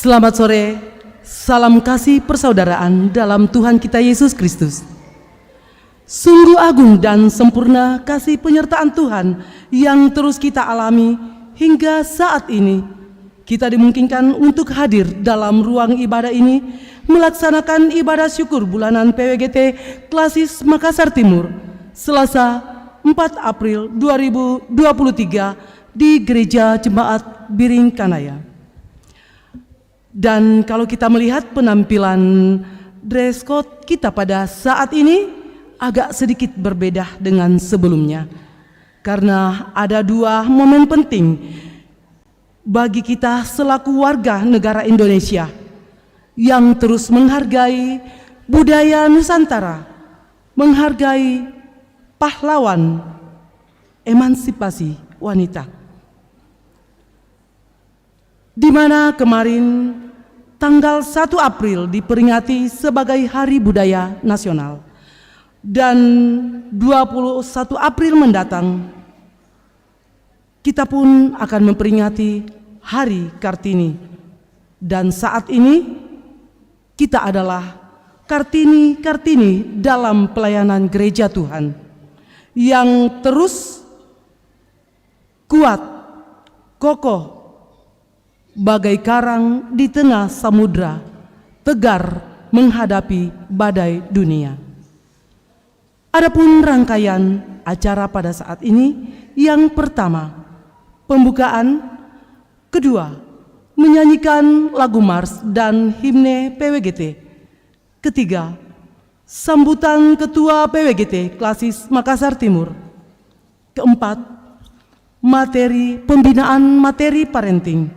Selamat sore, salam kasih persaudaraan dalam Tuhan kita Yesus Kristus. Sungguh agung dan sempurna kasih penyertaan Tuhan yang terus kita alami hingga saat ini. kita dimungkinkan untuk hadir dalam ruang ibadah ini melaksanakan ibadah syukur bulanan PWGT Klasis Makassar Timur Selasa 4 April 2023 di Gereja Jemaat Biring Kanaya. Dan kalau kita melihat penampilan dress code kita pada saat ini agak sedikit berbeda dengan sebelumnya, karena ada dua momen penting bagi kita selaku warga negara Indonesia yang terus menghargai budaya Nusantara, menghargai pahlawan emansipasi wanita, di mana kemarin tanggal 1 April diperingati sebagai Hari Budaya Nasional, dan 21 April mendatang kita pun akan memperingati Hari Kartini. Dan saat ini kita adalah Kartini-Kartini dalam pelayanan gereja Tuhan yang terus kuat, kokoh, bagai karang di tengah samudra, tegar menghadapi badai dunia. Adapun rangkaian acara pada saat ini, yang pertama, pembukaan, kedua, menyanyikan lagu mars dan himne PWGT, ketiga, sambutan Ketua PWGT Klasis Makassar Timur, keempat, materi pembinaan materi parenting,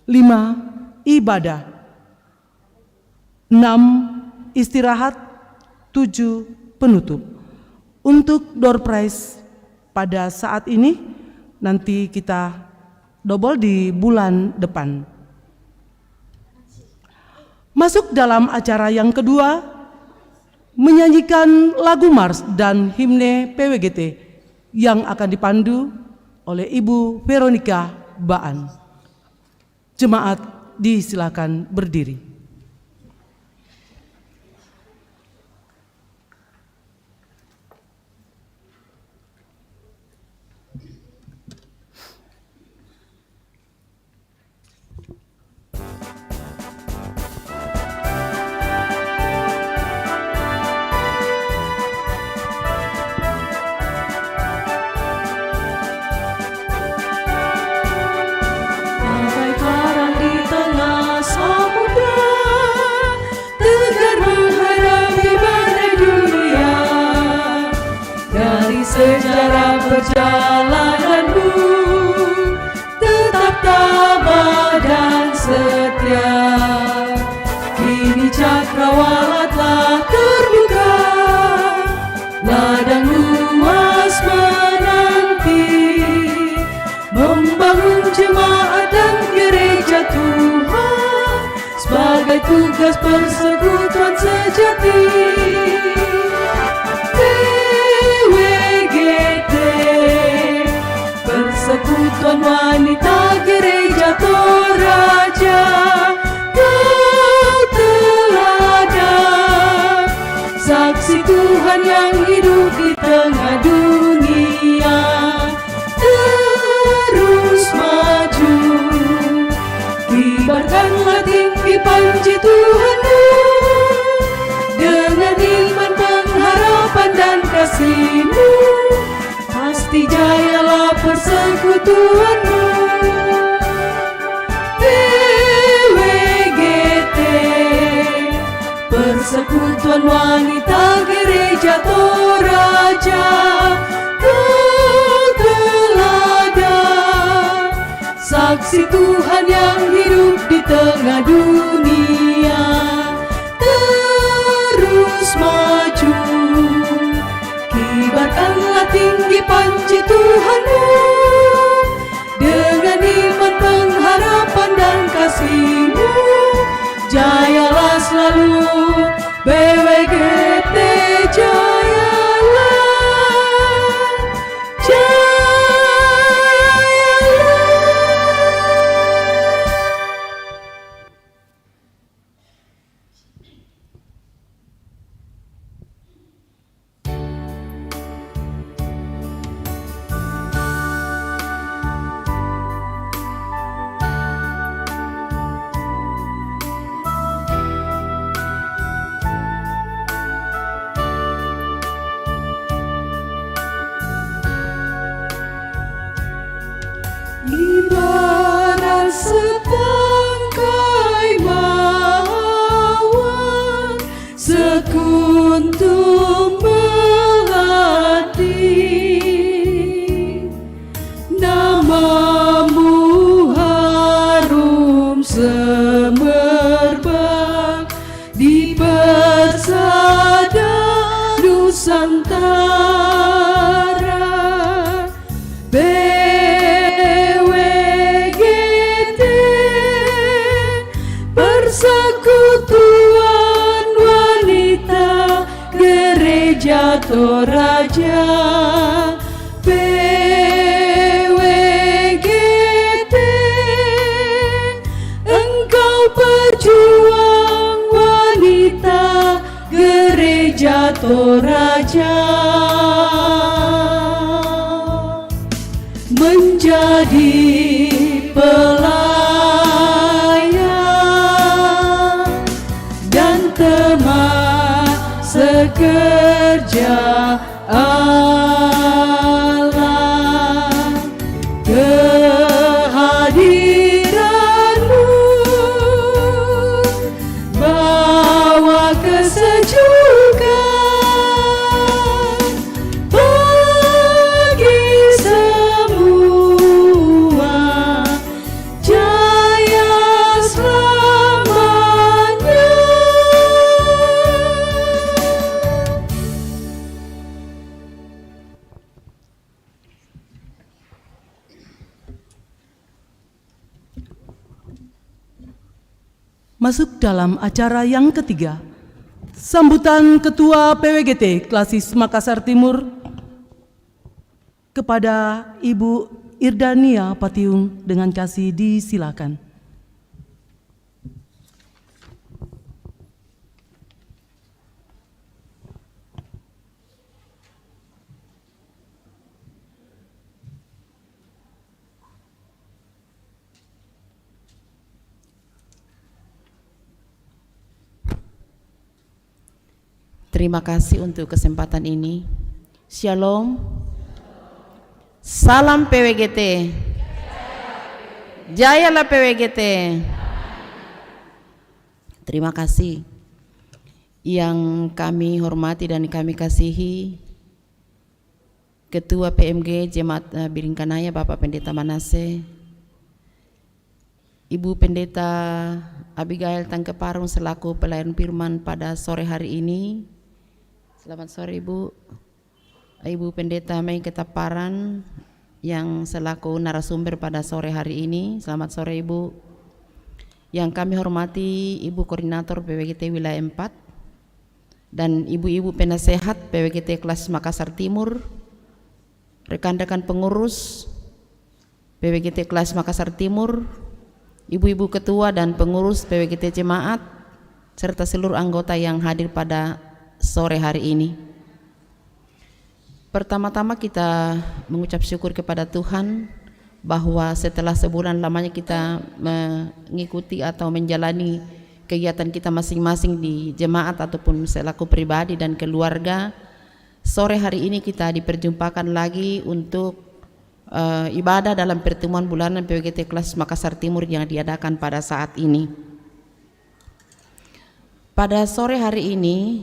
5, ibadah, 6, istirahat, 7, penutup. Untuk door prize pada saat ini nanti kita double di bulan depan. Masuk dalam acara yang kedua, menyanyikan lagu mars dan himne PWGT yang akan dipandu oleh Ibu Veronica Baan. Jemaat disilakan berdiri. Sejarah perjalananmu tetap tabah dan setia. Kini cakrawala telah terbuka, ladang luas menanti, membangun jemaat dan gereja Tuhan sebagai tugas persekutuan sejati. Persekutuan wanita gereja Toraja, kau teladan saksi Tuhan yang hidup di tengah dunia. Terus maju, kibarkanlah tinggi panji Tuhanmu, dengan iman, pengharapan dan kasih-Mu, pasti jayalah persekutuanmu. PWGT, Persekutuan Wanita Gereja Toraja, kau teladan saksi Tuhan yang hidup di tengah dunia. Terus maju, kibarkanlah tinggi panji Tuhanmu, dengan iman, pengharapan dan kasih-Mu, jayalah selalu. PWGT jayalah, jayalah. gemerbak di persada Nusantara. PWGT Persekutuan Wanita Gereja Toraja. PWGT engkau pejuang wanita Gereja Toraja, menjadi pelayan dan teman sekerja Allah. Kehadiranmu bawa kesejukan bagi semua, jaya selamanya. Masuk dalam acara yang ketiga, sambutan Ketua PWGT Klasis Makassar Timur kepada Ibu Irdania Patiung dengan kasih disilakan. Terima kasih untuk kesempatan ini. Shalom. Salam PWGT. Jayalah PWGT. Terima kasih yang kami hormati dan kami kasihi Ketua PMG Jemaat Biringkanaya Bapak Pendeta Manase, Ibu Pendeta Abigail Tangkeparung selaku pelayan firman pada sore hari ini. Selamat sore Ibu. Ibu Pendeta Mei Ketaparan yang selaku narasumber pada sore hari ini. Selamat sore Ibu. Yang kami hormati Ibu Koordinator PWGT Wilayah 4 dan ibu-ibu penasehat PWGT Kelas Makassar Timur, rekan-rekan pengurus PWGT Kelas Makassar Timur, ibu-ibu ketua dan pengurus PWGT Jemaat, serta seluruh anggota yang hadir pada sore hari ini. Pertama-tama kita mengucap syukur kepada Tuhan bahwa setelah sebulan lamanya kita mengikuti atau menjalani kegiatan kita masing-masing di jemaat ataupun selaku pribadi dan keluarga, sore hari ini kita diperjumpakan lagi untuk ibadah dalam pertemuan bulanan PWGT Kelas Makassar Timur yang diadakan pada saat ini. Pada sore hari ini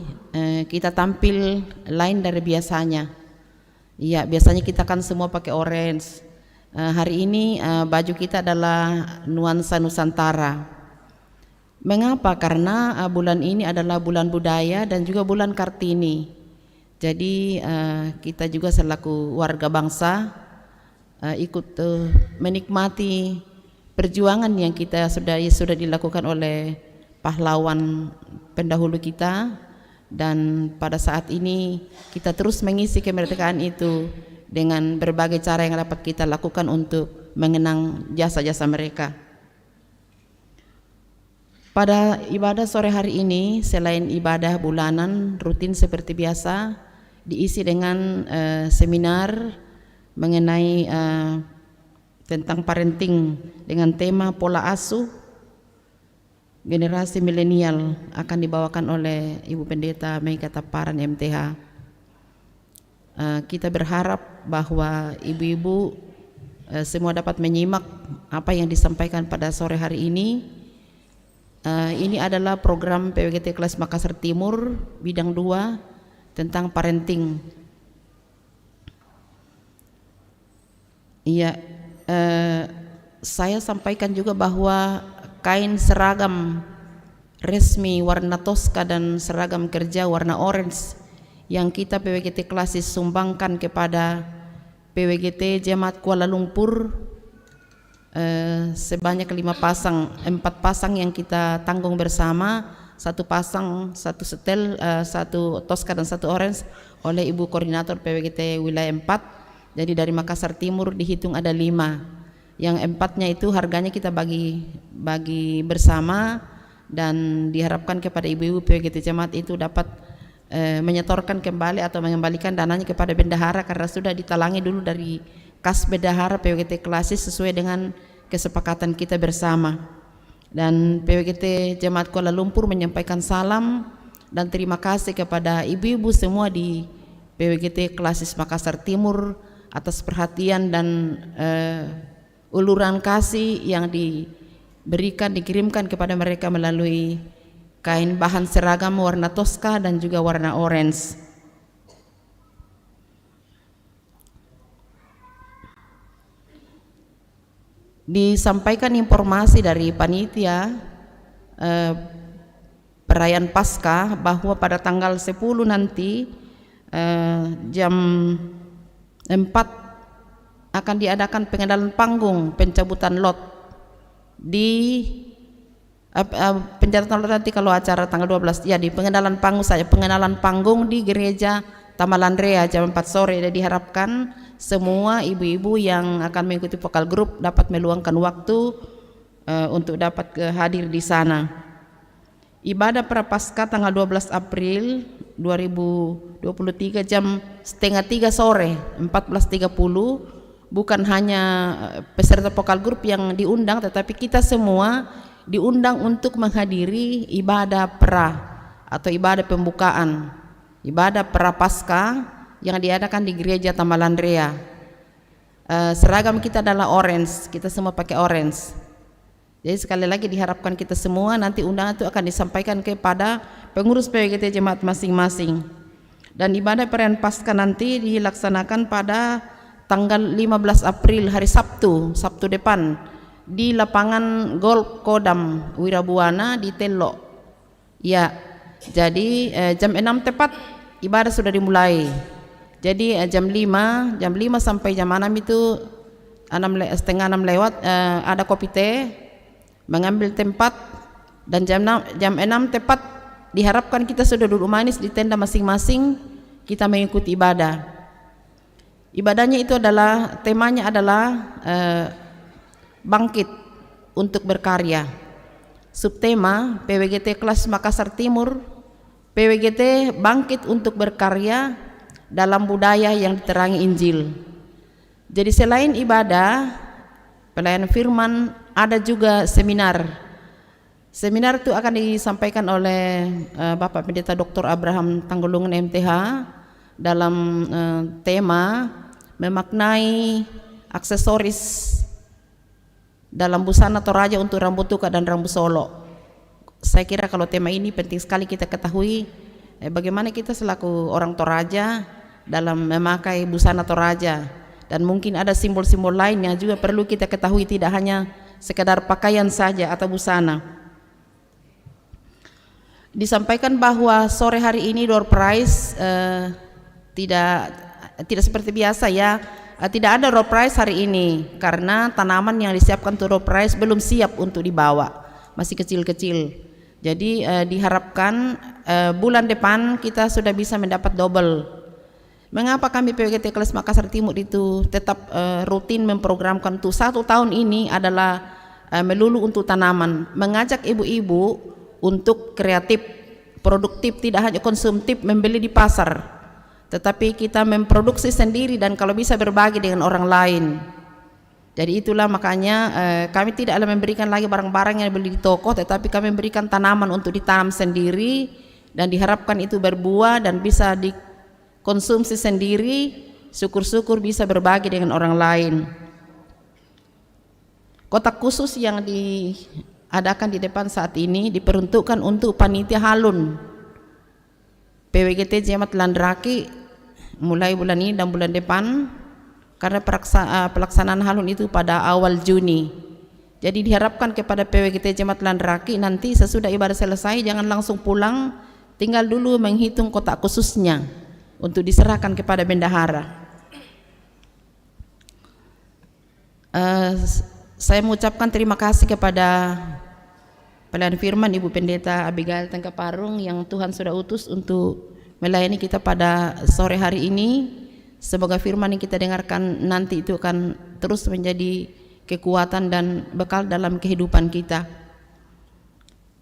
kita tampil lain dari biasanya. Ya, biasanya kita kan semua pakai orange. Hari ini baju kita adalah nuansa Nusantara. Mengapa? Karena bulan ini adalah bulan budaya dan juga bulan Kartini. Jadi kita juga selaku warga bangsa ikut menikmati perjuangan yang kita sudah dilakukan oleh pahlawan pendahulu kita, dan pada saat ini kita terus mengisi kemerdekaan itu dengan berbagai cara yang dapat kita lakukan untuk mengenang jasa-jasa mereka. Pada ibadah sore hari ini, selain ibadah bulanan rutin seperti biasa, diisi dengan seminar mengenai tentang parenting dengan tema pola asuh generasi milenial akan dibawakan oleh Ibu Pendeta Mei Ketaparan MTH. Kita berharap bahwa ibu-ibu semua dapat menyimak apa yang disampaikan pada sore hari ini. Ini adalah program PWGT Kelas Makassar Timur bidang 2 tentang parenting. Iya, saya sampaikan juga bahwa kain seragam resmi warna toska dan seragam kerja warna orange yang kita PWGT Klasis sumbangkan kepada PWGT Jemaat Kuala Lumpur sebanyak 4 pasang yang kita tanggung bersama, 1 pasang, 1 setel, 1 toska dan 1 orange oleh Ibu Koordinator PWGT Wilayah 4. Jadi dari Makassar Timur dihitung ada 5. Yang 4-nya itu harganya kita bagi bersama, dan diharapkan kepada ibu-ibu PWGT Jemaat itu dapat menyetorkan kembali atau mengembalikan dananya kepada bendahara karena sudah ditalangi dulu dari kas bendahara PWGT Klasis sesuai dengan kesepakatan kita bersama. Dan PWGT Jemaat Kuala Lumpur menyampaikan salam dan terima kasih kepada ibu-ibu semua di PWGT Klasis Makassar Timur atas perhatian dan uluran kasih yang dikirimkan kepada mereka melalui kain bahan seragam warna toska dan juga warna orange. Disampaikan informasi dari panitia perayaan Paskah bahwa pada tanggal 10 nanti jam 4 akan diadakan pengenalan panggung pencabutan lot di pencabutan lot nanti kalau acara tanggal 12 ya di pengenalan panggung di gereja Tamalandrea jam 4 sore. Dan diharapkan semua ibu-ibu yang akan mengikuti vokal grup dapat meluangkan waktu untuk dapat hadir di sana. Ibadah Prapaskah tanggal 12 April 2023 jam 2:30 sore 14.30. Bukan hanya peserta vokal grup yang diundang, tetapi kita semua diundang untuk menghadiri ibadah pra atau ibadah pembukaan, ibadah Prapaskah yang diadakan di gereja Tamalandrea. Seragam kita adalah orange, kita semua pakai orange. Jadi sekali lagi diharapkan kita semua nanti undangan itu akan disampaikan kepada pengurus PWGT Jemaat masing-masing. Dan ibadah perayaan Paskah nanti dilaksanakan pada tanggal 15 April hari Sabtu depan di lapangan Golf Kodam Wirabuana di Telok. Ya, jadi jam 6 tepat ibadah sudah dimulai. Jadi jam 5 sampai jam 6 itu 5:30 lewat ada kopi teh, mengambil tempat, dan jam 6 tepat diharapkan kita sudah duduk manis di tenda masing-masing, kita mengikuti ibadah. Ibadahnya itu adalah, temanya adalah bangkit untuk berkarya. Subtema PWGT Klasis Makassar Timur, PWGT bangkit untuk berkarya dalam budaya yang diterangi Injil. Jadi selain ibadah, pelayanan firman, ada juga seminar. Seminar itu akan disampaikan oleh Bapak Pendeta Dr. Abraham Tanggulungan MTH dalam tema memaknai aksesoris dalam busana Toraja untuk rambut tuka dan rambut solo. Saya kira kalau tema ini penting sekali kita ketahui bagaimana kita selaku orang Toraja dalam memakai busana Toraja, dan mungkin ada simbol-simbol lain yang juga perlu kita ketahui, tidak hanya sekedar pakaian saja atau busana. Disampaikan bahwa sore hari ini door prize tidak seperti biasa ya, tidak ada door prize hari ini karena tanaman yang disiapkan untuk door prize belum siap untuk dibawa, masih kecil-kecil. Jadi diharapkan bulan depan kita sudah bisa mendapat double. Mengapa kami PWGT Klasis Makassar Timur itu tetap rutin memprogramkan untuk 1 tahun ini adalah melulu untuk tanaman, mengajak ibu-ibu untuk kreatif, produktif, tidak hanya konsumtif membeli di pasar, tetapi kita memproduksi sendiri dan kalau bisa berbagi dengan orang lain. Jadi itulah makanya kami tidak memberikan lagi barang-barang yang dibeli di toko, tetapi kami memberikan tanaman untuk ditanam sendiri dan diharapkan itu berbuah dan bisa dikonsumsi sendiri, syukur-syukur bisa berbagi dengan orang lain. Kotak khusus yang diadakan di depan saat ini diperuntukkan untuk panitia halun PWGT Jemaat Landraki mulai bulan ini dan bulan depan, karena pelaksanaan halun itu pada awal Juni. Jadi diharapkan kepada PWGT Jemaat Landraki nanti sesudah ibadah selesai jangan langsung pulang, tinggal dulu menghitung kotak khususnya untuk diserahkan kepada bendahara. Saya mengucapkan terima kasih kepada pelayan firman Ibu Pendeta Abigail Tengkaparung yang Tuhan sudah utus untuk melayani kita pada sore hari ini. Semoga firman yang kita dengarkan nanti itu akan terus menjadi kekuatan dan bekal dalam kehidupan kita.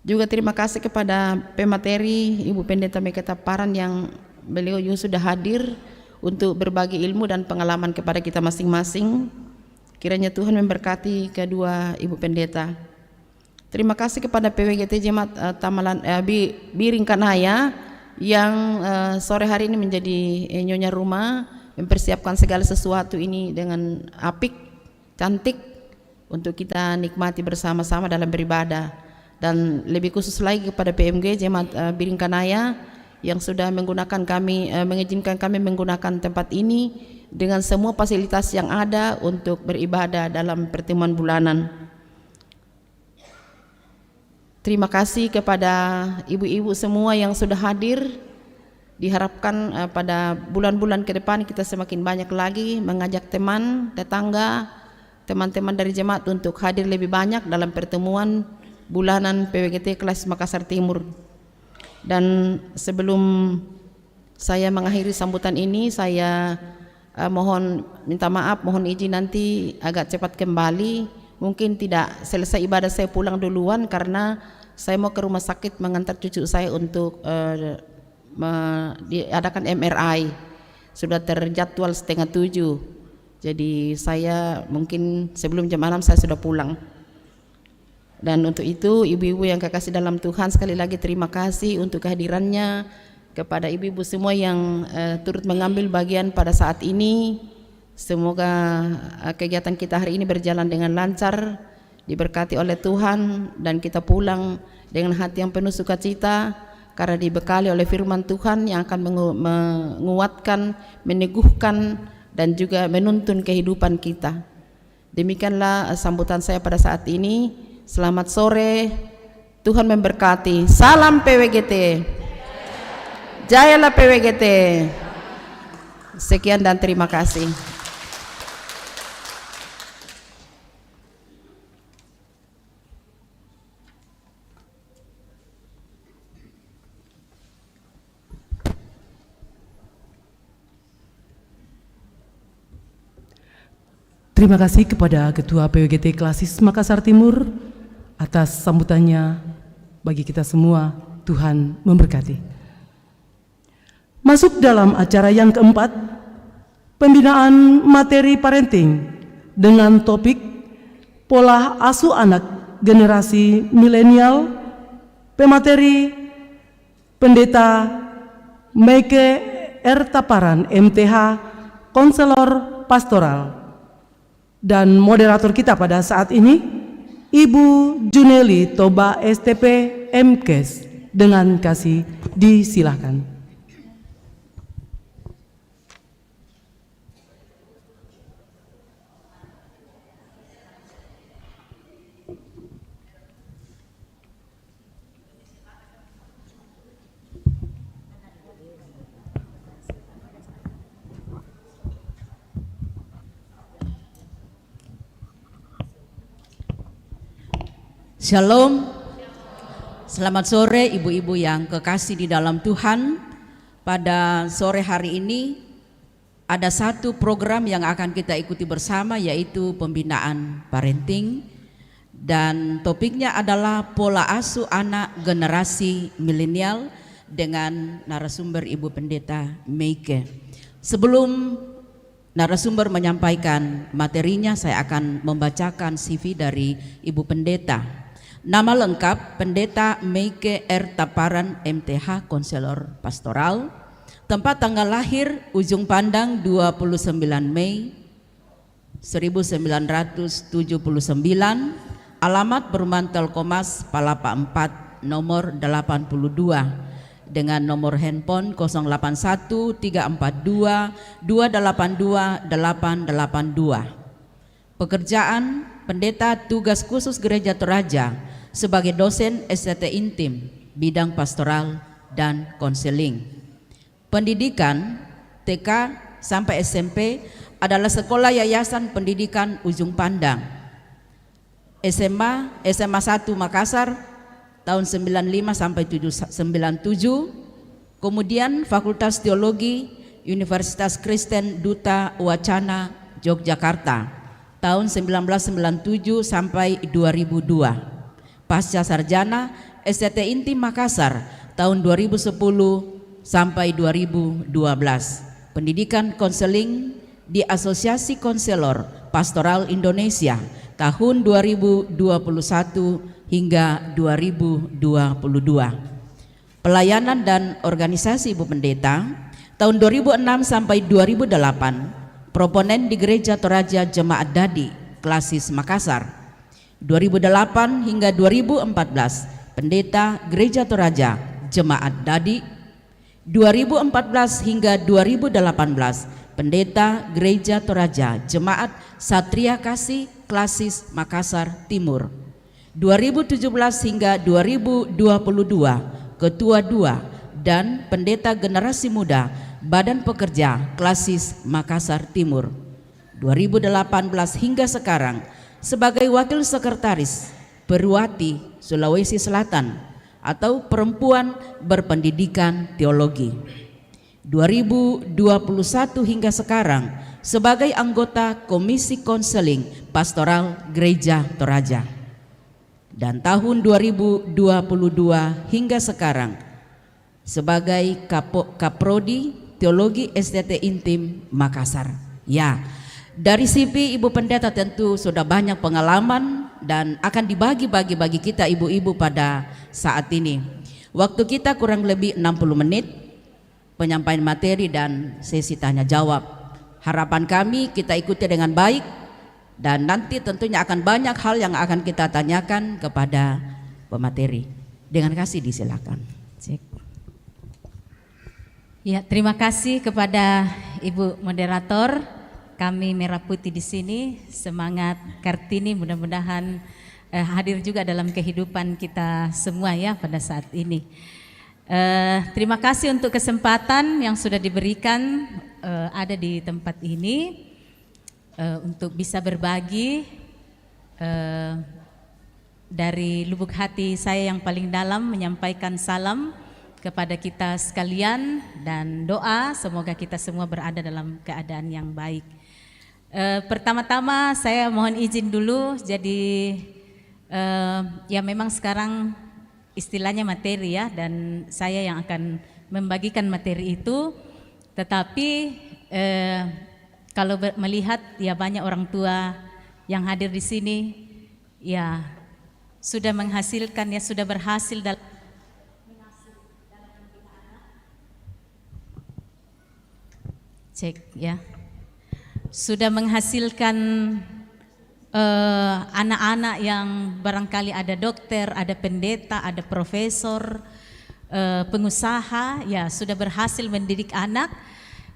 Juga terima kasih kepada pemateri Ibu Pendeta Mega Taparan yang beliau juga sudah hadir untuk berbagi ilmu dan pengalaman kepada kita masing-masing. Kiranya Tuhan memberkati kedua Ibu Pendeta. Terima kasih kepada PWGT Jemaat Biringkanaya yang sore hari ini menjadi nyonya rumah, mempersiapkan segala sesuatu ini dengan apik, cantik untuk kita nikmati bersama-sama dalam beribadah. Dan lebih khusus lagi kepada PMG Jemaat Biringkanaya yang sudah menggunakan kami, mengizinkan kami menggunakan tempat ini dengan semua fasilitas yang ada untuk beribadah dalam pertemuan bulanan. Terima kasih kepada ibu-ibu semua yang sudah hadir. Diharapkan pada bulan-bulan ke depan kita semakin banyak lagi mengajak teman, tetangga, teman-teman dari jemaat untuk hadir lebih banyak dalam pertemuan bulanan PWGT kelas Makassar Timur. Dan sebelum saya mengakhiri sambutan ini, saya mohon minta maaf, mohon izin nanti agak cepat kembali. Mungkin tidak selesai ibadah saya pulang duluan karena saya mau ke rumah sakit mengantar cucu saya untuk diadakan MRI. Sudah terjadwal 6:30. Jadi saya mungkin sebelum jam 6 saya sudah pulang. Dan untuk itu ibu-ibu yang kekasih dalam Tuhan, sekali lagi terima kasih untuk kehadirannya. Kepada ibu-ibu semua yang turut mengambil bagian pada saat ini, semoga kegiatan kita hari ini berjalan dengan lancar, diberkati oleh Tuhan, dan kita pulang dengan hati yang penuh sukacita karena dibekali oleh firman Tuhan yang akan menguatkan, meneguhkan, dan juga menuntun kehidupan kita. Demikianlah sambutan saya pada saat ini. Selamat sore, Tuhan memberkati. Salam PWGT, jayalah PWGT. Sekian dan terima kasih. Terima kasih kepada Ketua PWGT Klasis Makassar Timur atas sambutannya bagi kita semua. Tuhan memberkati. Masuk dalam acara yang keempat, pembinaan materi parenting dengan topik pola asuh anak generasi milenial. Pemateri Pendeta Meike R. Taparan, MTH, konselor pastoral. Dan moderator kita pada saat ini Ibu Juneli Toba STP MKes. Dengan kasih disilahkan. Shalom, selamat sore ibu-ibu yang kekasih di dalam Tuhan. Pada sore hari ini ada satu program yang akan kita ikuti bersama, yaitu pembinaan parenting. Dan topiknya adalah pola asuh anak generasi milenial dengan narasumber Ibu Pendeta Meike. Sebelum narasumber menyampaikan materinya, saya akan membacakan CV dari Ibu Pendeta. Nama lengkap Pendeta Meike R. Taparan, MTH, konselor pastoral. Tempat tanggal lahir Ujung Pandang 29 Mei 1979. Alamat Perumahan Telkomas Palapa 4 nomor 82 dengan nomor handphone 081 342 282 882. Pekerjaan Pendeta tugas khusus Gereja Toraja sebagai dosen STT Intim, bidang pastoral dan konseling. Pendidikan TK sampai SMP adalah Sekolah Yayasan Pendidikan Ujung Pandang. SMA 1 Makassar tahun 95 sampai 97. Kemudian Fakultas Teologi Universitas Kristen Duta Wacana Yogyakarta tahun 1997 sampai 2002. Pasca sarjana STT Intim Makassar tahun 2010 sampai 2012. Pendidikan konseling di Asosiasi Konselor Pastoral Indonesia tahun 2021 hingga 2022. Pelayanan dan organisasi Ibu Pendeta tahun 2006 sampai 2008, proponen di Gereja Toraja Jemaat Dadi Klasis Makassar. 2008 hingga 2014, pendeta Gereja Toraja Jemaat Dadi. 2014 hingga 2018, pendeta Gereja Toraja Jemaat Satria Kasih Klasis Makassar Timur. 2017 hingga 2022, Ketua 2 dan Pendeta Generasi Muda Badan Pekerja Klasis Makassar Timur. 2018 hingga sekarang sebagai Wakil Sekretaris Perwati Sulawesi Selatan atau Perempuan Berpendidikan Teologi. 2021 hingga sekarang sebagai anggota Komisi Konseling Pastoral Gereja Toraja. Dan tahun 2022 hingga sekarang sebagai Kaprodi Teologi STT Intim Makassar. Ya, dari CV Ibu Pendeta tentu sudah banyak pengalaman dan akan dibagi-bagi bagi kita ibu-ibu pada saat ini. Waktu kita kurang lebih 60 menit penyampaian materi dan sesi tanya jawab. Harapan kami kita ikuti dengan baik. Dan nanti tentunya akan banyak hal yang akan kita tanyakan kepada pemateri. Dengan kasih disilakan. Cek. Ya, terima kasih kepada Ibu Moderator. Kami Merah Putih di sini, semangat Kartini, mudah-mudahan hadir juga dalam kehidupan kita semua ya pada saat ini. Terima kasih untuk kesempatan yang sudah diberikan ada di tempat ini. Untuk bisa berbagi dari lubuk hati saya yang paling dalam menyampaikan salam kepada kita sekalian dan doa semoga kita semua berada dalam keadaan yang baik. Pertama-tama saya mohon izin dulu, jadi ya memang sekarang istilahnya materi ya, dan saya yang akan membagikan materi itu, tetapi kalau melihat ya banyak orang tua yang hadir di sini ya sudah menghasilkan ya sudah berhasil dalam cek ya sudah menghasilkan anak-anak yang barangkali ada dokter, ada pendeta, ada profesor, pengusaha ya sudah berhasil mendidik anak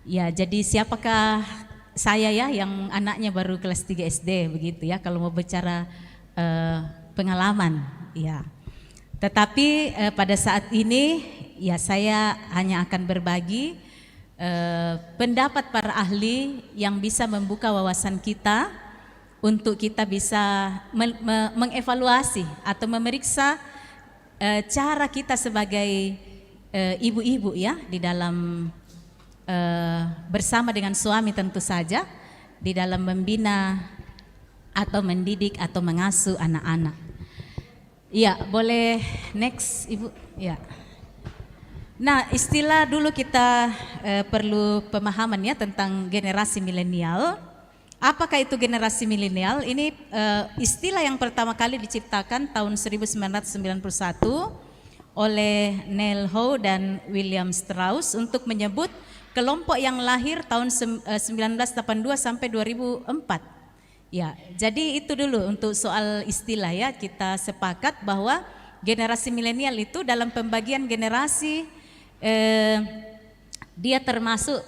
ya. Jadi siapakah saya ya yang anaknya baru kelas 3 SD begitu ya kalau mau bicara pengalaman ya. Tetapi pada saat ini ya saya hanya akan berbagi pendapat para ahli yang bisa membuka wawasan kita untuk kita bisa mengevaluasi atau memeriksa cara kita sebagai ibu-ibu ya di dalam bersama dengan suami tentu saja di dalam membina atau mendidik atau mengasuh anak-anak. Ya, boleh next Ibu. Ya. Nah, istilah dulu kita perlu pemahaman ya tentang generasi milenial. Apakah itu generasi milenial? Ini istilah yang pertama kali diciptakan tahun 1991 oleh Neil Howe dan William Strauss untuk menyebut kelompok yang lahir tahun 1982 sampai 2004. Ya, jadi itu dulu untuk soal istilah ya, kita sepakat bahwa generasi milenial itu dalam pembagian generasi dia termasuk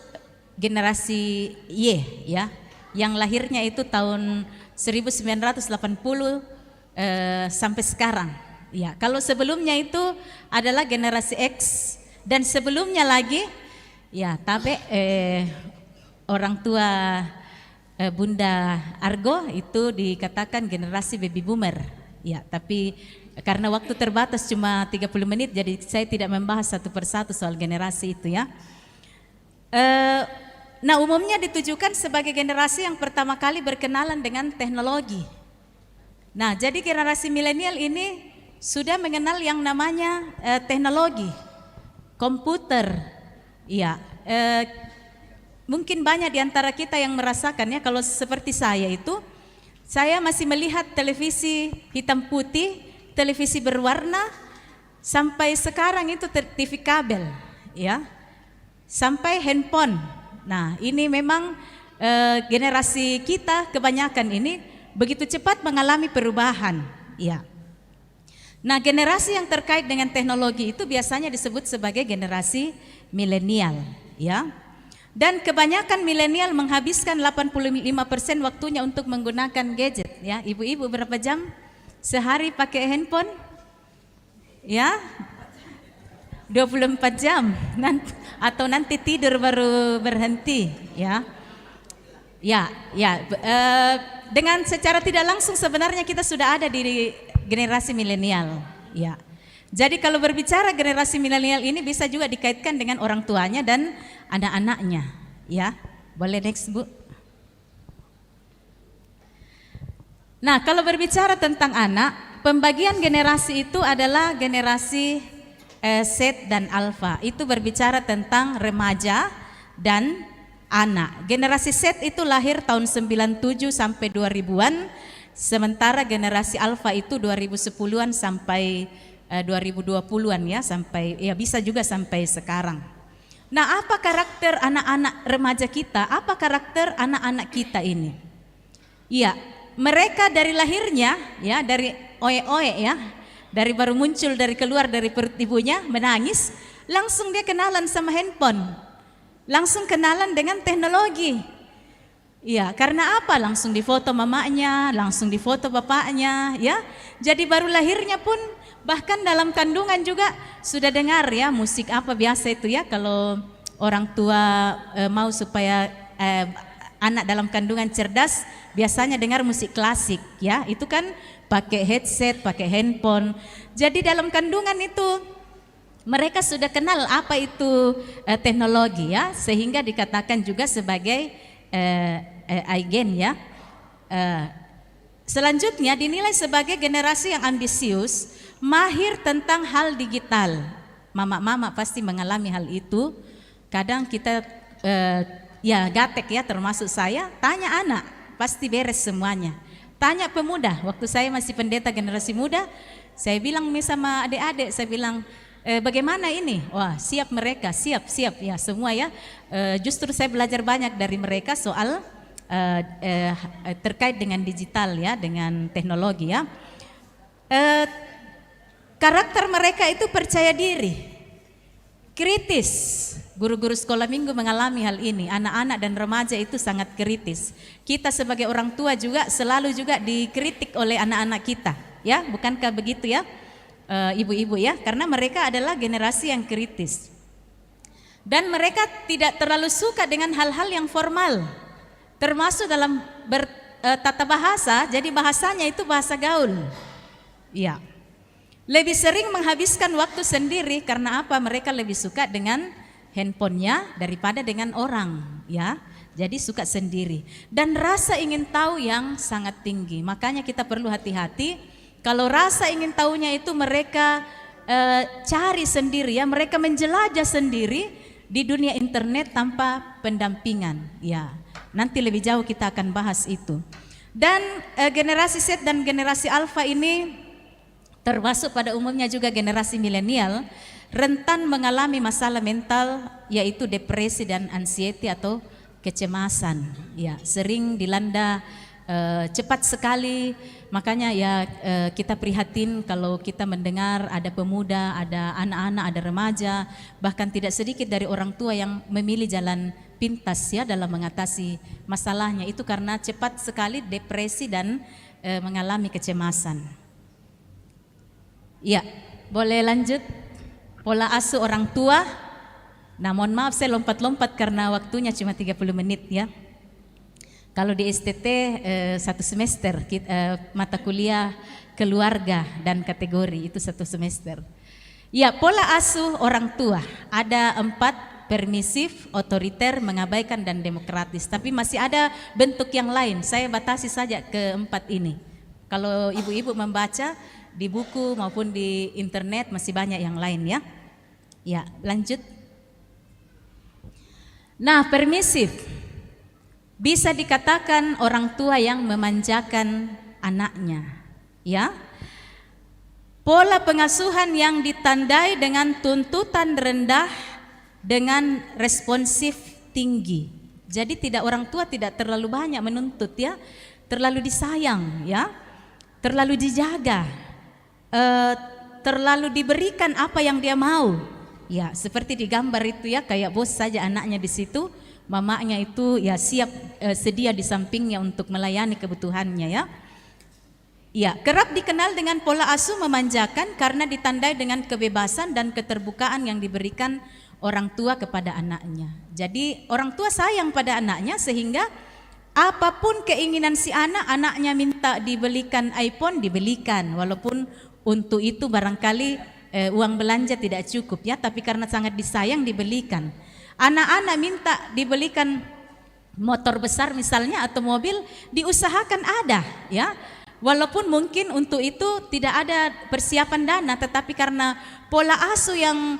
generasi Y ya, yang lahirnya itu tahun 1980 sampai sekarang. Ya, kalau sebelumnya itu adalah generasi X dan sebelumnya lagi ya Tabe orang tua Bunda Argo itu dikatakan generasi baby boomer. Ya, tapi karena waktu terbatas cuma 30 menit jadi saya tidak membahas satu persatu soal generasi itu ya. Nah, umumnya ditujukan sebagai generasi yang pertama kali berkenalan dengan teknologi. Nah, jadi generasi milenial ini sudah mengenal yang namanya teknologi, komputer. Ya, mungkin banyak di antara kita yang merasakan ya, kalau seperti saya itu, saya masih melihat televisi hitam putih, televisi berwarna, sampai sekarang itu TV kabel, ya, sampai handphone. Nah, ini memang generasi kita kebanyakan ini begitu cepat mengalami perubahan, ya. Nah, generasi yang terkait dengan teknologi itu biasanya disebut sebagai generasi milenial, ya. Dan kebanyakan milenial menghabiskan 85% waktunya untuk menggunakan gadget, ya. Ibu-ibu berapa jam sehari pakai handphone? Ya, 24 jam atau nanti tidur baru berhenti, ya. Dengan secara tidak langsung sebenarnya kita sudah ada di generasi milenial, ya. Jadi kalau berbicara generasi milenial ini bisa juga dikaitkan dengan orang tuanya dan anak-anaknya, ya. Boleh next, Bu. Nah, kalau berbicara tentang anak, pembagian generasi itu adalah generasi Z dan Alpha. Itu berbicara tentang remaja dan anak. Generasi Z itu lahir tahun 97 sampai 2000-an, sementara generasi Alpha itu 2010-an sampai 2020-an ya, sampai ya bisa juga sampai sekarang. Nah, apa karakter anak-anak remaja kita? Apa karakter anak-anak kita ini? Iya, mereka dari lahirnya ya, dari oe-oe ya, dari baru muncul dari keluar dari perut ibunya menangis, langsung dia kenalan sama handphone. Langsung kenalan dengan teknologi. Ya, karena apa? Langsung difoto mamanya, langsung difoto bapaknya, ya. Jadi baru lahirnya pun bahkan dalam kandungan juga sudah dengar ya musik apa biasa itu ya, kalau orang tua mau supaya anak dalam kandungan cerdas, biasanya dengar musik klasik ya. Itu kan pakai headset, pakai handphone. Jadi dalam kandungan itu mereka sudah kenal apa itu teknologi ya, sehingga dikatakan juga sebagai aigen ya. Selanjutnya dinilai sebagai generasi yang ambisius, mahir tentang hal digital. Mama-mama pasti mengalami hal itu. Kadang kita ya gatek ya, termasuk saya, tanya anak pasti beres semuanya. Tanya pemuda, waktu saya masih pendeta generasi muda, saya bilang sama adik-adik, saya bilang bagaimana ini? Wah, siap mereka, siap ya semua ya. Justru saya belajar banyak dari mereka soal terkait dengan digital ya, dengan teknologi ya. Karakter mereka itu percaya diri, kritis. Guru-guru sekolah minggu mengalami hal ini. Anak-anak dan remaja itu sangat kritis. Kita sebagai orang tua juga selalu juga dikritik oleh anak-anak kita, ya, bukankah begitu ya? Ibu-ibu ya, karena mereka adalah generasi yang kritis dan mereka tidak terlalu suka dengan hal-hal yang formal, termasuk dalam tata bahasa. Jadi bahasanya itu bahasa gaul ya, lebih sering menghabiskan waktu sendiri. Karena apa? Mereka lebih suka dengan handphonenya daripada dengan orang ya. Jadi suka sendiri dan rasa ingin tahu yang sangat tinggi. Makanya kita perlu hati-hati. Kalau rasa ingin tahunya itu mereka cari sendiri ya, mereka menjelajah sendiri di dunia internet tanpa pendampingan ya. Nanti lebih jauh kita akan bahas itu. Dan generasi Z dan generasi Alpha ini termasuk pada umumnya juga generasi milenial, rentan mengalami masalah mental yaitu depresi dan anxiety atau kecemasan ya, sering dilanda cepat sekali. Makanya ya kita prihatin kalau kita mendengar ada pemuda, ada anak-anak, ada remaja, bahkan tidak sedikit dari orang tua yang memilih jalan pintas ya dalam mengatasi masalahnya. Itu karena cepat sekali depresi dan mengalami kecemasan. Ya, boleh lanjut. Pola asuh orang tua. Nah, mohon maaf saya lompat-lompat karena waktunya cuma 30 menit ya. Kalau di STT 1 semester mata kuliah keluarga dan kategori itu 1 semester. Ya, pola asuh orang tua ada 4: permisif, otoriter, mengabaikan dan demokratis. Tapi masih ada bentuk yang lain. Saya batasi saja ke 4 ini. Kalau ibu-ibu membaca di buku maupun di internet masih banyak yang lain ya. Ya, lanjut. Nah, permisif bisa dikatakan orang tua yang memanjakan anaknya, ya. Pola pengasuhan yang ditandai dengan tuntutan rendah dengan responsif tinggi. Jadi orang tua tidak terlalu banyak menuntut ya, terlalu disayang ya, terlalu dijaga, terlalu diberikan apa yang dia mau. Ya, seperti di gambar itu ya, kayak bos saja anaknya di situ. Mamanya itu ya siap sedia di sampingnya untuk melayani kebutuhannya ya. Ya, kerap dikenal dengan pola asuh memanjakan karena ditandai dengan kebebasan dan keterbukaan yang diberikan orang tua kepada anaknya. Jadi orang tua sayang pada anaknya sehingga apapun keinginan si anak, anaknya minta dibelikan iPhone, dibelikan. Walaupun untuk itu barangkali uang belanja tidak cukup ya, tapi karena sangat disayang dibelikan. Anak-anak minta dibelikan motor besar misalnya atau mobil, diusahakan ada ya. Walaupun mungkin untuk itu tidak ada persiapan dana, tetapi karena pola asuh yang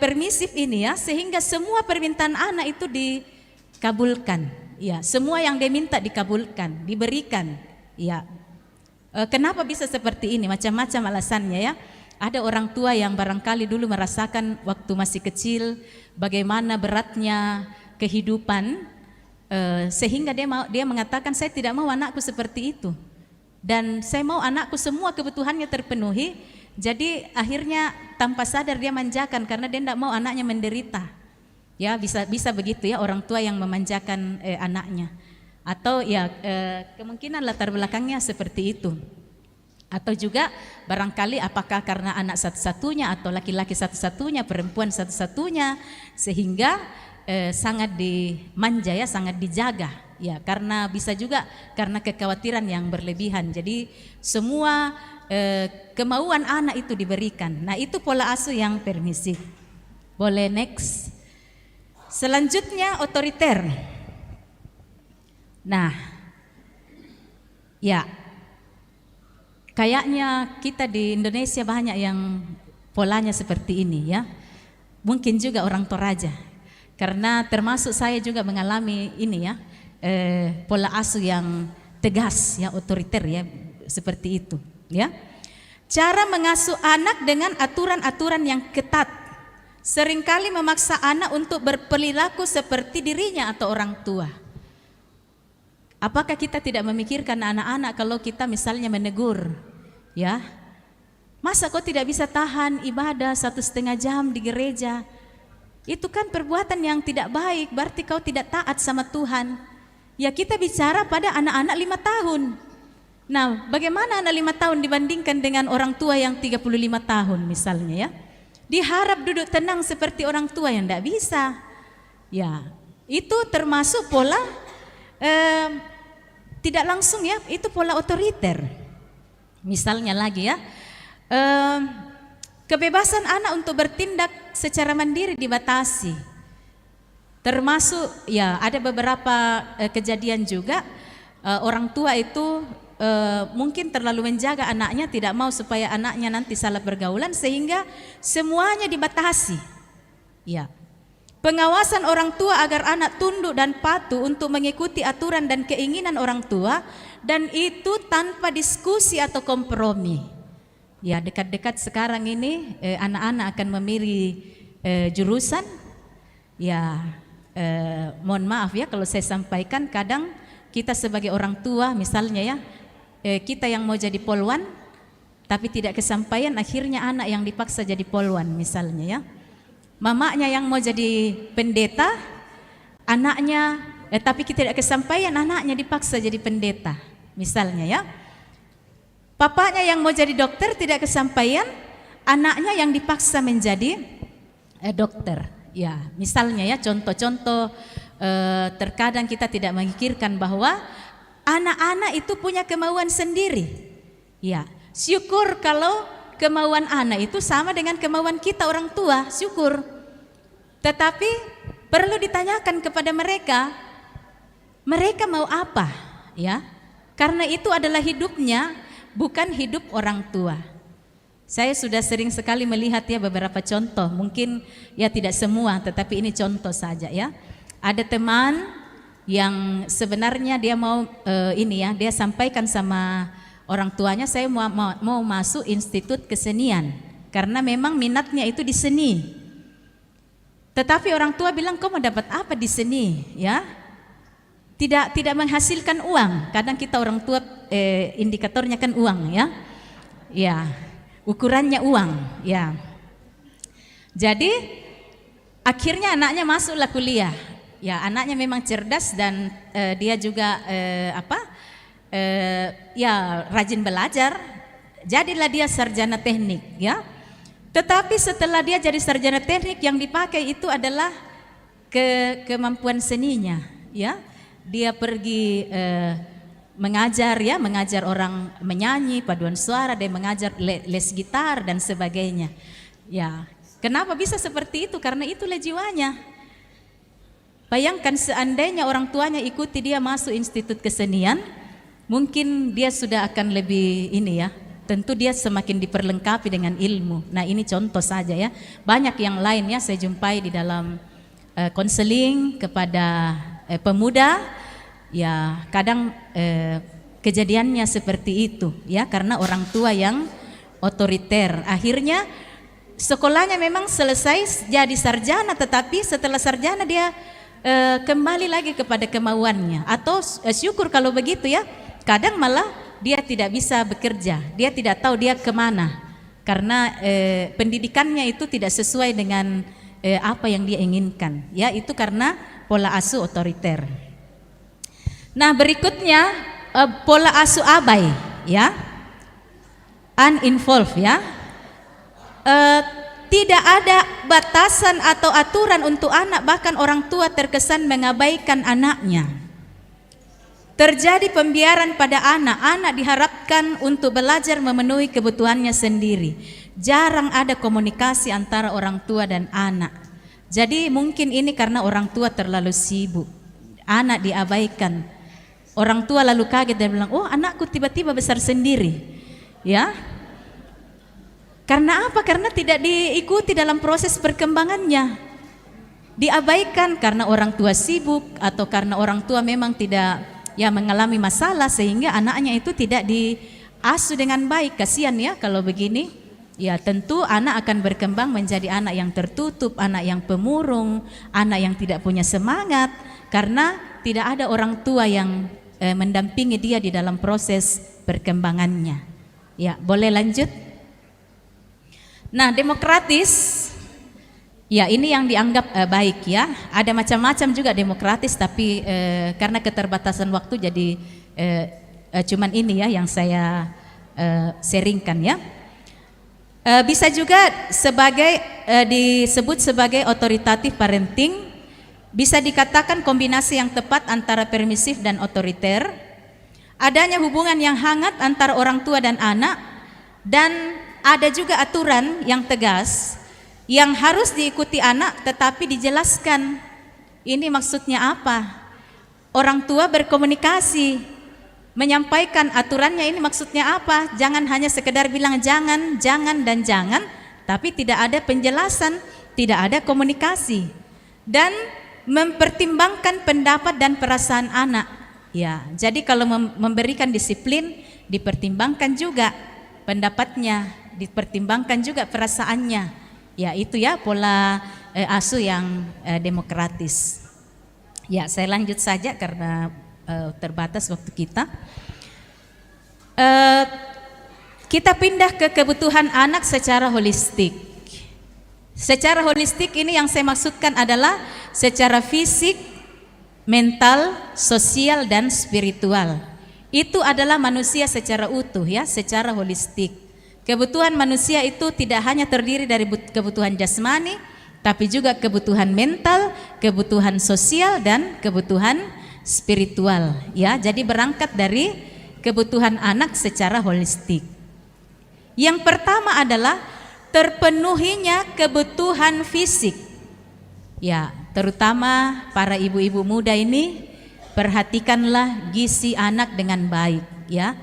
permisif ini ya, sehingga semua permintaan anak itu dikabulkan. Ya, semua yang dia minta dikabulkan, diberikan. Ya, kenapa bisa seperti ini? Macam-macam alasannya ya. Ada orang tua yang barangkali dulu merasakan waktu masih kecil bagaimana beratnya kehidupan, sehingga dia mengatakan saya tidak mau anakku seperti itu, dan saya mau anakku semua kebutuhannya terpenuhi. Jadi akhirnya tanpa sadar dia manjakan karena dia tidak mau anaknya menderita. Ya, bisa begitu ya orang tua yang memanjakan anaknya, atau ya kemungkinan latar belakangnya seperti itu. Atau juga barangkali apakah karena anak satu-satunya atau laki-laki satu-satunya, perempuan satu-satunya, sehingga sangat dimanja ya, sangat dijaga ya, karena bisa juga karena kekhawatiran yang berlebihan. Jadi semua kemauan anak itu diberikan. Nah, itu pola asuh yang permisif. Boleh next. Selanjutnya otoriter. Nah, ya, kayaknya kita di Indonesia banyak yang polanya seperti ini ya. Mungkin juga orang Toraja, karena termasuk saya juga mengalami ini ya, pola asuh yang tegas ya, otoriter ya, seperti itu ya. Cara mengasuh anak dengan aturan-aturan yang ketat seringkali memaksa anak untuk berperilaku seperti dirinya atau orang tua. Apakah kita tidak memikirkan anak-anak kalau kita misalnya menegur, ya, masa kau tidak bisa tahan ibadah 1,5 jam di gereja? Itu kan perbuatan yang tidak baik, berarti kau tidak taat sama Tuhan. Ya, kita bicara pada anak-anak 5 tahun. Nah, bagaimana anak 5 tahun dibandingkan dengan orang tua yang 35 tahun misalnya ya? Diharap duduk tenang seperti orang tua yang tidak bisa. Ya, itu termasuk pola tidak langsung ya, itu pola otoriter. Misalnya lagi ya, kebebasan anak untuk bertindak secara mandiri dibatasi. Termasuk ya ada beberapa kejadian juga orang tua itu mungkin terlalu menjaga anaknya, tidak mau supaya anaknya nanti salah pergaulan, sehingga semuanya dibatasi. Ya. Pengawasan orang tua agar anak tunduk dan patuh untuk mengikuti aturan dan keinginan orang tua, dan itu tanpa diskusi atau kompromi. Ya, dekat-dekat sekarang ini anak-anak akan memilih jurusan. Ya, mohon maaf ya kalau saya sampaikan, kadang kita sebagai orang tua misalnya ya, kita yang mau jadi polwan tapi tidak kesampaian, akhirnya anak yang dipaksa jadi polwan misalnya ya. Mamanya yang mau jadi pendeta, anaknya tapi kita tidak kesampaian, anaknya dipaksa jadi pendeta misalnya ya. Papanya yang mau jadi dokter tidak kesampaian, anaknya yang dipaksa menjadi dokter. Ya, misalnya ya, contoh-contoh terkadang kita tidak memikirkan bahwa anak-anak itu punya kemauan sendiri. Ya, syukur kalau kemauan anak itu sama dengan kemauan kita orang tua, syukur. Tetapi perlu ditanyakan kepada mereka mau apa, ya? Karena itu adalah hidupnya, bukan hidup orang tua. Saya sudah sering sekali melihat ya beberapa contoh, mungkin ya tidak semua, tetapi ini contoh saja ya. Ada teman yang sebenarnya dia mau dia sampaikan sama orang tuanya, saya mau masuk institut kesenian karena memang minatnya itu di seni. Tetapi orang tua bilang, kau mau dapat apa di seni? Ya, tidak menghasilkan uang. Kadang kita orang tua indikatornya kan uang ya, ya ukurannya uang ya. Jadi akhirnya anaknya masuklah kuliah. Ya, anaknya memang cerdas dan dia juga ya rajin belajar. Jadilah dia sarjana teknik ya. Tetapi setelah dia jadi sarjana teknik, yang dipakai itu adalah kemampuan seninya ya. Dia pergi mengajar ya, mengajar orang menyanyi, paduan suara, dia mengajar les gitar dan sebagainya. Ya, kenapa bisa seperti itu? Karena itulah jiwanya. Bayangkan seandainya orang tuanya ikuti dia masuk institut kesenian, mungkin dia sudah akan lebih ini ya. Tentu dia semakin diperlengkapi dengan ilmu. Nah, ini contoh saja ya. Banyak yang lainnya saya jumpai di dalam konseling kepada pemuda. Ya, kadang kejadiannya seperti itu ya, karena orang tua yang otoriter. Akhirnya sekolahnya memang selesai jadi sarjana, tetapi setelah sarjana dia kembali lagi kepada kemauannya. Atau syukur kalau begitu ya, kadang malah dia tidak bisa bekerja, dia tidak tahu dia kemana, karena pendidikannya itu tidak sesuai dengan apa yang dia inginkan. Ya, itu karena pola asuh otoriter. Nah, berikutnya pola asuh abai ya, uninvolved ya. Tidak ada batasan atau aturan untuk anak, bahkan orang tua terkesan mengabaikan anaknya. Terjadi pembiaran pada anak, anak diharapkan untuk belajar memenuhi kebutuhannya sendiri. Jarang ada komunikasi antara orang tua dan anak. Jadi mungkin ini karena orang tua terlalu sibuk, anak diabaikan. Orang tua lalu kaget dan bilang, oh anakku tiba-tiba besar sendiri. Ya, karena apa? Karena tidak diikuti dalam proses perkembangannya. Diabaikan karena orang tua sibuk atau karena orang tua memang tidak ya mengalami masalah sehingga anaknya itu tidak diasuh dengan baik. Kasihan ya kalau begini. Ya, tentu anak akan berkembang menjadi anak yang tertutup, anak yang pemurung, anak yang tidak punya semangat karena tidak ada orang tua yang mendampingi dia di dalam proses perkembangannya. Ya, boleh lanjut? Nah, demokratis, ya ini yang dianggap baik ya. Ada macam-macam juga demokratis, tapi karena keterbatasan waktu jadi cuman ini ya yang saya sharingkan ya. Bisa juga disebut sebagai authoritative parenting. Bisa dikatakan kombinasi yang tepat antara permisif dan otoriter. Adanya hubungan yang hangat antara orang tua dan anak, dan ada juga aturan yang tegas yang harus diikuti anak, tetapi dijelaskan ini maksudnya apa. Orang tua berkomunikasi, menyampaikan aturannya ini maksudnya apa. Jangan hanya sekedar bilang jangan, jangan dan jangan, tapi tidak ada penjelasan, tidak ada komunikasi. Dan mempertimbangkan pendapat dan perasaan anak. Ya, jadi kalau memberikan disiplin dipertimbangkan juga pendapatnya, dipertimbangkan juga perasaannya. Ya, itu ya pola asuh yang demokratis. Ya, saya lanjut saja karena terbatas waktu kita. Kita pindah ke kebutuhan anak secara holistik. Secara holistik ini yang saya maksudkan adalah secara fisik, mental, sosial, dan spiritual. Itu adalah manusia secara utuh ya, secara holistik. Kebutuhan manusia itu tidak hanya terdiri dari kebutuhan jasmani, tapi juga kebutuhan mental, kebutuhan sosial, dan kebutuhan spiritual ya. Jadi berangkat dari kebutuhan anak secara holistik. Yang pertama adalah terpenuhinya kebutuhan fisik. Ya, terutama para ibu-ibu muda ini, perhatikanlah gizi anak dengan baik ya.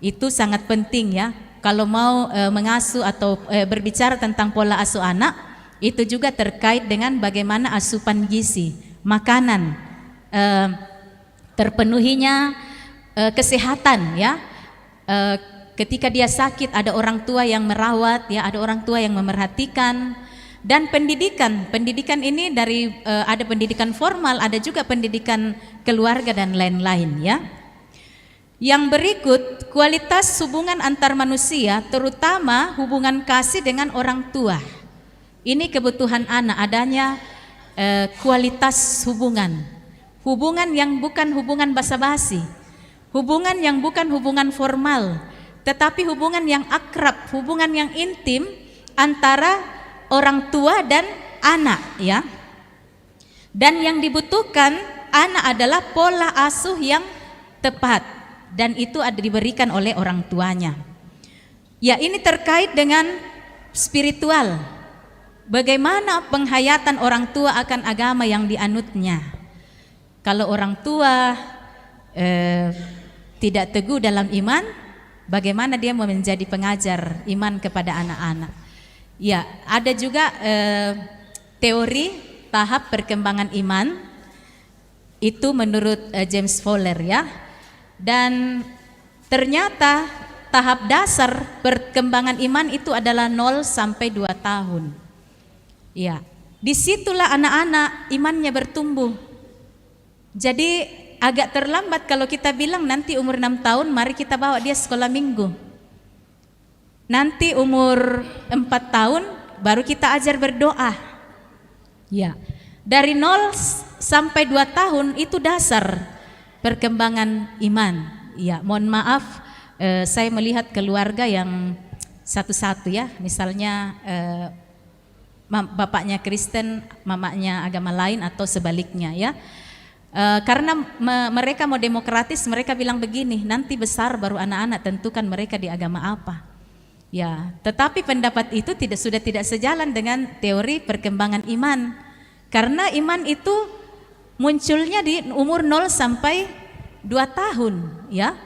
Itu sangat penting ya. Kalau mau mengasuh atau berbicara tentang pola asuh anak, itu juga terkait dengan bagaimana asupan gizi, makanan, terpenuhinya kesehatan ya. Ketika dia sakit ada orang tua yang merawat ya, ada orang tua yang memerhatikan. Dan pendidikan ini dari ada pendidikan formal, ada juga pendidikan keluarga dan lain-lain ya. Yang berikut, kualitas hubungan antar manusia, terutama hubungan kasih dengan orang tua. Ini kebutuhan anak, adanya kualitas hubungan. Hubungan yang bukan hubungan basa-basi, hubungan yang bukan hubungan formal, tetapi hubungan yang akrab, hubungan yang intim antara orang tua dan anak ya. Dan yang dibutuhkan anak adalah pola asuh yang tepat, dan itu ada diberikan oleh orang tuanya. Ya, ini terkait dengan spiritual. Bagaimana penghayatan orang tua akan agama yang dianutnya. Kalau orang tua tidak teguh dalam iman, bagaimana dia mau menjadi pengajar iman kepada anak-anak. Ya, ada juga teori tahap perkembangan iman itu menurut James Fowler ya. Dan ternyata tahap dasar perkembangan iman itu adalah 0 sampai 2 tahun. Ya, disitulah anak-anak imannya bertumbuh. Jadi agak terlambat kalau kita bilang nanti umur 6 tahun mari kita bawa dia sekolah minggu. Nanti umur 4 tahun baru kita ajar berdoa. Ya. Dari 0 sampai 2 tahun itu dasar perkembangan iman. Ya, mohon maaf saya melihat keluarga yang satu-satu ya. Misalnya bapaknya Kristen, mamanya agama lain atau sebaliknya ya. Karena mereka mau demokratis, mereka bilang begini, nanti besar baru anak-anak tentukan mereka di agama apa. Ya, tetapi pendapat itu sudah tidak sejalan dengan teori perkembangan iman. Karena iman itu munculnya di umur 0 sampai 2 tahun, ya.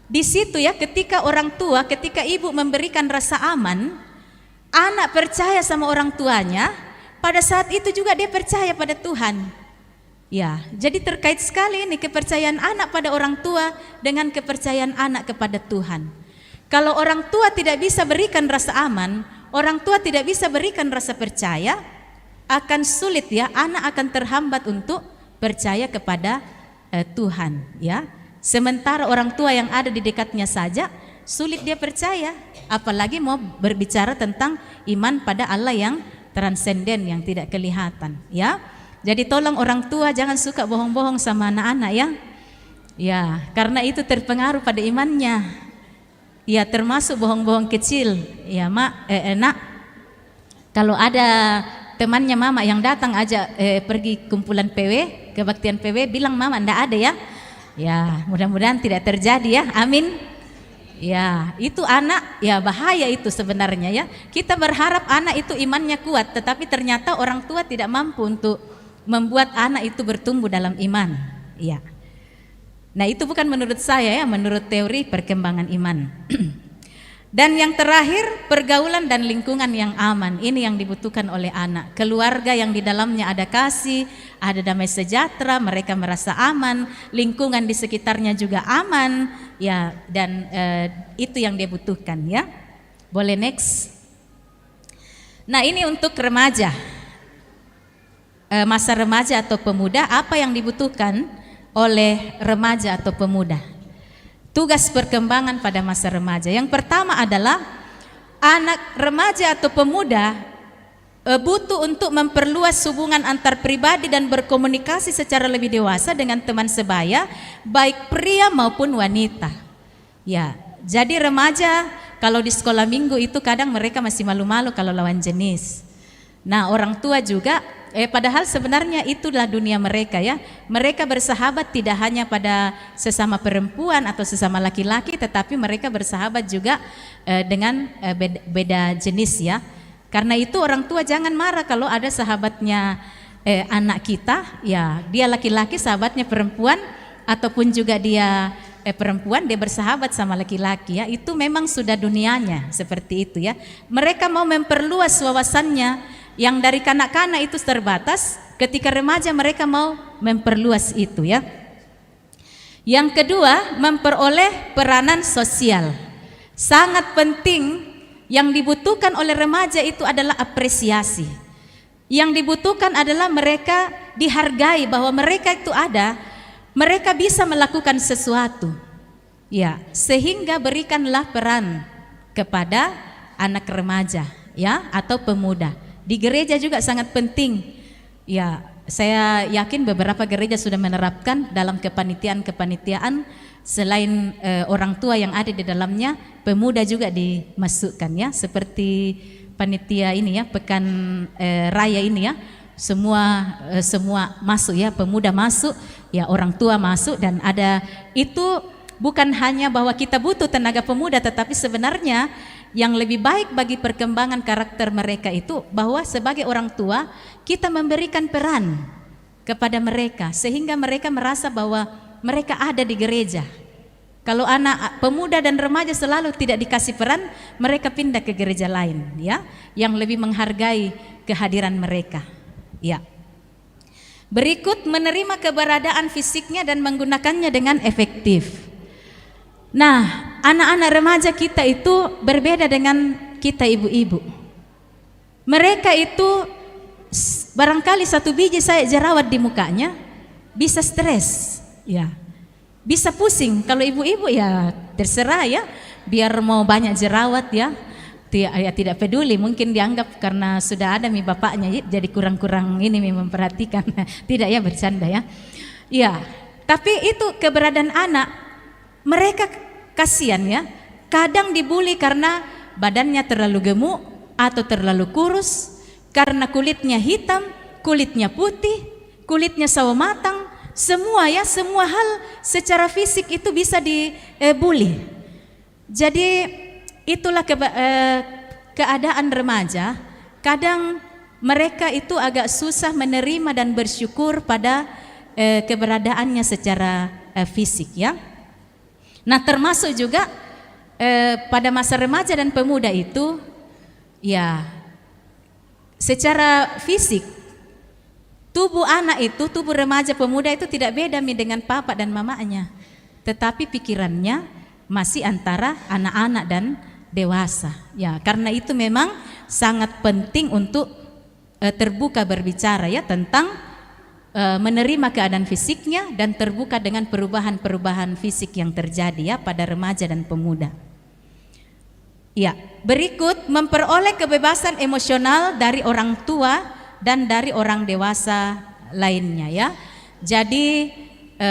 Di situ ya, ketika orang tua, ketika ibu memberikan rasa aman, anak percaya sama orang tuanya, pada saat itu juga dia percaya pada Tuhan. Ya, jadi terkait sekali ini kepercayaan anak pada orang tua dengan kepercayaan anak kepada Tuhan. Kalau orang tua tidak bisa berikan rasa aman, orang tua tidak bisa berikan rasa percaya, akan sulit ya, anak akan terhambat untuk percaya kepada Tuhan ya. Sementara orang tua yang ada di dekatnya saja sulit dia percaya, apalagi mau berbicara tentang iman pada Allah yang transenden, yang tidak kelihatan ya. Jadi tolong orang tua jangan suka bohong-bohong sama anak-anak ya. Ya, karena itu terpengaruh pada imannya. Ya, termasuk bohong-bohong kecil. Ya, nak, kalau ada temannya mama yang datang ajak pergi kumpulan PW, kebaktian PW, bilang mama ndak ada ya. Ya, mudah-mudahan tidak terjadi ya. Amin. Ya, itu anak, ya bahaya itu sebenarnya ya. Kita berharap anak itu imannya kuat, tetapi ternyata orang tua tidak mampu untuk membuat anak itu bertumbuh dalam iman. Ya. Nah, itu bukan menurut saya ya, menurut teori perkembangan iman. Dan yang terakhir, pergaulan dan lingkungan yang aman. Ini yang dibutuhkan oleh anak. Keluarga yang di dalamnya ada kasih, ada damai sejahtera, mereka merasa aman, lingkungan di sekitarnya juga aman, ya. Dan itu yang dia butuhkan ya. Boleh next. Nah, ini untuk remaja. Masa remaja atau pemuda, apa yang dibutuhkan? oleh remaja atau pemuda. Tugas perkembangan pada masa remaja. Yang pertama adalah anak remaja atau pemuda butuh untuk memperluas hubungan antar pribadi dan berkomunikasi secara lebih dewasa dengan teman sebaya, baik pria maupun wanita. Ya, jadi remaja kalau di sekolah minggu itu kadang mereka masih malu-malu kalau lawan jenis. Nah, orang tua juga padahal sebenarnya itulah dunia mereka ya. Mereka bersahabat tidak hanya pada sesama perempuan atau sesama laki-laki, tetapi mereka bersahabat juga dengan beda jenis ya. Karena itu orang tua jangan marah kalau ada sahabatnya anak kita, ya dia laki-laki sahabatnya perempuan, ataupun juga dia perempuan dia bersahabat sama laki-laki ya. Itu memang sudah dunianya seperti itu ya. Mereka mau memperluas wawasannya yang dari kanak-kanak itu terbatas, ketika remaja mereka mau memperluas itu ya. Yang kedua, memperoleh peranan sosial. Sangat penting. Yang dibutuhkan oleh remaja itu adalah apresiasi. Yang dibutuhkan adalah mereka dihargai bahwa mereka itu ada, mereka bisa melakukan sesuatu. Ya, sehingga berikanlah peran kepada anak remaja ya atau pemuda. Di gereja juga sangat penting. Ya, saya yakin beberapa gereja sudah menerapkan dalam kepanitiaan selain orang tua yang ada di dalamnya, pemuda juga dimasukkan ya, seperti panitia ini ya, pekan raya ini ya, semua masuk ya, pemuda masuk, ya orang tua masuk, dan ada itu bukan hanya bahwa kita butuh tenaga pemuda, tetapi sebenarnya yang lebih baik bagi perkembangan karakter mereka itu bahwa sebagai orang tua kita memberikan peran kepada mereka sehingga mereka merasa bahwa mereka ada di gereja. Kalau anak pemuda dan remaja selalu tidak dikasih peran, mereka pindah ke gereja lain ya, yang lebih menghargai kehadiran mereka. Ya. Berikut, menerima keberadaan fisiknya dan menggunakannya dengan efektif. Nah, anak-anak remaja kita itu berbeda dengan kita ibu-ibu. Mereka itu barangkali satu biji saya jerawat di mukanya bisa stres. Ya, bisa pusing. Kalau ibu-ibu ya terserah ya, biar mau banyak jerawat ya, tidak peduli. Mungkin dianggap karena sudah ada bapaknya jadi kurang-kurang ini memperhatikan. Tidak ya, bercanda ya. Ya, tapi itu keberadaan anak. Mereka kasihan ya, kadang dibully karena badannya terlalu gemuk atau terlalu kurus, karena kulitnya hitam, kulitnya putih, kulitnya sawo matang. Semua ya, semua hal secara fisik itu bisa dibully. Jadi itulah keadaan remaja. Kadang mereka itu agak susah menerima dan bersyukur pada keberadaannya secara fisik ya. Nah, termasuk juga pada masa remaja dan pemuda itu ya, secara fisik tubuh anak itu, tubuh remaja pemuda itu tidak beda dengan papa dan mamanya, tetapi pikirannya masih antara anak-anak dan dewasa. Ya, karena itu memang sangat penting untuk terbuka berbicara ya tentang menerima keadaan fisiknya dan terbuka dengan perubahan-perubahan fisik yang terjadi ya pada remaja dan pemuda. Ya, berikut, memperoleh kebebasan emosional dari orang tua dan dari orang dewasa lainnya ya. Jadi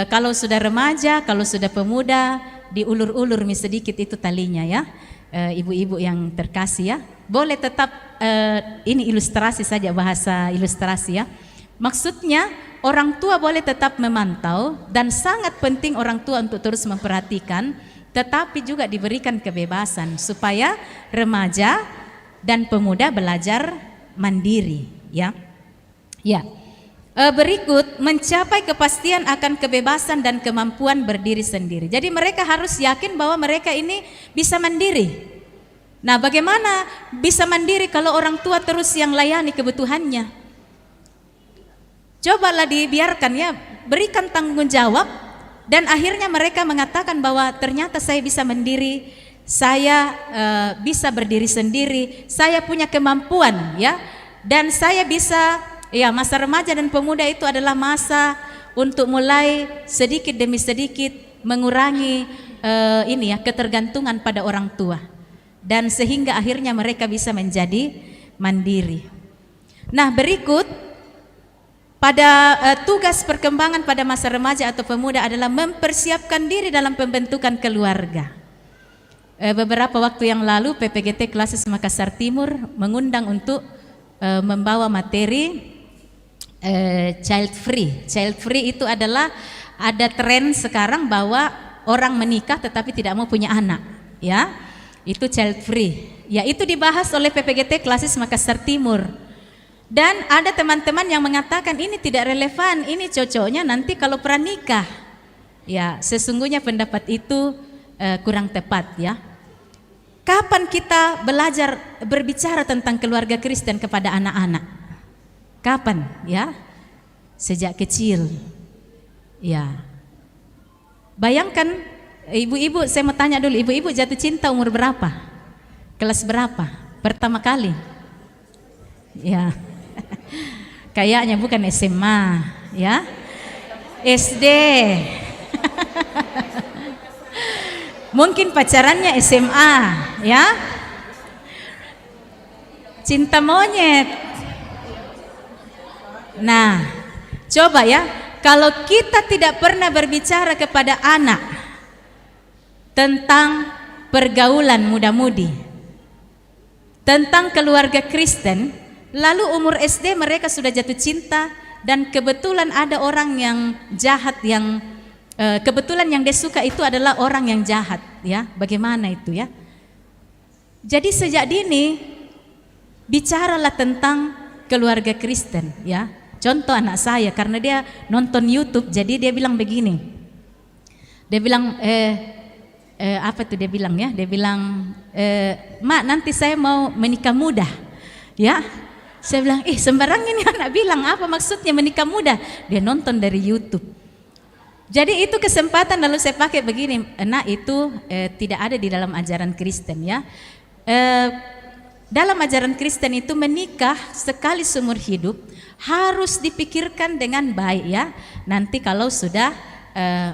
kalau sudah remaja, kalau sudah pemuda, diulur-ulur sedikit itu talinya ya. Ibu-ibu yang terkasih ya, boleh tetap ini ilustrasi saja, bahasa ilustrasi ya. Maksudnya orang tua boleh tetap memantau dan sangat penting orang tua untuk terus memperhatikan, tetapi juga diberikan kebebasan supaya remaja dan pemuda belajar mandiri. Ya, ya. Berikut, mencapai kepastian akan kebebasan dan kemampuan berdiri sendiri. Jadi mereka harus yakin bahwa mereka ini bisa mandiri. Nah, bagaimana bisa mandiri kalau orang tua terus yang layani kebutuhannya? Cobalah dibiarkan ya, berikan tanggung jawab, dan akhirnya mereka mengatakan bahwa ternyata saya bisa mandiri, saya bisa berdiri sendiri, saya punya kemampuan ya. Dan saya bisa, ya, masa remaja dan pemuda itu adalah masa untuk mulai sedikit demi sedikit mengurangi ketergantungan pada orang tua, dan sehingga akhirnya mereka bisa menjadi mandiri. Nah, berikut pada tugas perkembangan pada masa remaja atau pemuda adalah mempersiapkan diri dalam pembentukan keluarga. Beberapa waktu yang lalu PPGT Klasis Makassar Timur mengundang untuk membawa materi child free. Child free itu adalah ada tren sekarang bahwa orang menikah tetapi tidak mau punya anak, ya. Itu child free. Ya, itu dibahas oleh PPGT Klasis Makassar Timur. Dan ada teman-teman yang mengatakan ini tidak relevan, ini cocoknya nanti kalau pranikah. Ya, sesungguhnya pendapat itu kurang tepat, ya. Kapan kita belajar berbicara tentang keluarga Kristen kepada anak-anak? Kapan, ya? Sejak kecil. Ya. Bayangkan, ibu-ibu, saya mau tanya dulu, ibu-ibu jatuh cinta umur berapa? Kelas berapa? Pertama kali? Ya. Kayaknya bukan SMA, ya. SD. Mungkin pacarannya SMA, ya. Cinta monyet. Nah, coba ya, kalau kita tidak pernah berbicara kepada anak tentang pergaulan muda-mudi, tentang keluarga Kristen, lalu umur SD mereka sudah jatuh cinta, dan kebetulan ada orang yang jahat yang kebetulan yang dia suka itu adalah orang yang jahat, ya. Bagaimana itu, ya? Jadi sejak dini bicaralah tentang keluarga Kristen, ya. Contoh anak saya, karena dia nonton YouTube, jadi dia bilang begini. Dia bilang apa tuh dia bilang, ya? Dia bilang, "Mak, nanti saya mau menikah muda." Ya. Saya bilang, sembarang ini anak bilang, apa maksudnya menikah muda? Dia nonton dari YouTube. Jadi itu kesempatan, lalu saya pakai begini, nah itu tidak ada di dalam ajaran Kristen, ya. Dalam ajaran Kristen itu menikah sekali seumur hidup harus dipikirkan dengan baik, ya. Nanti kalau sudah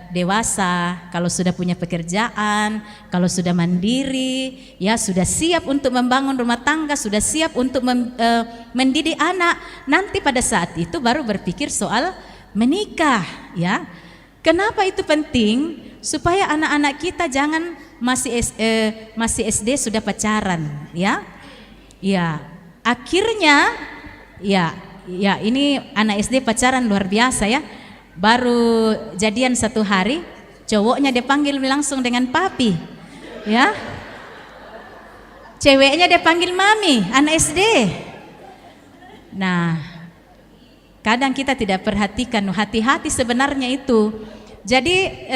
dewasa, kalau sudah punya pekerjaan, kalau sudah mandiri, ya sudah siap untuk membangun rumah tangga, sudah siap untuk mendidik anak, nanti pada saat itu baru berpikir soal menikah, ya. Kenapa itu penting? Supaya anak-anak kita jangan masih SD sudah pacaran, ya. Ya, akhirnya ya ini anak SD pacaran luar biasa, ya. Baru jadian 1 hari, cowoknya dia panggil langsung dengan papi, ya. Ceweknya dia panggil mami, anak SD. Nah, kadang kita tidak perhatikan, hati-hati sebenarnya itu. Jadi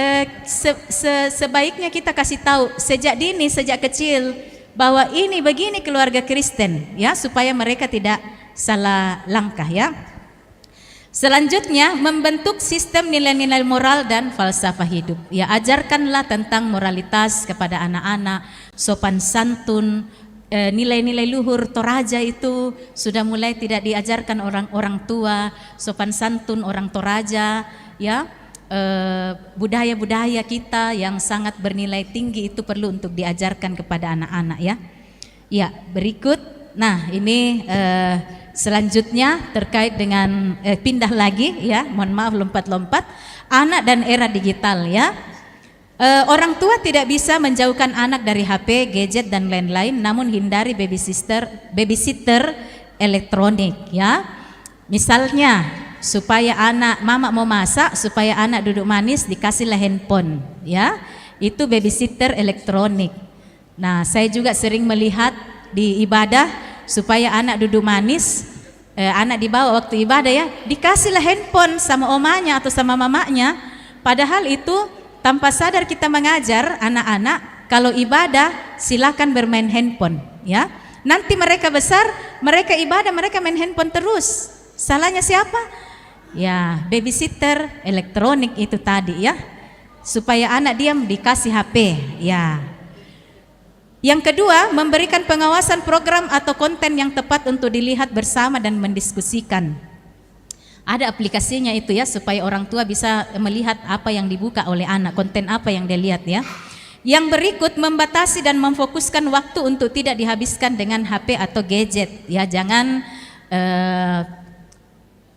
sebaiknya kita kasih tahu sejak dini, sejak kecil, bahwa ini begini keluarga Kristen, ya, supaya mereka tidak salah langkah, ya. Selanjutnya, membentuk sistem nilai-nilai moral dan falsafah hidup. Ya, ajarkanlah tentang moralitas kepada anak-anak, sopan santun, nilai-nilai luhur Toraja itu sudah mulai tidak diajarkan orang-orang tua, sopan santun orang Toraja, ya. Budaya-budaya kita yang sangat bernilai tinggi itu perlu untuk diajarkan kepada anak-anak, ya. Ya, berikut. Nah, ini selanjutnya terkait dengan pindah lagi, ya. Mohon maaf lompat-lompat. Anak dan era digital, ya. Orang tua tidak bisa menjauhkan anak dari HP, gadget dan lain-lain, namun hindari babysitter elektronik, ya. Misalnya supaya mama mau masak, supaya anak duduk manis dikasihlah handphone, ya. Itu babysitter elektronik. Nah, saya juga sering melihat di ibadah, supaya anak duduk manis, anak dibawa waktu ibadah, ya, dikasihlah handphone sama omanya atau sama mamanya. Padahal itu tanpa sadar kita mengajar anak-anak kalau ibadah silakan bermain handphone, ya. Nanti mereka besar, mereka ibadah, mereka main handphone terus. Salahnya siapa? Ya, babysitter elektronik itu tadi, ya. Supaya anak diam dikasih HP, ya. Yang kedua, memberikan pengawasan program atau konten yang tepat untuk dilihat bersama dan mendiskusikan. ada aplikasinya itu ya, supaya orang tua bisa melihat apa yang dibuka oleh anak, konten apa yang dia lihat ya. Yang berikut, membatasi dan memfokuskan waktu untuk tidak dihabiskan dengan HP atau gadget ya, jangan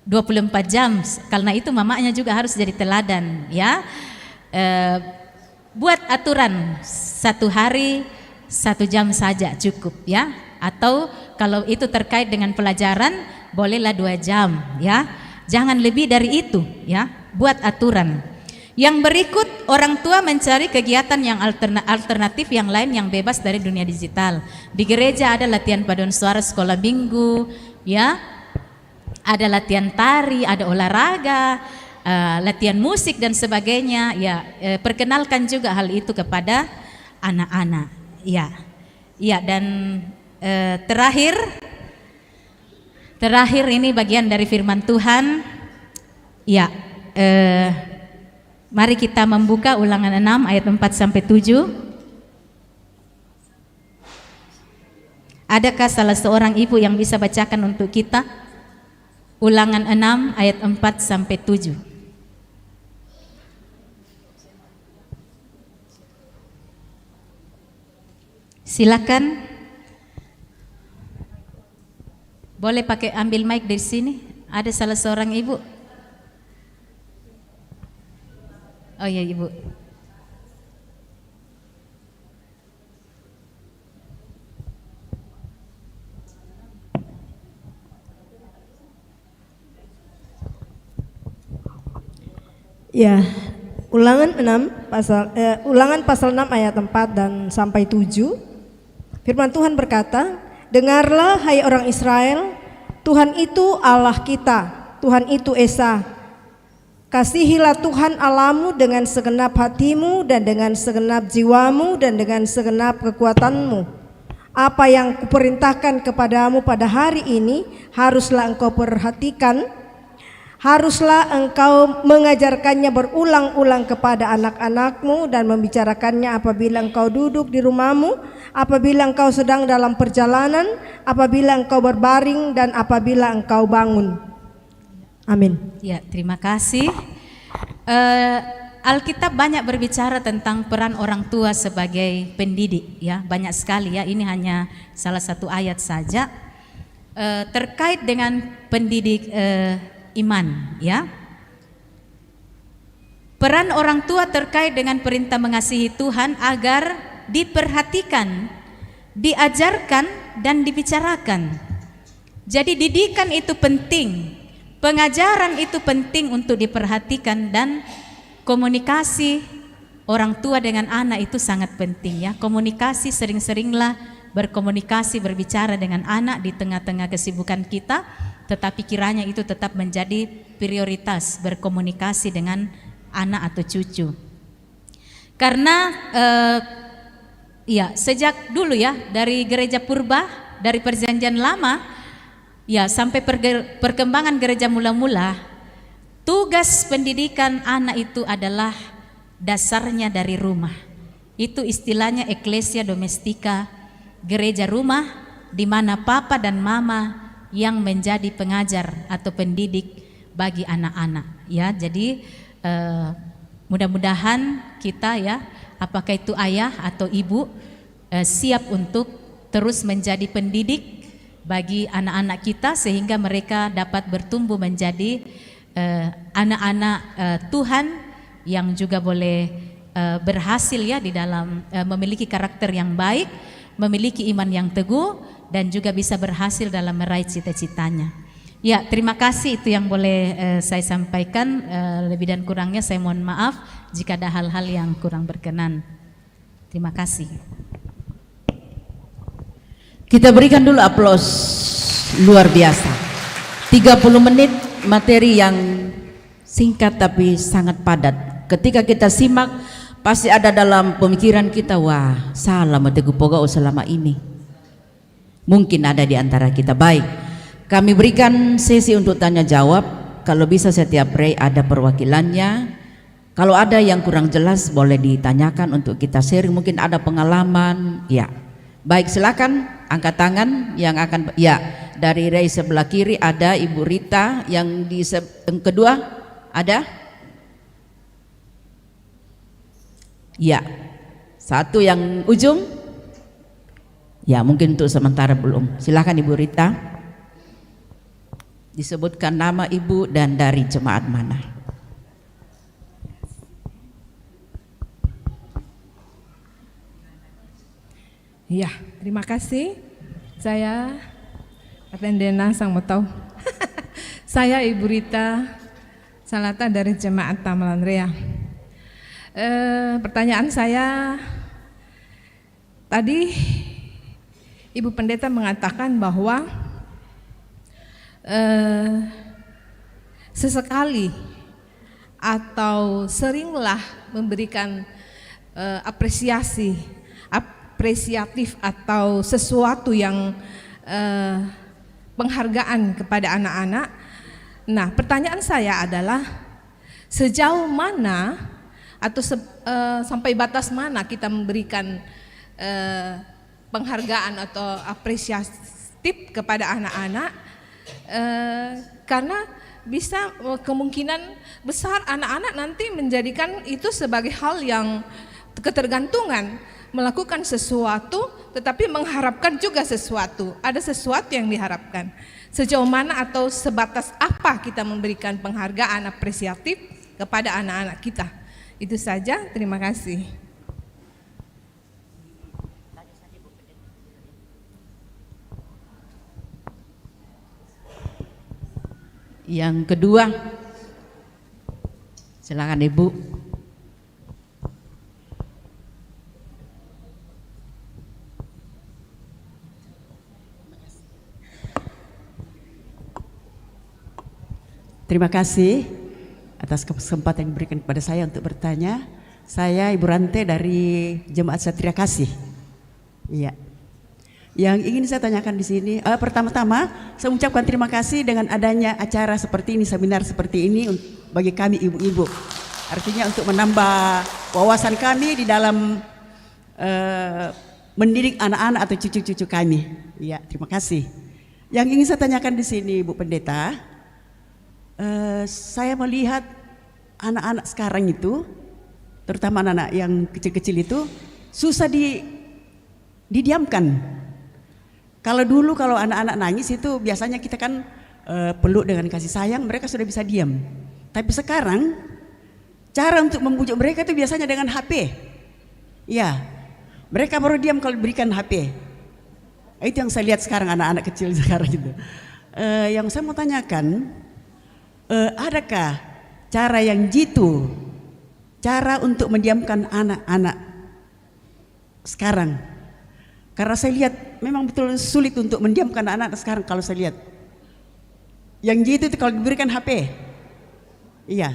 24 jam, karena itu mamanya juga harus jadi teladan ya. Buat aturan 1 hari 1 jam saja cukup ya, atau kalau itu terkait dengan pelajaran bolehlah 2 jam ya, jangan lebih dari itu ya, buat aturan. Yang berikut, orang tua mencari kegiatan yang alternatif yang lain yang bebas dari dunia digital. Di gereja ada latihan paduan suara sekolah minggu ya, ada latihan tari, ada olahraga, latihan musik dan sebagainya ya. Perkenalkan juga hal itu kepada anak-anak ya. Ya, dan terakhir ini bagian dari firman Tuhan ya. Mari kita membuka Ulangan 6 ayat 4-7. Adakah salah seorang ibu yang bisa bacakan untuk kita Ulangan 6 ayat 4-7? Silakan. Boleh pakai ambil mic dari sini. Ada salah seorang ibu. Oh ya, Ibu. Ya, Ulangan 6 ayat 4 dan sampai 7. Firman Tuhan berkata, "Dengarlah hai orang Israel, Tuhan itu Allah kita, Tuhan itu Esa. Kasihilah Tuhan Allahmu dengan segenap hatimu dan dengan segenap jiwamu dan dengan segenap kekuatanmu. Apa yang kuperintahkan kepadamu pada hari ini haruslah engkau perhatikan, haruslah engkau mengajarkannya berulang-ulang kepada anak-anakmu dan membicarakannya apabila engkau duduk di rumahmu, apabila engkau sedang dalam perjalanan, apabila engkau berbaring dan apabila engkau bangun." Amin. Ya, terima kasih. Alkitab banyak berbicara tentang peran orang tua sebagai pendidik ya, banyak sekali ya. Ini hanya salah satu ayat saja terkait dengan pendidik iman ya. Peran orang tua terkait dengan perintah mengasihi Tuhan agar diperhatikan, diajarkan dan dibicarakan. Jadi didikan itu penting. Pengajaran itu penting untuk diperhatikan, dan komunikasi orang tua dengan anak itu sangat penting ya. Komunikasi, sering-seringlah berkomunikasi, berbicara dengan anak di tengah-tengah kesibukan kita, tetapi kiranya itu tetap menjadi prioritas, berkomunikasi dengan anak atau cucu. Karena ya sejak dulu ya, dari gereja purba, dari perjanjian lama ya sampai perkembangan gereja mula-mula, tugas pendidikan anak itu adalah dasarnya dari rumah. Itu istilahnya eklesia domestika, gereja rumah di mana papa dan mama yang menjadi pengajar atau pendidik bagi anak-anak ya. Jadi mudah-mudahan kita ya, apakah itu ayah atau ibu, siap untuk terus menjadi pendidik bagi anak-anak kita sehingga mereka dapat bertumbuh menjadi anak-anak Tuhan yang juga boleh berhasil ya di dalam memiliki karakter yang baik, memiliki iman yang teguh, dan juga bisa berhasil dalam meraih cita-citanya. Ya, terima kasih, itu yang boleh saya sampaikan. Lebih dan kurangnya saya mohon maaf jika ada hal-hal yang kurang berkenan. Terima kasih. Kita berikan dulu aplaus luar biasa. 30 menit materi yang singkat tapi sangat padat. Ketika kita simak pasti ada dalam pemikiran kita, wah salah mategu pogau selama ini. Mungkin ada di antara kita. Baik, kami berikan sesi untuk tanya jawab. Kalau bisa setiap rei ada perwakilannya. Kalau ada yang kurang jelas boleh ditanyakan untuk kita sharing. Mungkin ada pengalaman. Ya, baik, silakan. angkat tangan yang akan, ya, dari Ray sebelah kiri ada Ibu Rita, yang yang kedua ada, ya, satu yang ujung, ya, mungkin untuk sementara belum. Silakan Ibu Rita, disebutkan nama Ibu dan dari jemaat mana. Ya, terima kasih. Saya Atendena Sang Motau. Saya Ibu Rita Salata dari Jemaat Tamalan Rea. Pertanyaan saya, tadi Ibu Pendeta mengatakan bahwa sesekali atau seringlah memberikan apresiatif atau sesuatu yang penghargaan kepada anak-anak. Nah, pertanyaan saya adalah sejauh mana atau sampai batas mana kita memberikan penghargaan atau apresiatif kepada anak-anak, karena bisa kemungkinan besar anak-anak nanti menjadikan itu sebagai hal yang ketergantungan, melakukan sesuatu tetapi mengharapkan juga sesuatu, ada sesuatu yang diharapkan. Sejauh mana atau sebatas apa kita memberikan penghargaan apresiatif kepada anak-anak kita? Itu saja, terima kasih. Yang kedua, silakan Ibu. Terima kasih atas kesempatan yang diberikan kepada saya untuk bertanya. Saya Ibu Rante dari Jemaat Satria Kasih. Iya. Yang ingin saya tanyakan di sini, pertama-tama saya mengucapkan terima kasih dengan adanya acara seperti ini, seminar seperti ini bagi kami ibu-ibu. Artinya untuk menambah wawasan kami di dalam mendidik anak-anak atau cucu-cucu kami. Iya, terima kasih. Yang ingin saya tanyakan di sini, Bu Pendeta, saya melihat anak-anak sekarang itu, terutama anak-anak yang kecil-kecil itu susah didiamkan. Kalau dulu kalau anak-anak nangis itu biasanya kita kan peluk dengan kasih sayang, mereka sudah bisa diam. Tapi sekarang cara untuk membujuk mereka itu biasanya dengan HP. Ya, mereka baru diam kalau diberikan HP. Itu yang saya lihat sekarang anak-anak kecil sekarang itu. Yang saya mau tanyakan, adakah cara yang jitu, cara untuk mendiamkan anak-anak sekarang? Karena saya lihat memang betul sulit untuk mendiamkan anak-anak sekarang kalau saya lihat. Yang jitu itu kalau diberikan HP. Iya.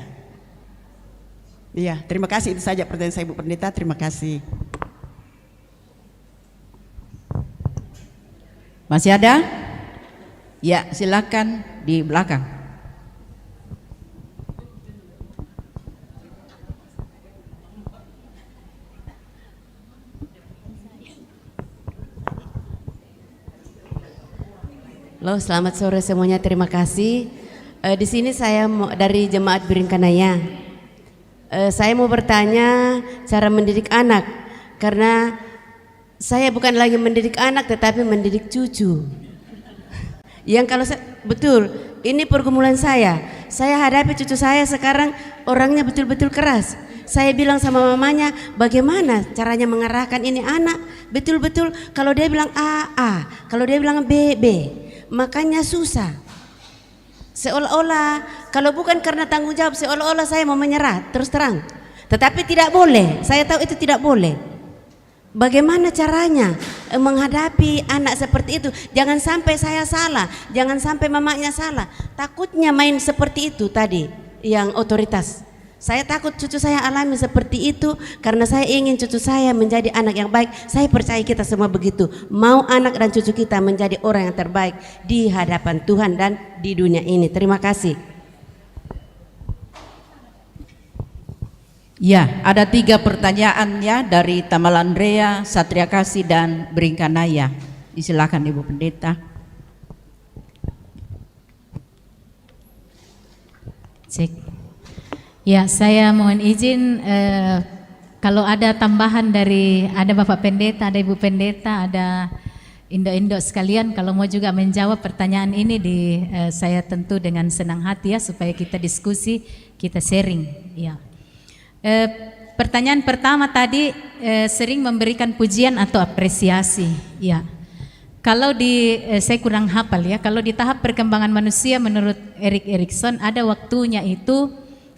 Iya, terima kasih, itu saja pertanyaan saya Bu Pendeta, terima kasih. Masih ada? Ya, silakan di belakang. Halo, selamat sore semuanya. Terima kasih. Di sini saya dari Jemaat Biringkanaya. Saya mau bertanya cara mendidik anak, karena saya bukan lagi mendidik anak tetapi mendidik cucu. Yang kalau betul, ini pergumulan saya. Saya hadapi cucu saya sekarang orangnya betul-betul keras. Saya bilang sama mamanya, bagaimana caranya mengarahkan ini anak betul-betul, kalau dia bilang A, kalau dia bilang B. Makanya susah. Seolah-olah kalau bukan karena tanggung jawab, seolah-olah saya mau menyerah, terus terang. Tetapi tidak boleh, saya tahu itu tidak boleh. Bagaimana caranya menghadapi anak seperti itu? Jangan sampai saya salah, jangan sampai mamanya salah. Takutnya main seperti itu tadi yang otoritas. Saya takut cucu saya alami seperti itu, karena saya ingin cucu saya menjadi anak yang baik. Saya percaya kita semua begitu, mau anak dan cucu kita menjadi orang yang terbaik di hadapan Tuhan dan di dunia ini. Terima kasih. Ya, ada 3 pertanyaan ya dari Tamalan Rea, Satria Kasih dan Biringkanaya. Disilakan Ibu Pendeta. Cek. Ya, saya mohon izin kalau ada tambahan dari ada Bapak Pendeta, ada Ibu Pendeta, ada Indo-Indo sekalian, kalau mau juga menjawab pertanyaan ini saya tentu dengan senang hati ya, supaya kita diskusi, kita sharing. Ya. Pertanyaan pertama tadi sering memberikan pujian atau apresiasi. Ya. Kalau saya kurang hafal ya, kalau di tahap perkembangan manusia menurut Erik Erikson ada waktunya itu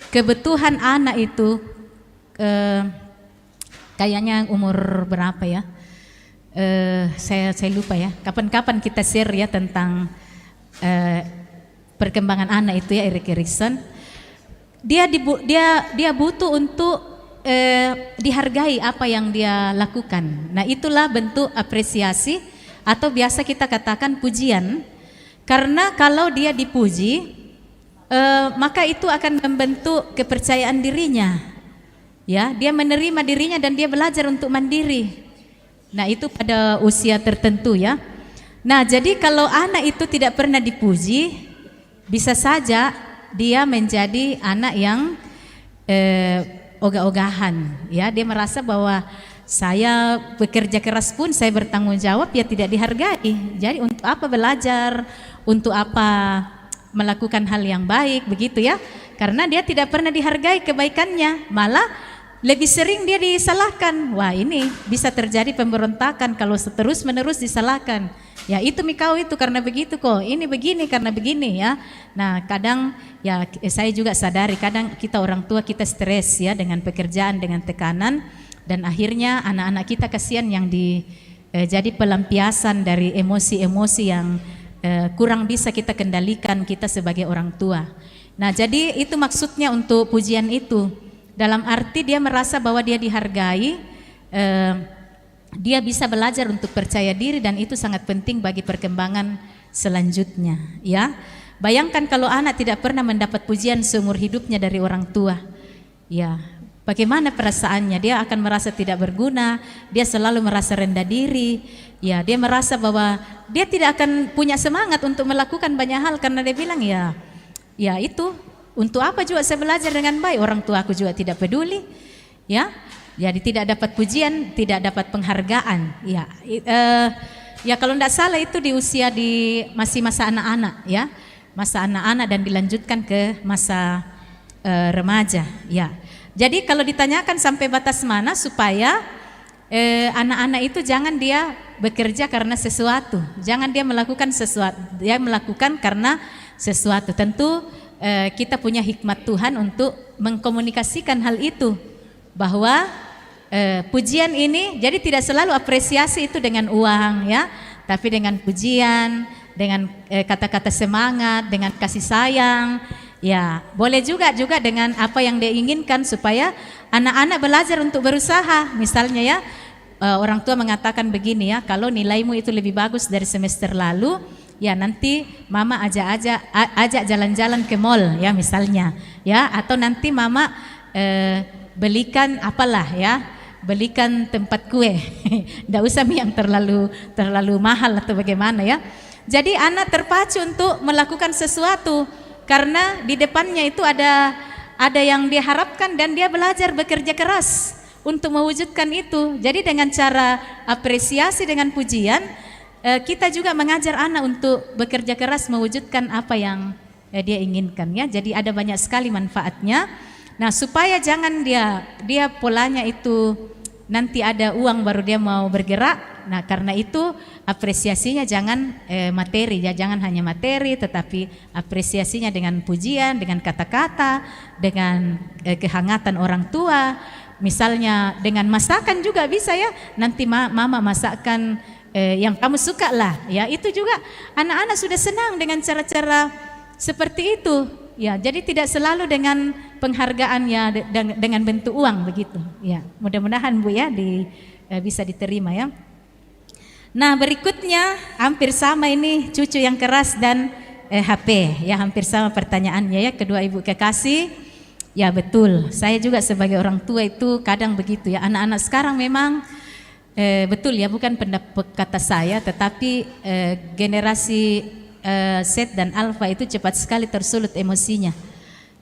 kebutuhan anak itu kayaknya umur berapa ya? Saya lupa ya. Kapan-kapan kita share ya tentang perkembangan anak itu ya, Erik Erikson. Dia butuh untuk dihargai apa yang dia lakukan. Nah, itulah bentuk apresiasi atau biasa kita katakan pujian. Karena kalau dia dipuji, maka itu akan membentuk kepercayaan dirinya. Ya, dia menerima dirinya dan dia belajar untuk mandiri. Nah, itu pada usia tertentu ya. Nah, jadi kalau anak itu tidak pernah dipuji, bisa saja dia menjadi anak yang ogah-ogahan ya. Dia merasa bahwa saya bekerja keras pun saya bertanggung jawab ya tidak dihargai. Jadi untuk apa belajar, untuk apa melakukan hal yang baik begitu ya. Karena dia tidak pernah dihargai kebaikannya, malah lebih sering dia disalahkan. Wah, ini bisa terjadi pemberontakan kalau terus-menerus disalahkan. Ya itu Mikau itu karena begitu kok, ini begini karena begini ya. Nah kadang ya saya juga sadari kadang kita orang tua kita stres ya dengan pekerjaan, dengan tekanan. Dan akhirnya anak-anak kita kasihan yang jadi pelampiasan dari emosi-emosi yang kurang bisa kita kendalikan kita sebagai orang tua. Nah jadi itu maksudnya untuk pujian itu. Dalam arti dia merasa bahwa dia dihargai, dia bisa belajar untuk percaya diri dan itu sangat penting bagi perkembangan selanjutnya. Ya, bayangkan kalau anak tidak pernah mendapat pujian seumur hidupnya dari orang tua, ya bagaimana perasaannya? Dia akan merasa tidak berguna, dia selalu merasa rendah diri, ya dia merasa bahwa dia tidak akan punya semangat untuk melakukan banyak hal karena dia bilang ya itu. Untuk apa juga saya belajar dengan baik, orang tua aku juga tidak peduli, ya. Jadi tidak dapat pujian, tidak dapat penghargaan, ya. Ya kalau tidak salah itu di usia masih masa anak-anak, ya, masa anak-anak dan dilanjutkan ke masa remaja, ya. Jadi kalau ditanyakan sampai batas mana supaya anak-anak itu jangan dia bekerja karena sesuatu, jangan dia melakukan sesuatu, dia melakukan karena sesuatu. Tentu kita punya hikmat Tuhan untuk mengkomunikasikan hal itu bahwa pujian ini jadi tidak selalu apresiasi itu dengan uang ya, tapi dengan pujian, dengan kata-kata semangat, dengan kasih sayang ya. Boleh juga dengan apa yang dia inginkan supaya anak-anak belajar untuk berusaha. Misalnya ya orang tua mengatakan begini ya, kalau nilaimu itu lebih bagus dari semester lalu ya nanti mama ajak jalan-jalan ke mall ya misalnya ya, atau nanti mama belikan apalah ya, belikan tempat kue tidak usah yang terlalu mahal atau bagaimana ya. Jadi anak terpacu untuk melakukan sesuatu karena di depannya itu ada yang dia harapkan dan dia belajar bekerja keras untuk mewujudkan itu. Jadi dengan cara apresiasi dengan pujian kita juga mengajar anak untuk bekerja keras mewujudkan apa yang dia inginkan ya. Jadi ada banyak sekali manfaatnya. Nah supaya jangan dia polanya itu nanti ada uang baru dia mau bergerak. Nah karena itu apresiasinya jangan materi ya, jangan hanya materi tetapi apresiasinya dengan pujian, dengan kata-kata, dengan kehangatan orang tua. Misalnya dengan masakan juga bisa ya, nanti mama masakkan yang kamu suka lah ya, itu juga anak-anak sudah senang dengan cara-cara seperti itu ya. Jadi tidak selalu dengan penghargaan ya dengan bentuk uang begitu ya. Mudah-mudahan Bu ya bisa diterima ya. Nah berikutnya hampir sama ini cucu yang keras dan HP ya, hampir sama pertanyaannya ya kedua ibu kekasih. Ya betul, saya juga sebagai orang tua itu kadang begitu ya, anak-anak sekarang memang betul ya, bukan pendapat kata saya, tetapi generasi Z dan Alpha itu cepat sekali tersulut emosinya.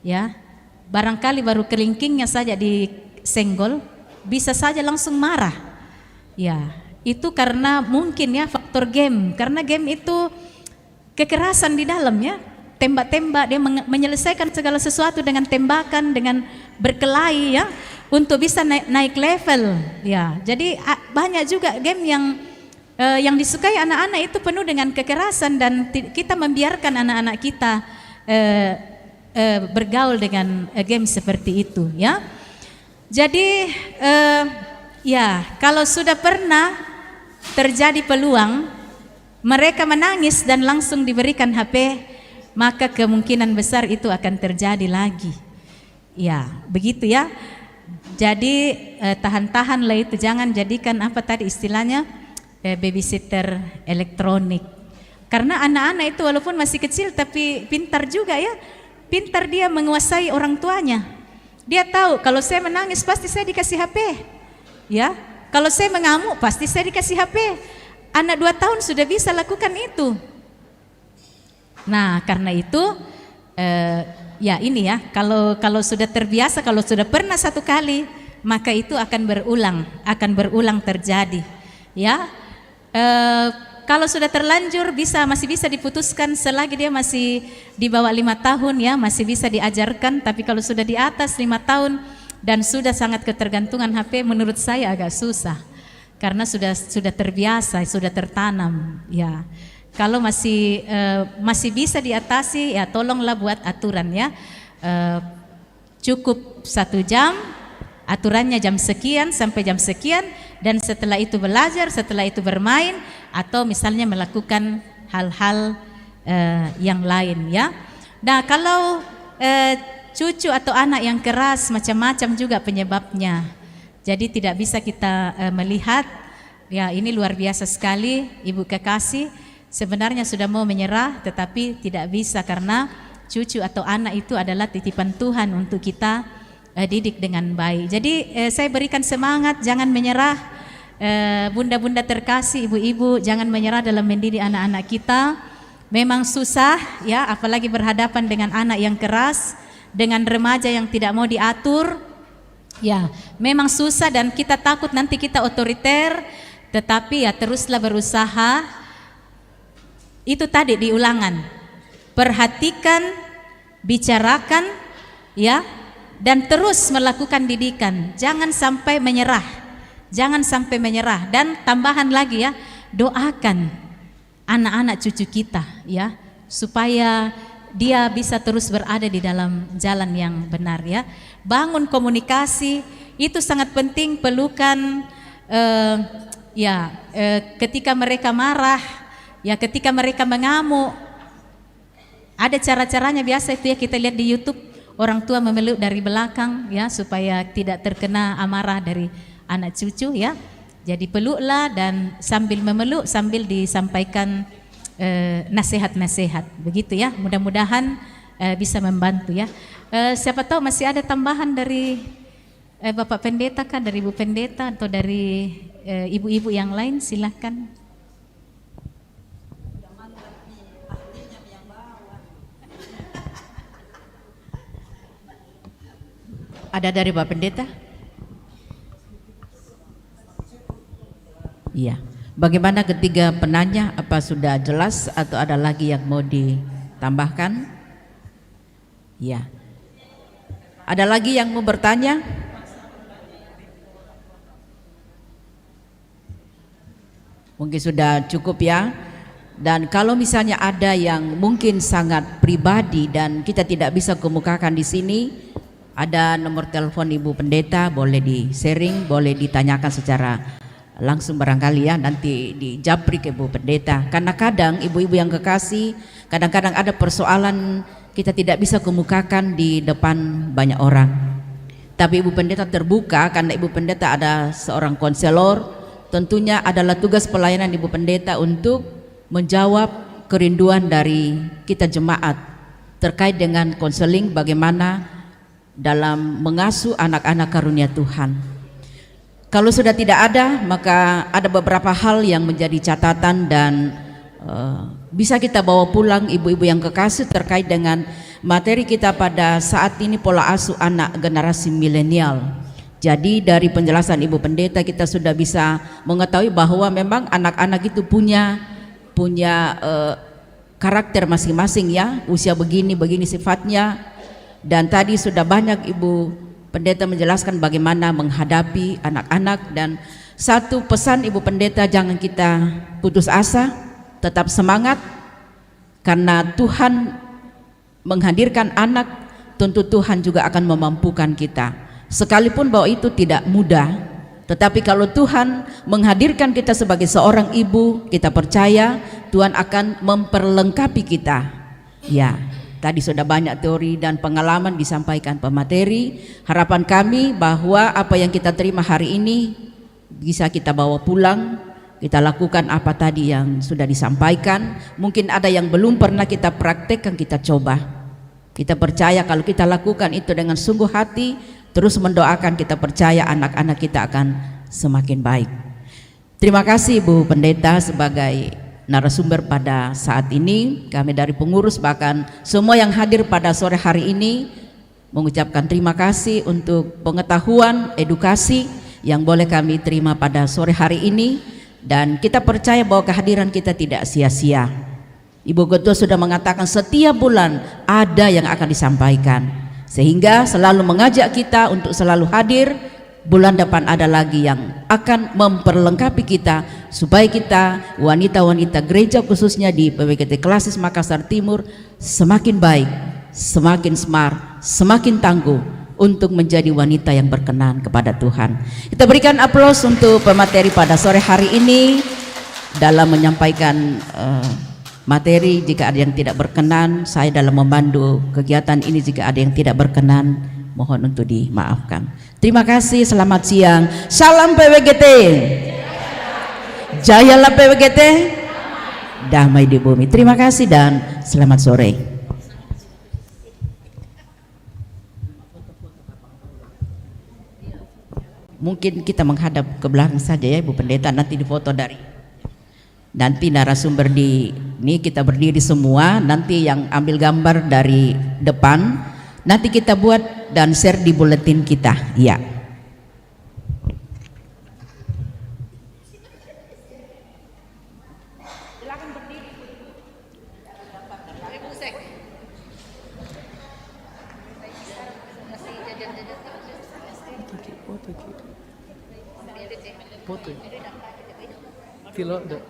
Ya, barangkali baru kelingkingnya saja disenggol, bisa saja langsung marah. Ya, itu karena mungkin ya faktor game, karena game itu kekerasan di dalamnya, tembak-tembak, dia menyelesaikan segala sesuatu dengan tembakan, dengan berkelahi ya, untuk bisa naik level ya. Jadi banyak juga game yang disukai anak-anak itu penuh dengan kekerasan, dan kita membiarkan anak-anak kita bergaul dengan game seperti itu ya. Jadi ya, kalau sudah pernah terjadi peluang mereka menangis dan langsung diberikan HP, maka kemungkinan besar itu akan terjadi lagi. Ya, begitu ya. Jadi tahan-tahanlah itu, jangan jadikan apa tadi istilahnya babysitter elektronik. Karena anak-anak itu walaupun masih kecil tapi pintar juga ya. Pintar dia menguasai orang tuanya. Dia tahu kalau saya menangis pasti saya dikasih HP. Ya, kalau saya mengamuk pasti saya dikasih HP. Anak 2 tahun sudah bisa lakukan itu. Nah, karena itu ya ini ya, kalau sudah terbiasa, kalau sudah pernah satu kali, maka itu akan berulang terjadi. Ya, kalau sudah terlanjur masih bisa diputuskan selagi dia masih di bawah 5 tahun ya, masih bisa diajarkan. Tapi kalau sudah di atas 5 tahun dan sudah sangat ketergantungan HP, menurut saya agak susah, karena sudah terbiasa, sudah tertanam ya. Kalau masih bisa diatasi ya, tolonglah buat aturan ya. Cukup 1 jam, aturannya jam sekian sampai jam sekian, dan setelah itu belajar, setelah itu bermain, atau misalnya melakukan hal-hal yang lain ya. Nah, kalau cucu atau anak yang keras, macam-macam juga penyebabnya. Jadi tidak bisa kita melihat ya, ini luar biasa sekali Ibu kekasih. Sebenarnya sudah mau menyerah, tetapi tidak bisa, karena cucu atau anak itu adalah titipan Tuhan untuk kita didik dengan baik. Jadi saya berikan semangat, jangan menyerah. Bunda-bunda terkasih, ibu-ibu, jangan menyerah dalam mendidik anak-anak kita. Memang susah ya, apalagi berhadapan dengan anak yang keras, dengan remaja yang tidak mau diatur. Ya, memang susah dan kita takut nanti kita otoriter, tetapi ya teruslah berusaha. Itu tadi di Ulangan, perhatikan, bicarakan ya, dan terus melakukan didikan. Jangan sampai menyerah, jangan sampai menyerah. Dan tambahan lagi ya, doakan anak-anak cucu kita ya, supaya dia bisa terus berada di dalam jalan yang benar ya. Bangun komunikasi, itu sangat penting. Pelukan ketika mereka marah ya, ketika mereka mengamuk, ada cara-caranya biasa itu ya, kita lihat di YouTube, orang tua memeluk dari belakang ya, supaya tidak terkena amarah dari anak cucu ya. Jadi peluklah, dan sambil memeluk sambil disampaikan nasihat-nasihat, begitu ya. Mudah-mudahan bisa membantu ya. Siapa tahu masih ada tambahan dari Bapak Pendeta kah, dari Ibu Pendeta, atau dari ibu-ibu yang lain, silakan. Ada dari Bapak Pendeta? Iya. Bagaimana ketiga penanya, apa sudah jelas atau ada lagi yang mau ditambahkan? Iya. Ada lagi yang mau bertanya? Mungkin sudah cukup ya. Dan kalau misalnya ada yang mungkin sangat pribadi dan kita tidak bisa kemukakan di sini, ada nomor telepon Ibu Pendeta, boleh di-sharing, boleh ditanyakan secara langsung barangkali ya, nanti dijapri ke Ibu Pendeta. Karena kadang ibu-ibu yang kekasih, kadang-kadang ada persoalan kita tidak bisa kemukakan di depan banyak orang. Tapi Ibu Pendeta terbuka, karena Ibu Pendeta ada seorang konselor, tentunya adalah tugas pelayanan Ibu Pendeta untuk menjawab kerinduan dari kita jemaat terkait dengan konseling bagaimana dalam mengasuh anak-anak karunia Tuhan. Kalau sudah tidak ada, maka ada beberapa hal yang menjadi catatan dan bisa kita bawa pulang ibu-ibu yang kekasih terkait dengan materi kita pada saat ini, pola asuh anak generasi milenial. Jadi dari penjelasan Ibu Pendeta kita sudah bisa mengetahui bahwa memang anak-anak itu punya karakter masing-masing ya, usia begini sifatnya. Dan tadi sudah banyak Ibu Pendeta menjelaskan bagaimana menghadapi anak-anak, dan satu pesan Ibu Pendeta, jangan kita putus asa, tetap semangat, karena Tuhan menghadirkan anak, tentu Tuhan juga akan memampukan kita. Sekalipun bahwa itu tidak mudah, tetapi kalau Tuhan menghadirkan kita sebagai seorang ibu, kita percaya Tuhan akan memperlengkapi kita. Ya, tadi sudah banyak teori dan pengalaman disampaikan pemateri. Harapan kami bahwa apa yang kita terima hari ini bisa kita bawa pulang, kita lakukan apa tadi yang sudah disampaikan. Mungkin ada yang belum pernah kita praktekkan, kita coba. Kita percaya kalau kita lakukan itu dengan sungguh hati, terus mendoakan, kita percaya anak-anak kita akan semakin baik. Terima kasih Ibu Pendeta sebagai narasumber pada saat ini. Kami dari pengurus, bahkan semua yang hadir pada sore hari ini, mengucapkan terima kasih untuk pengetahuan, edukasi yang boleh kami terima pada sore hari ini. Dan kita percaya bahwa kehadiran kita tidak sia-sia. Ibu Ketua sudah mengatakan setiap bulan ada yang akan disampaikan, sehingga selalu mengajak kita untuk selalu hadir. Bulan depan ada lagi yang akan memperlengkapi kita, supaya kita wanita-wanita gereja khususnya di PWGT Klasis Makassar Timur semakin baik, semakin smart, semakin tangguh untuk menjadi wanita yang berkenan kepada Tuhan. Kita berikan aplaus untuk pemateri pada sore hari ini dalam menyampaikan materi. Jika ada yang tidak berkenan, saya dalam membantu kegiatan ini, jika ada yang tidak berkenan, mohon untuk dimaafkan. Terima kasih, selamat siang. Salam PWGT. Jayalah PWGT. Damai di bumi. Terima kasih dan selamat sore. Mungkin kita menghadap ke belakang saja ya Ibu Pendeta, nanti difoto dari nanti narasumber di ini, kita berdiri semua, nanti yang ambil gambar dari depan nanti kita buat dan share di buletin kita ya. Foto. Kilo ada.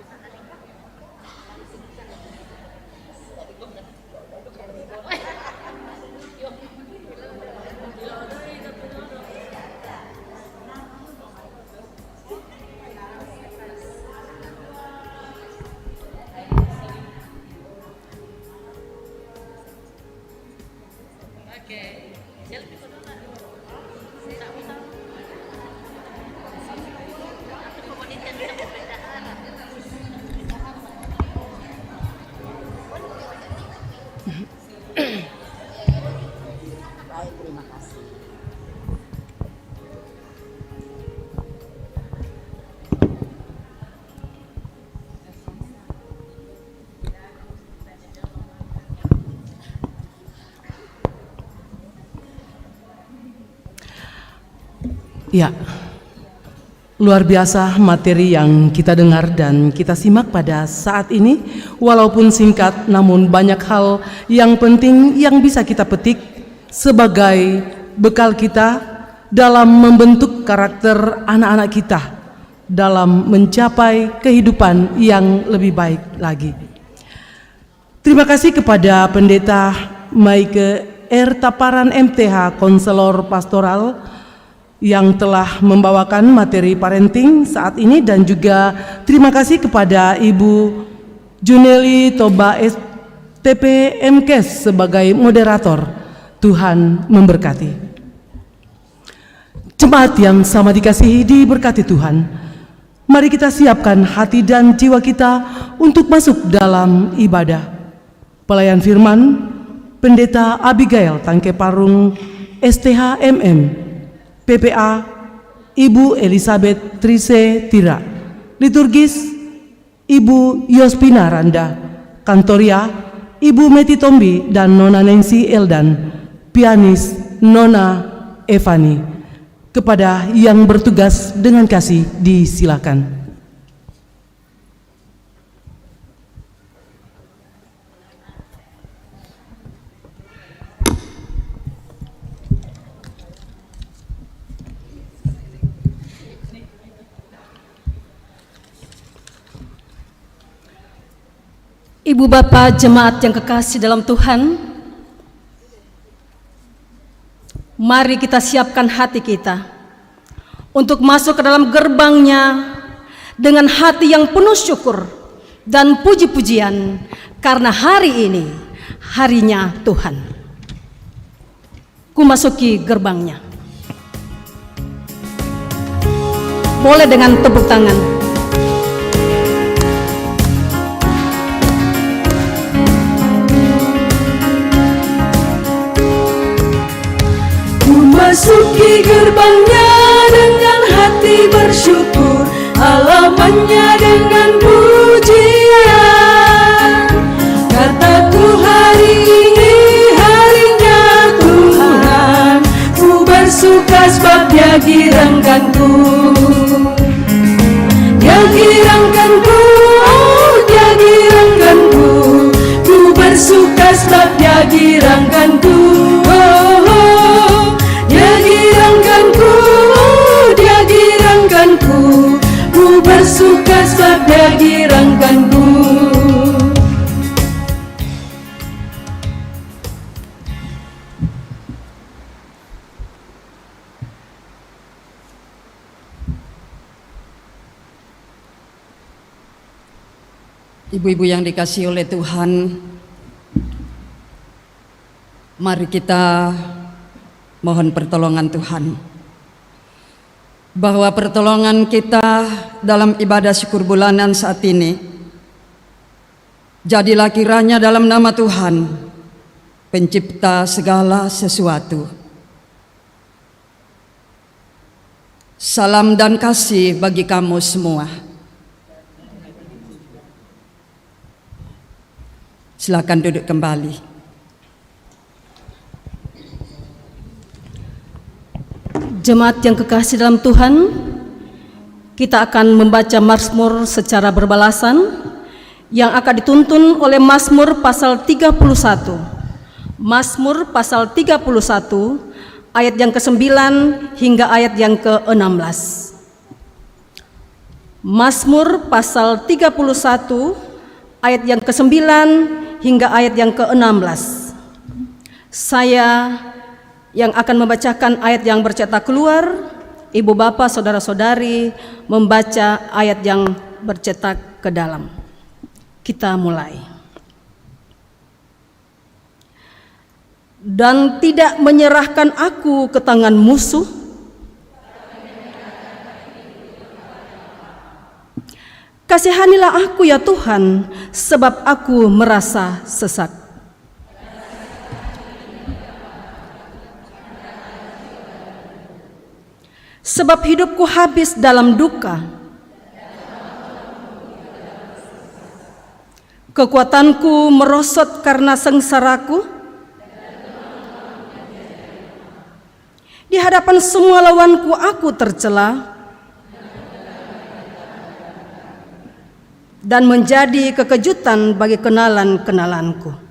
Ya, luar biasa materi yang kita dengar dan kita simak pada saat ini. Walaupun singkat, namun banyak hal yang penting yang bisa kita petik sebagai bekal kita dalam membentuk karakter anak-anak kita dalam mencapai kehidupan yang lebih baik lagi. Terima kasih kepada Pendeta Maike R. Taparan MTH, konselor pastoral, yang telah membawakan materi parenting saat ini, dan juga terima kasih kepada Ibu Juneli Toba STP MKes sebagai moderator. Tuhan memberkati. Jemaat yang sama dikasihi, diberkati Tuhan. Mari kita siapkan hati dan jiwa kita untuk masuk dalam ibadah. Pelayan firman Pendeta Abigail Tangke Parung STH MM PPA Ibu Elizabeth Trise Tira. Liturgis Ibu Yospina Randa. Kantoria Ibu Meti Tombi dan Nona Nancy Eldan. Pianis Nona Evani. Kepada yang bertugas dengan kasih disilakan. Ibu bapak jemaat yang kekasih dalam Tuhan, mari kita siapkan hati kita untuk masuk ke dalam gerbangnya dengan hati yang penuh syukur dan puji-pujian, karena hari ini harinya Tuhan. Ku masuki gerbangnya. Boleh dengan tepuk tangan. Masuki gerbangnya dengan hati bersyukur, halamannya dengan pujian. Kataku hari ini harinya Tuhan, ku bersuka sebab Dia girangkanku. Dia girangkanku, oh Dia girangkanku, ku bersuka sebab Dia girangkanku. Ku bersuka sebab Dia girangkanku. Ibu-ibu yang dikasihi oleh Tuhan, mari kita mohon pertolongan Tuhan, bahwa pertolongan kita dalam ibadah syukur bulanan saat ini, jadilah kiranya dalam nama Tuhan, pencipta segala sesuatu. Salam dan kasih bagi kamu semua. Silakan duduk kembali. Jemaat yang kekasih dalam Tuhan, kita akan membaca Mazmur secara berbalasan yang akan dituntun oleh Mazmur pasal 31. Mazmur pasal 31 ayat yang ke-9 hingga ayat yang ke-16. Mazmur pasal 31 ayat yang ke-9 hingga ayat yang ke-16. Saya yang akan membacakan ayat yang bercetak keluar, ibu bapak saudara-saudari membaca ayat yang bercetak ke dalam. Kita mulai. Dan tidak menyerahkan aku ke tangan musuh, kasihanilah aku ya Tuhan, sebab aku merasa sesak. Sebab hidupku habis dalam duka, kekuatanku merosot karena sengsaraku. Di hadapan semua lawanku aku tercela, dan menjadi kekejutan bagi kenalan-kenalanku.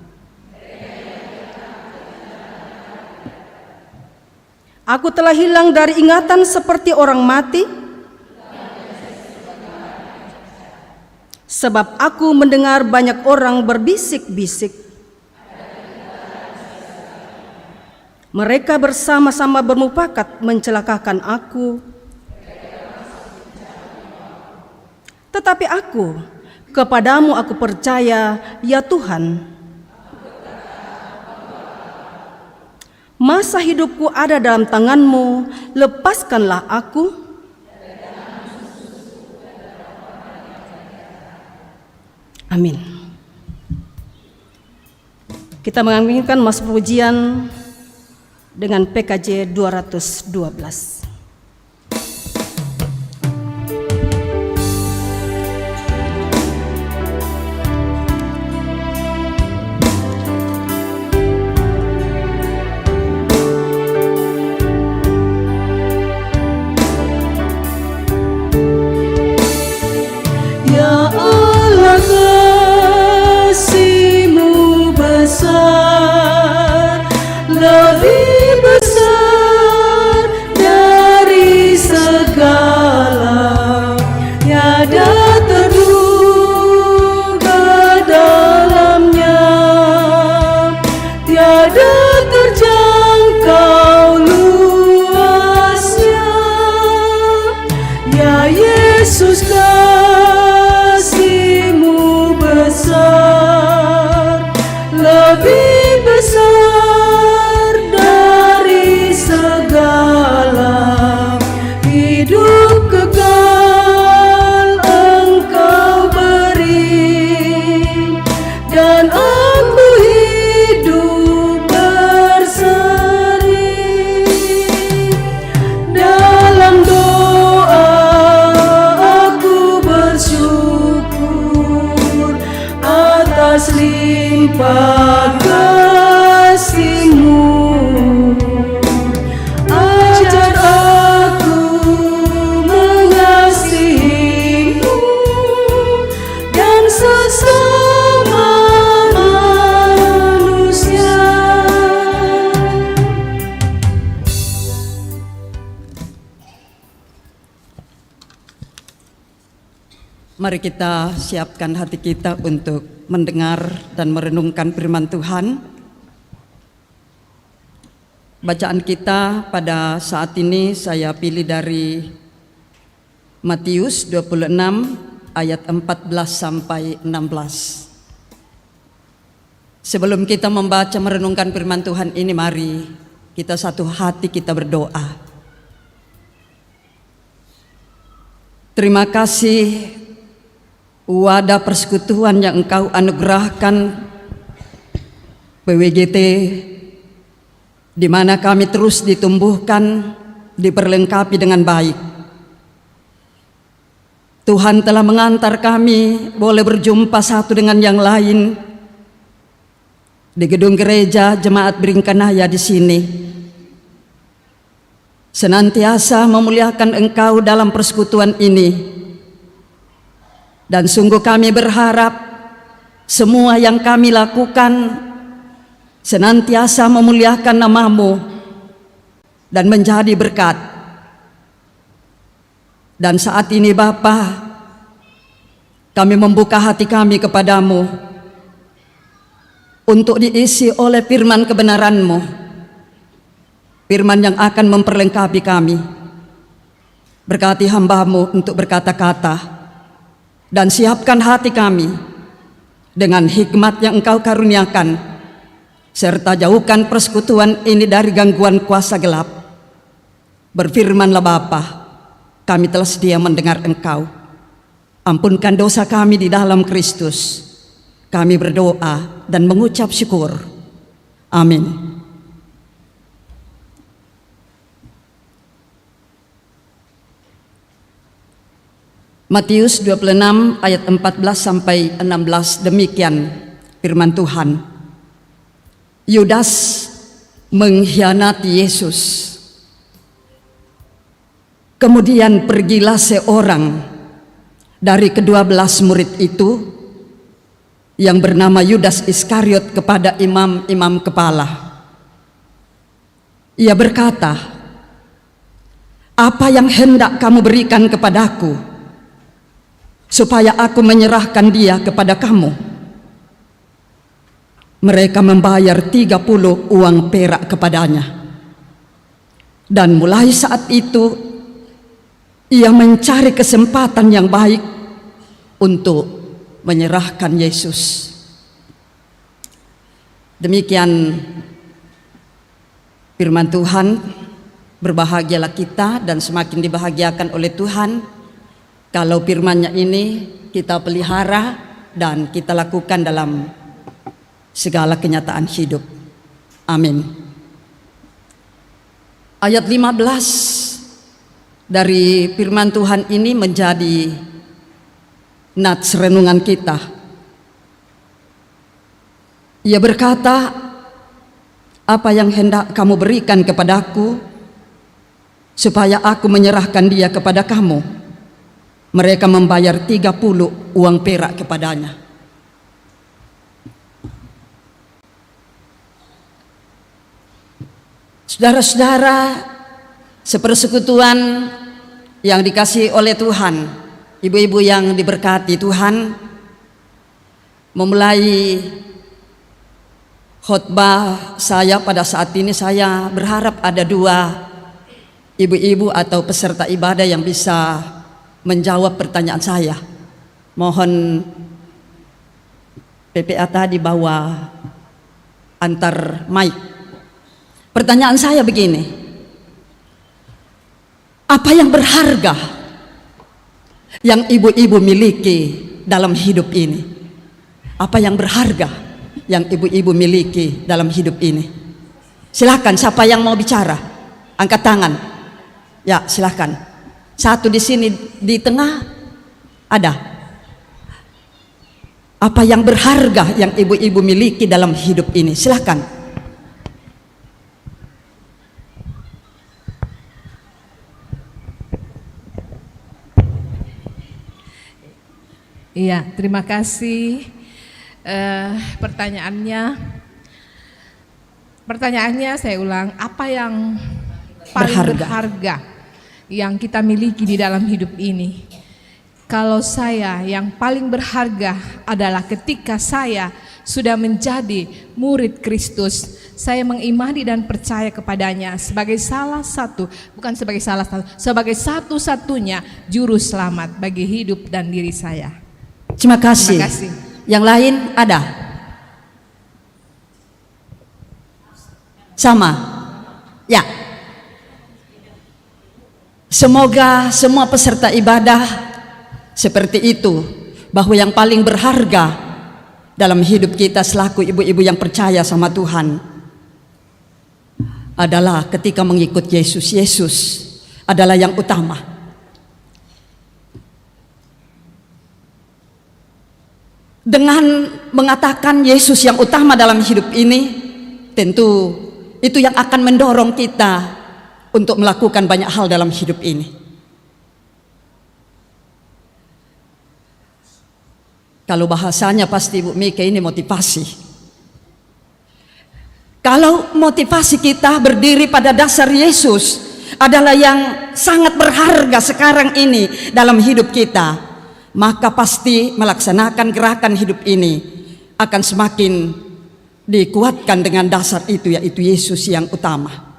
Aku telah hilang dari ingatan seperti orang mati, sebab aku mendengar banyak orang berbisik-bisik. Mereka bersama-sama bermufakat mencelakakan aku. Tetapi aku, kepadamu aku percaya, ya Tuhan. Masa hidupku ada dalam tangan-Mu, lepaskanlah aku. Amin. Kita mengaminkan Mazmur pujian dengan PKJ 212. lebih besar dari segala, tiada terduga dalamnya, tiada terjangkau luasnya. Ya Yesus, kasih-Mu besar, lebih besar dari segala. Hidup kekal Engkau beri, dan aku hidup berseri. Dalam doa aku bersyukur atas limpah kasih-Mu. Ajar aku mengasihi-Mu dan sesama manusia. Mari kita siapkan hati kita untuk mendengar dan merenungkan firman Tuhan. Bacaan kita pada saat ini saya pilih dari Matius 26 ayat 14 sampai 16. Sebelum kita membaca merenungkan firman Tuhan ini, mari kita satu hati kita berdoa. Terima kasih wadah persekutuan yang Engkau anugerahkan PWGT, di mana kami terus ditumbuhkan, diperlengkapi dengan baik. Tuhan telah mengantar kami boleh berjumpa satu dengan yang lain di gedung gereja Jemaat Beringkanaya di sini. Senantiasa memuliakan Engkau dalam persekutuan ini. Dan sungguh kami berharap semua yang kami lakukan senantiasa memuliakan nama-Mu dan menjadi berkat. Dan saat ini Bapa, kami membuka hati kami kepadamu untuk diisi oleh firman kebenaran-Mu, firman yang akan memperlengkapi kami. Berkati hamba-Mu untuk berkata-kata, dan siapkan hati kami dengan hikmat yang Engkau karuniakan, serta jauhkan persekutuan ini dari gangguan kuasa gelap. Berfirmanlah Bapa, kami telah sedia mendengar Engkau. Ampunkan dosa kami di dalam Kristus. Kami berdoa dan mengucap syukur. Amin. Matius 26 ayat 14 sampai 16, demikian firman Tuhan. Yudas mengkhianati Yesus. Kemudian pergilah seorang dari ke-12 murid itu yang bernama Yudas Iskariot kepada imam-imam kepala. Ia berkata, "Apa yang hendak kamu berikan kepadaku supaya aku menyerahkan dia kepada kamu?" Mereka membayar 30 uang perak kepadanya. Dan mulai saat itu ia mencari kesempatan yang baik untuk menyerahkan Yesus. Demikian firman Tuhan. Berbahagialah kita dan semakin dibahagiakan oleh Tuhan kalau firman-Nya ini kita pelihara dan kita lakukan dalam segala kenyataan hidup. Amin. Ayat 15 dari firman Tuhan ini menjadi nats renungan kita. Ia berkata, "Apa yang hendak kamu berikan kepadaku supaya aku menyerahkan dia kepada kamu?" Mereka membayar 30 uang perak kepadanya. Saudara-saudara, sepersekutuan yang dikasih oleh Tuhan, ibu-ibu yang diberkati Tuhan, memulai khotbah saya pada saat ini, saya berharap ada 2 ibu-ibu atau peserta ibadah yang bisa menjawab pertanyaan saya. Mohon PPA tadi bawa antar mic. Pertanyaan saya begini, apa yang berharga yang ibu-ibu miliki dalam hidup ini? Apa yang berharga yang ibu-ibu miliki dalam hidup ini? Silakan, siapa yang mau bicara? Angkat tangan. Ya, silakan. Satu di sini di tengah ada. Apa yang berharga yang ibu-ibu miliki dalam hidup ini? Silakan. Iya, terima kasih. Pertanyaannya saya ulang, apa yang paling berharga yang kita miliki di dalam hidup ini? Kalau saya, yang paling berharga adalah ketika saya sudah menjadi murid Kristus, saya mengimani dan percaya kepadanya sebagai sebagai satu-satunya juru selamat bagi hidup dan diri saya. Terima kasih. Terima kasih. Yang lain ada? Sama? Ya. Semoga semua peserta ibadah seperti itu, bahwa yang paling berharga dalam hidup kita selaku ibu-ibu yang percaya sama Tuhan adalah ketika mengikut Yesus. Yesus adalah yang utama. Dengan mengatakan Yesus yang utama dalam hidup ini, tentu itu yang akan mendorong kita untuk melakukan banyak hal dalam hidup ini. Kalau bahasanya pasti Ibu Mika ini motivasi. Kalau motivasi kita berdiri pada dasar Yesus adalah yang sangat berharga sekarang ini dalam hidup kita, maka pasti melaksanakan gerakan hidup ini akan semakin dikuatkan dengan dasar itu, yaitu Yesus yang utama.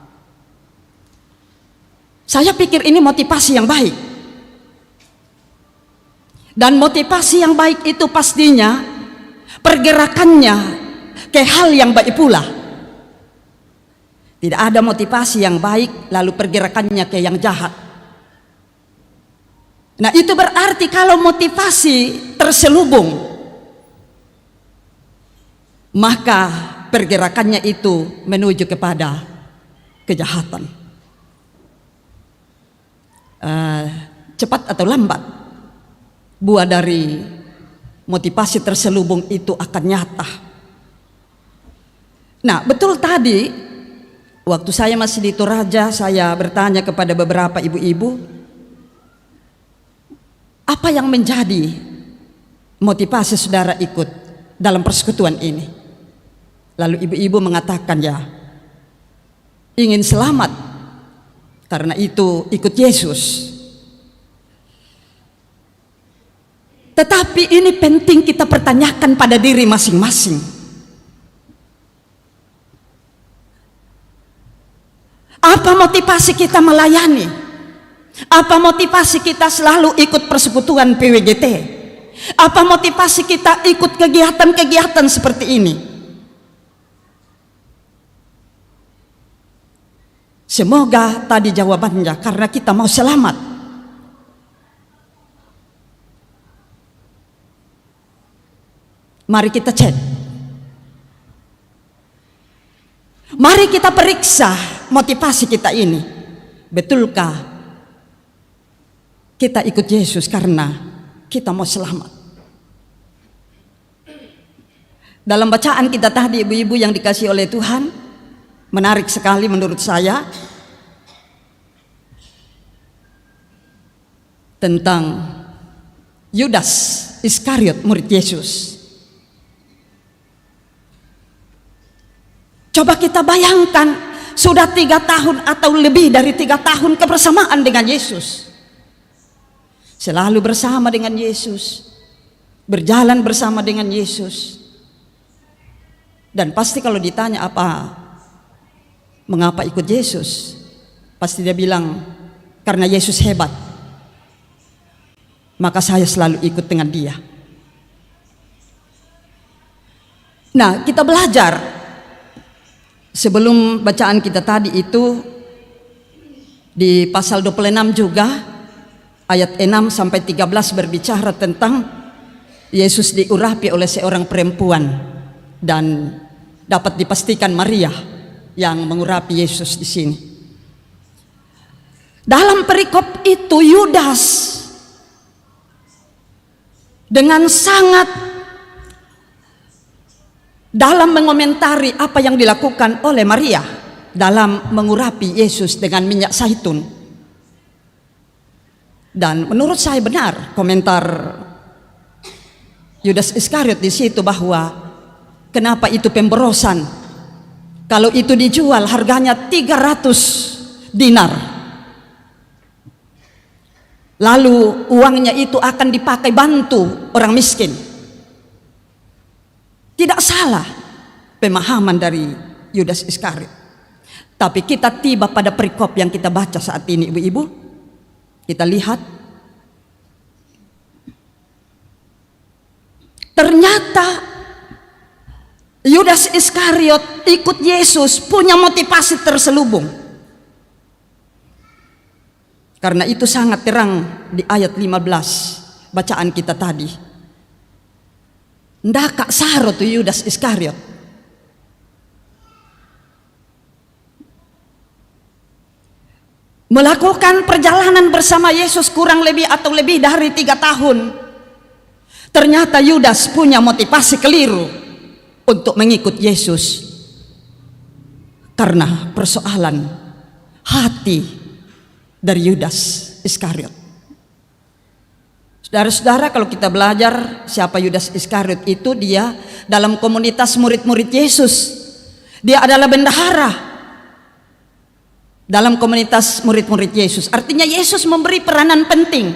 Saya pikir ini motivasi yang baik. Dan motivasi yang baik itu pastinya pergerakannya ke hal yang baik pula. Tidak ada motivasi yang baik lalu pergerakannya ke yang jahat. Nah, itu berarti kalau motivasi terselubung, maka pergerakannya itu menuju kepada kejahatan. Cepat atau lambat, buah dari motivasi terselubung itu akan nyata. Nah, betul tadi waktu saya masih di Toraja, saya bertanya kepada beberapa ibu-ibu, apa yang menjadi motivasi saudara ikut dalam persekutuan ini? Lalu ibu-ibu mengatakan, ya, ingin selamat, karena itu ikut Yesus. Tetapi ini penting kita pertanyakan pada diri masing-masing. Apa motivasi kita melayani? Apa motivasi kita selalu ikut persekutuan PWGT? Apa motivasi kita ikut kegiatan-kegiatan seperti ini? Semoga tadi jawabannya karena kita mau selamat. Mari kita cek. Mari kita periksa motivasi kita ini. Betulkah kita ikut Yesus karena kita mau selamat? Dalam bacaan kita tadi, ibu-ibu yang dikasih oleh Tuhan, menarik sekali menurut saya, tentang Yudas Iskariot, murid Yesus. Coba kita bayangkan, sudah 3 tahun atau lebih dari 3 tahun kebersamaan dengan Yesus. Selalu bersama dengan Yesus, berjalan bersama dengan Yesus. Dan pasti kalau ditanya mengapa ikut Yesus, pasti dia bilang, karena Yesus hebat, maka saya selalu ikut dengan dia. Nah, kita belajar sebelum bacaan kita tadi itu di pasal 26 juga ayat 6 sampai 13 berbicara tentang Yesus diurapi oleh seorang perempuan, dan dapat dipastikan Maria yang mengurapi Yesus di sini. Dalam perikop itu Yudas dengan sangat dalam mengomentari apa yang dilakukan oleh Maria dalam mengurapi Yesus dengan minyak zaitun. Dan menurut saya benar komentar Yudas Iskariot di situ, bahwa kenapa itu pemborosan? Kalau itu dijual harganya 300 dinar. Lalu uangnya itu akan dipakai bantu orang miskin. Tidak salah pemahaman dari Yudas Iskariot. Tapi kita tiba pada perikop yang kita baca saat ini, ibu-ibu. Kita lihat. Ternyata Yudas Iskariot ikut Yesus punya motivasi terselubung. Karena itu sangat terang di ayat 15 bacaan kita tadi. Ndak kak saro tuh Yudas Iskariot. Melakukan perjalanan bersama Yesus kurang lebih atau lebih dari 3 tahun. Ternyata Yudas punya motivasi keliru untuk mengikut Yesus. Karena persoalan hati dari Yudas Iskariot. Saudara-saudara, kalau kita belajar siapa Yudas Iskariot itu, dia dalam komunitas murid-murid Yesus. Dia adalah bendahara dalam komunitas murid-murid Yesus. Artinya Yesus memberi peranan penting,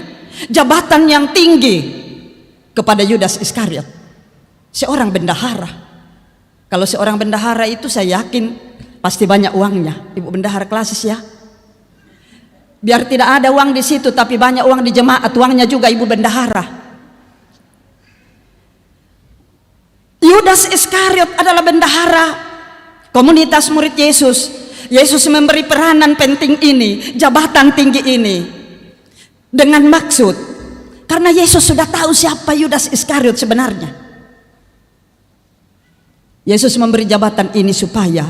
jabatan yang tinggi kepada Yudas Iskariot, seorang bendahara. Kalau seorang bendahara itu saya yakin pasti banyak uangnya. Ibu bendahara klasis ya. Biar tidak ada uang di situ tapi banyak uang di jemaat, uangnya juga ibu bendahara. Yudas Iskariot adalah bendahara komunitas murid Yesus. Yesus memberi peranan penting ini, jabatan tinggi ini, dengan maksud karena Yesus sudah tahu siapa Yudas Iskariot sebenarnya. Yesus memberi jabatan ini supaya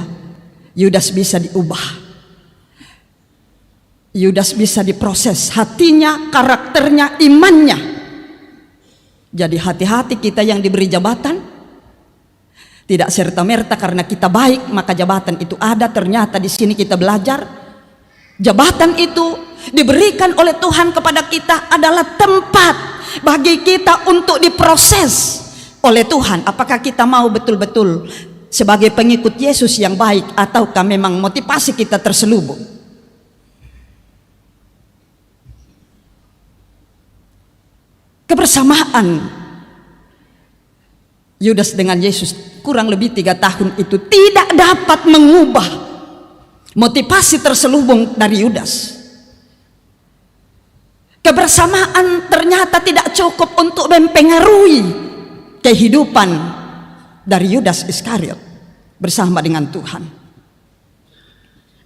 Yudas bisa diubah. Yudas bisa diproses hatinya, karakternya, imannya. Jadi hati-hati kita yang diberi jabatan. Tidak serta-merta karena kita baik maka jabatan itu ada. Ternyata di sini kita belajar jabatan itu diberikan oleh Tuhan kepada kita adalah tempat bagi kita untuk diproses oleh Tuhan. Apakah kita mau betul-betul sebagai pengikut Yesus yang baik ataukah memang motivasi kita terselubung? Kebersamaan Yudas dengan Yesus kurang lebih 3 tahun itu tidak dapat mengubah motivasi terselubung dari Yudas. Kebersamaan ternyata tidak cukup untuk mempengaruhi kehidupan dari Yudas Iskariot bersama dengan Tuhan.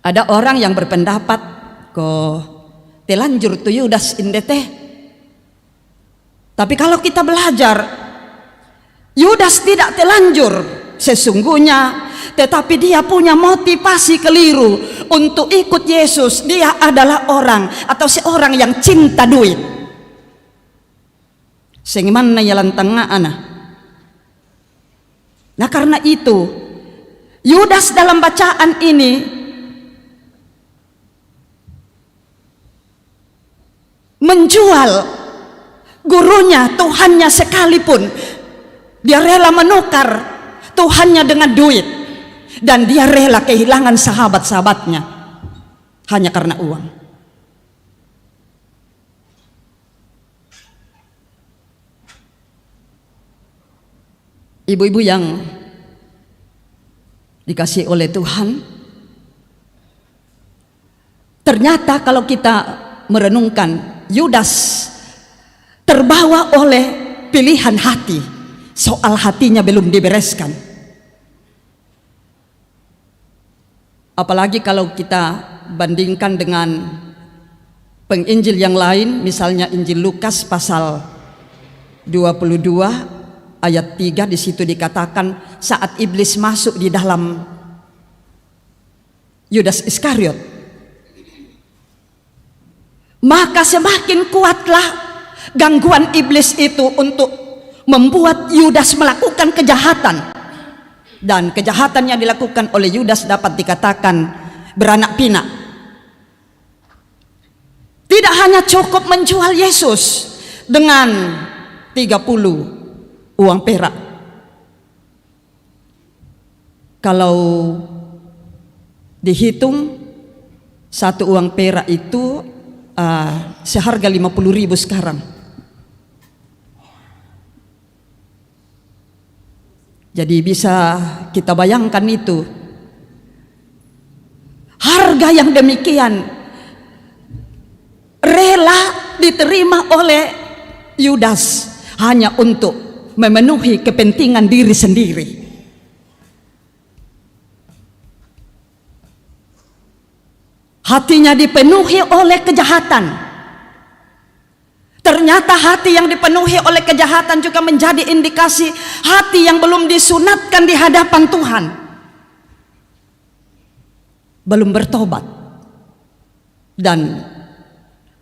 Ada orang yang berpendapat kok telanjur tu Yudas indete. Tapi kalau kita belajar, Yudas tidak telanjur sesungguhnya, tetapi dia punya motivasi keliru untuk ikut Yesus. Dia adalah orang atau seorang yang cinta duit. Sengimana yalan tengah ana. Nah karena itu, Yudas dalam bacaan ini menjual gurunya, Tuhannya sekalipun. Dia rela menukar Tuhannya dengan duit. dan dia rela kehilangan sahabat-sahabatnya hanya karena uang. Ibu-ibu yang dikasihi oleh Tuhan, ternyata kalau kita merenungkan, Yudas terbawa oleh pilihan hati, soal hatinya belum dibereskan. Apalagi kalau kita bandingkan dengan penginjil yang lain, misalnya Injil Lukas pasal 22 ayat 3, di situ dikatakan saat iblis masuk di dalam Yudas Iskariot, maka semakin kuatlah gangguan iblis itu untuk membuat Yudas melakukan kejahatan, dan kejahatan yang dilakukan oleh Yudas dapat dikatakan beranak pinak. Tidak hanya cukup menjual Yesus dengan 30 uang perak. Kalau dihitung, satu uang perak itu seharga 50.000 sekarang. Jadi bisa kita bayangkan itu, harga yang demikian rela diterima oleh Yudas hanya untuk memenuhi kepentingan diri sendiri. Hatinya dipenuhi oleh kejahatan. Ternyata hati yang dipenuhi oleh kejahatan juga menjadi indikasi hati yang belum disunatkan di hadapan Tuhan, belum bertobat, dan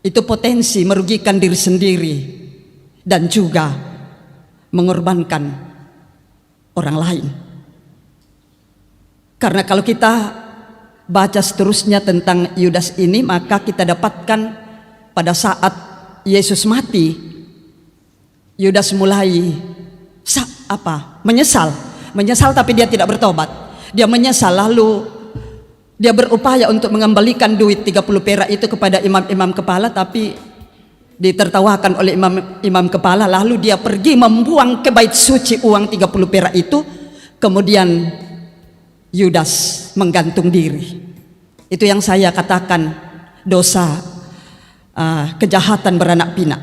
itu potensi merugikan diri sendiri dan juga mengorbankan orang lain. Karena kalau kita baca seterusnya tentang Yudas ini, maka kita dapatkan pada saat Yesus mati, Yudas mulai menyesal, tapi dia tidak bertobat. Dia menyesal, lalu dia berupaya untuk mengembalikan duit 30 perak itu kepada imam-imam kepala, tapi ditertawakan oleh imam kepala. Lalu dia pergi membuang ke bait suci uang 30 perak itu. Kemudian Yudas menggantung diri. Itu yang saya katakan dosa kejahatan beranak pinak.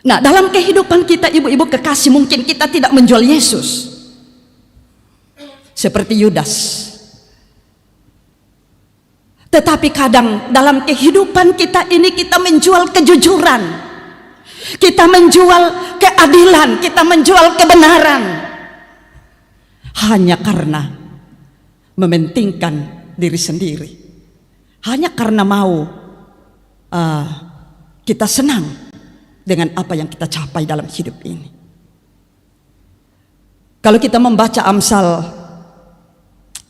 Nah, dalam kehidupan kita ibu-ibu kekasih, mungkin kita tidak menjual Yesus seperti Yudas. Tetapi kadang dalam kehidupan kita ini kita menjual kejujuran, kita menjual keadilan, kita menjual kebenaran hanya karena mementingkan diri sendiri, hanya karena mau kita senang dengan apa yang kita capai dalam hidup ini. Kalau kita membaca Amsal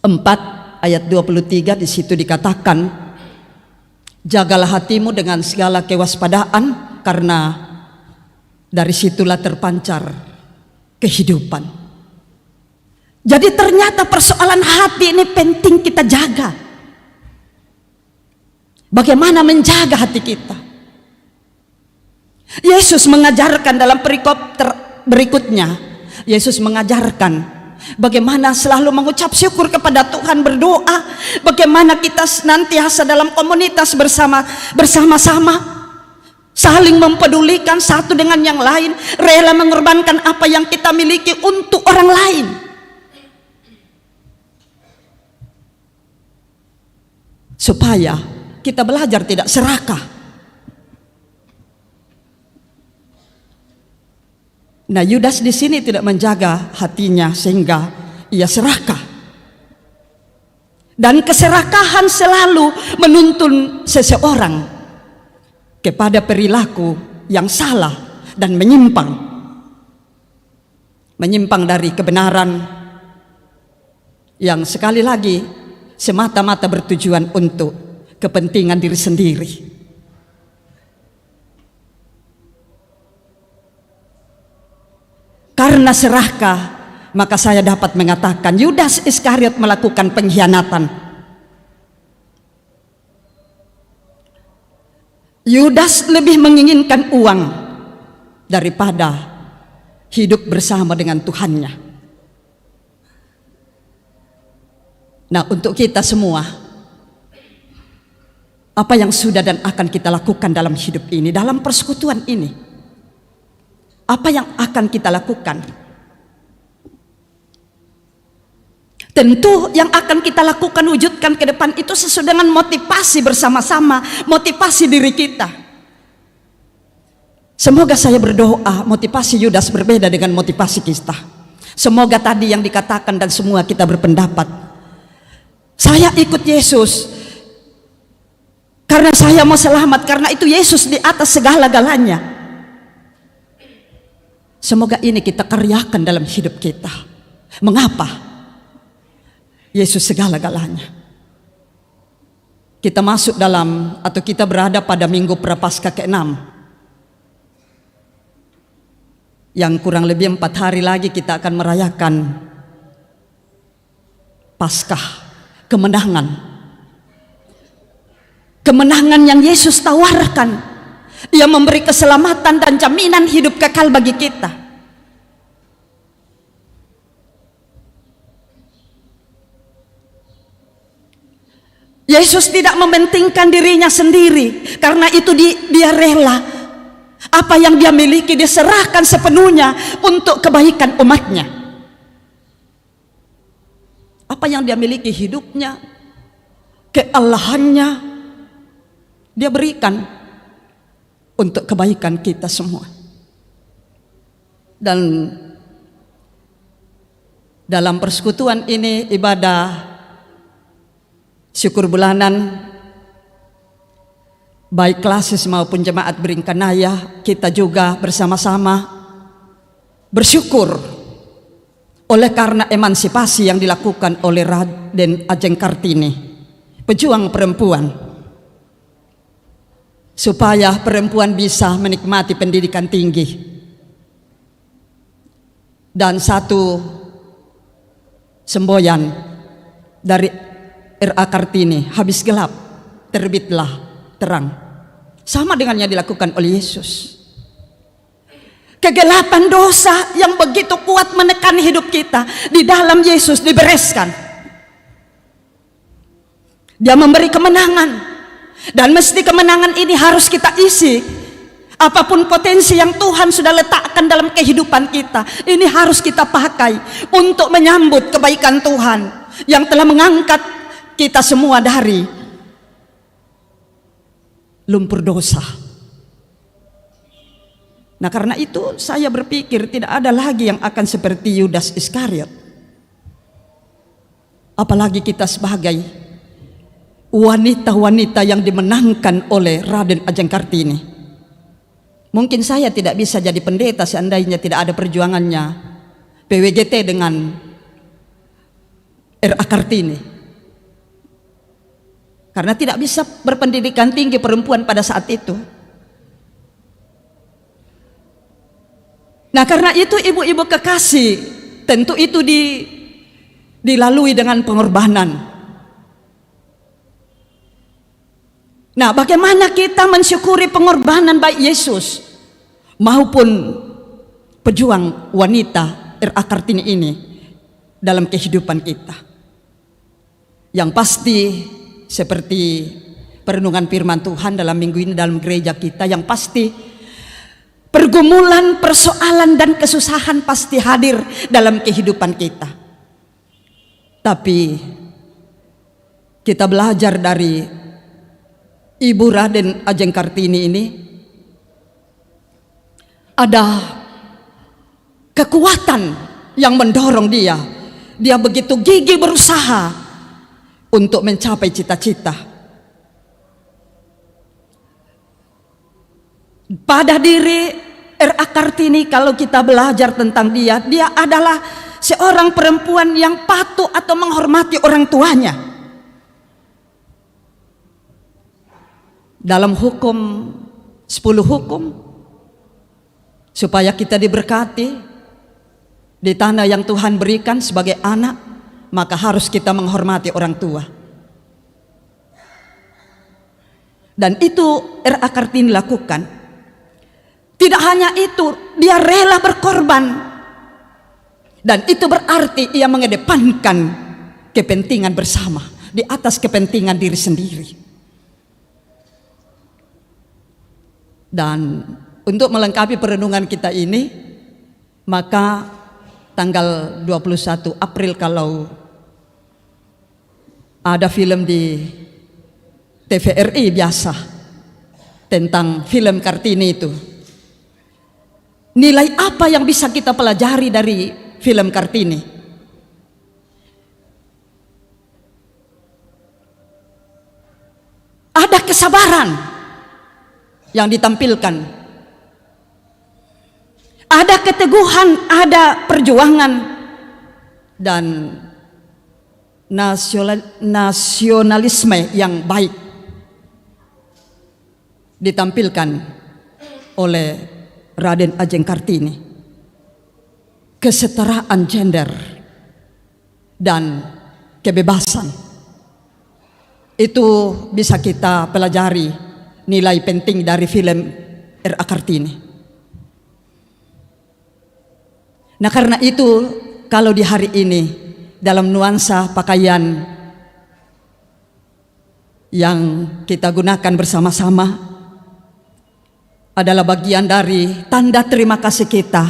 4 ayat 23, di situ dikatakan, jagalah hatimu dengan segala kewaspadaan, karena dari situlah terpancar kehidupan. Jadi ternyata persoalan hati ini penting kita jaga. Bagaimana menjaga hati kita? Yesus mengajarkan dalam perikop berikutnya, Yesus mengajarkan bagaimana selalu mengucap syukur kepada Tuhan, berdoa, bagaimana kita senantiasa dalam komunitas bersama-sama, saling mempedulikan satu dengan yang lain, rela mengorbankan apa yang kita miliki untuk orang lain. Supaya kita belajar tidak serakah. Nah, Yudas di sini tidak menjaga hatinya sehingga ia serakah. Dan keserakahan selalu menuntun seseorang kepada perilaku yang salah dan menyimpang. Menyimpang dari kebenaran yang sekali lagi semata-mata bertujuan untuk kepentingan diri sendiri. Karena serakah, maka saya dapat mengatakan Yudas Iskariot melakukan pengkhianatan. Yudas lebih menginginkan uang daripada hidup bersama dengan Tuhannya. Nah, untuk kita semua, apa yang sudah dan akan kita lakukan dalam hidup ini, dalam persekutuan ini? Apa yang akan kita lakukan? Tentu yang akan kita lakukan, wujudkan ke depan itu sesuai dengan motivasi bersama-sama, motivasi diri kita. Semoga saya berdoa motivasi Yudas berbeda dengan motivasi kita. Semoga tadi yang dikatakan dan semua kita berpendapat, saya ikut Yesus karena saya mau selamat, karena itu Yesus di atas segala-galanya. Semoga ini kita karyakan dalam hidup kita. Mengapa? Yesus segala-galanya. Kita masuk dalam, atau kita berada pada minggu Prapaskah ke-6, yang kurang lebih 4 hari lagi kita akan merayakan Paskah, kemenangan. Kemenangan yang Yesus tawarkan. Dia memberi keselamatan dan jaminan hidup kekal bagi kita. Yesus tidak mementingkan dirinya sendiri, karena itu dia rela apa yang dia miliki diserahkan sepenuhnya untuk kebaikan umatnya. Apa yang dia miliki, hidupnya, keallahannya, dia berikan untuk kebaikan kita semua. Dan dalam persekutuan ini, ibadah syukur bulanan, baik klasis maupun jemaat Beringkanaya, kita juga bersama-sama bersyukur oleh karena emansipasi yang dilakukan oleh Raden Ajeng Kartini, pejuang perempuan, supaya perempuan bisa menikmati pendidikan tinggi. Dan satu semboyan dari R.A. Kartini, habis gelap terbitlah terang, sama dengan yang dilakukan oleh Yesus. Kegelapan dosa yang begitu kuat menekan hidup kita, di dalam Yesus dibereskan. Dia memberi kemenangan, dan mesti kemenangan ini harus kita isi. Apapun potensi yang Tuhan sudah letakkan dalam kehidupan kita, ini harus kita pakai untuk menyambut kebaikan Tuhan yang telah mengangkat kita semua dari lumpur dosa. Nah, karena itu saya berpikir tidak ada lagi yang akan seperti Yudas Iskariot. Apalagi kita sebagai wanita-wanita yang dimenangkan oleh Raden Ajeng Kartini. Mungkin saya tidak bisa jadi pendeta seandainya tidak ada perjuangannya PWGT dengan R.A. Kartini. Karena tidak bisa berpendidikan tinggi perempuan pada saat itu. Nah, karena itu ibu-ibu kekasih, tentu itu dilalui dengan pengorbanan. Nah, bagaimana kita mensyukuri pengorbanan baik Yesus maupun pejuang wanita R.A. Kartini ini dalam kehidupan kita? Yang pasti, seperti perenungan firman Tuhan dalam minggu ini dalam gereja kita, yang pasti pergumulan, persoalan dan kesusahan pasti hadir dalam kehidupan kita. Tapi kita belajar dari Ibu Raden Ajeng Kartini ini, ada kekuatan yang mendorong dia. Dia begitu gigih berusaha untuk mencapai cita-cita. Pada diri R.A. Kartini, kalau kita belajar tentang dia adalah seorang perempuan yang patuh atau menghormati orang tuanya. Dalam hukum 10 hukum, supaya kita diberkati, di tanah yang Tuhan berikan sebagai anak, maka harus kita menghormati orang tua. Dan itu R.A. Kartini lakukan. Tidak hanya itu, dia rela berkorban. Dan itu berarti ia mengedepankan kepentingan bersama di atas kepentingan diri sendiri. Dan untuk melengkapi perenungan kita ini, maka tanggal 21 April kalau ada film di TVRI biasa tentang film Kartini itu. Nilai apa yang bisa kita pelajari dari film Kartini? Ada kesabaran yang ditampilkan. Ada keteguhan, ada perjuangan, dan nasionalisme yang baik ditampilkan oleh Raden Ajeng Kartini. Kesetaraan gender dan kebebasan itu bisa kita pelajari nilai penting dari film R.A. Kartini. Nah, karena itu kalau di hari ini dalam nuansa pakaian yang kita gunakan bersama-sama adalah bagian dari tanda terima kasih kita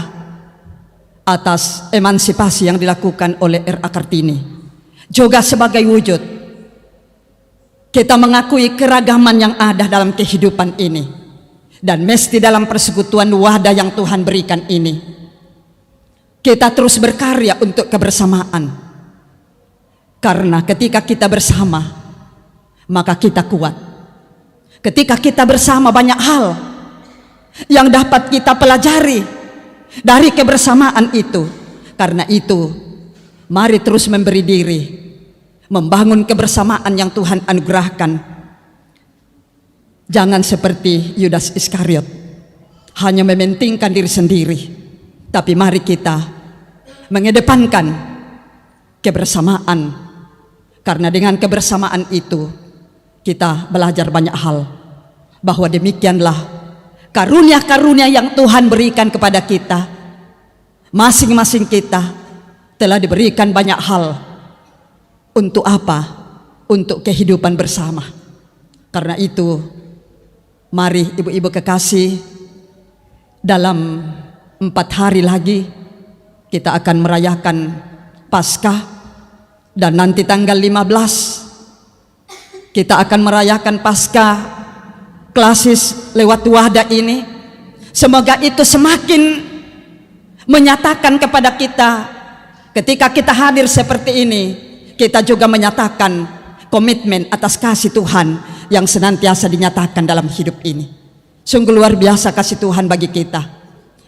atas emansipasi yang dilakukan oleh R.A. Kartini. Juga sebagai wujud kita mengakui keragaman yang ada dalam kehidupan ini, dan mesti dalam persekutuan wadah yang Tuhan berikan ini kita terus berkarya untuk kebersamaan. Karena ketika kita bersama, maka kita kuat. Ketika kita bersama, banyak hal yang dapat kita pelajari dari kebersamaan itu. Karena itu, mari terus memberi diri, membangun kebersamaan yang Tuhan anugerahkan. Jangan seperti Yudas Iskariot, hanya mementingkan diri sendiri. Tapi mari kita mengedepankan kebersamaan, karena dengan kebersamaan itu kita belajar banyak hal, bahwa demikianlah karunia-karunia yang Tuhan berikan kepada kita. Masing-masing kita telah diberikan banyak hal. Untuk apa? Untuk kehidupan bersama. Karena itu, mari ibu-ibu kekasih, dalam 4 hari lagi kita akan merayakan Paskah, dan nanti tanggal 15 kita akan merayakan Paskah klasis lewat wadah ini. Semoga itu semakin menyatakan kepada kita, ketika kita hadir seperti ini, kita juga menyatakan komitmen atas kasih Tuhan yang senantiasa dinyatakan dalam hidup ini. Sungguh luar biasa kasih Tuhan bagi kita.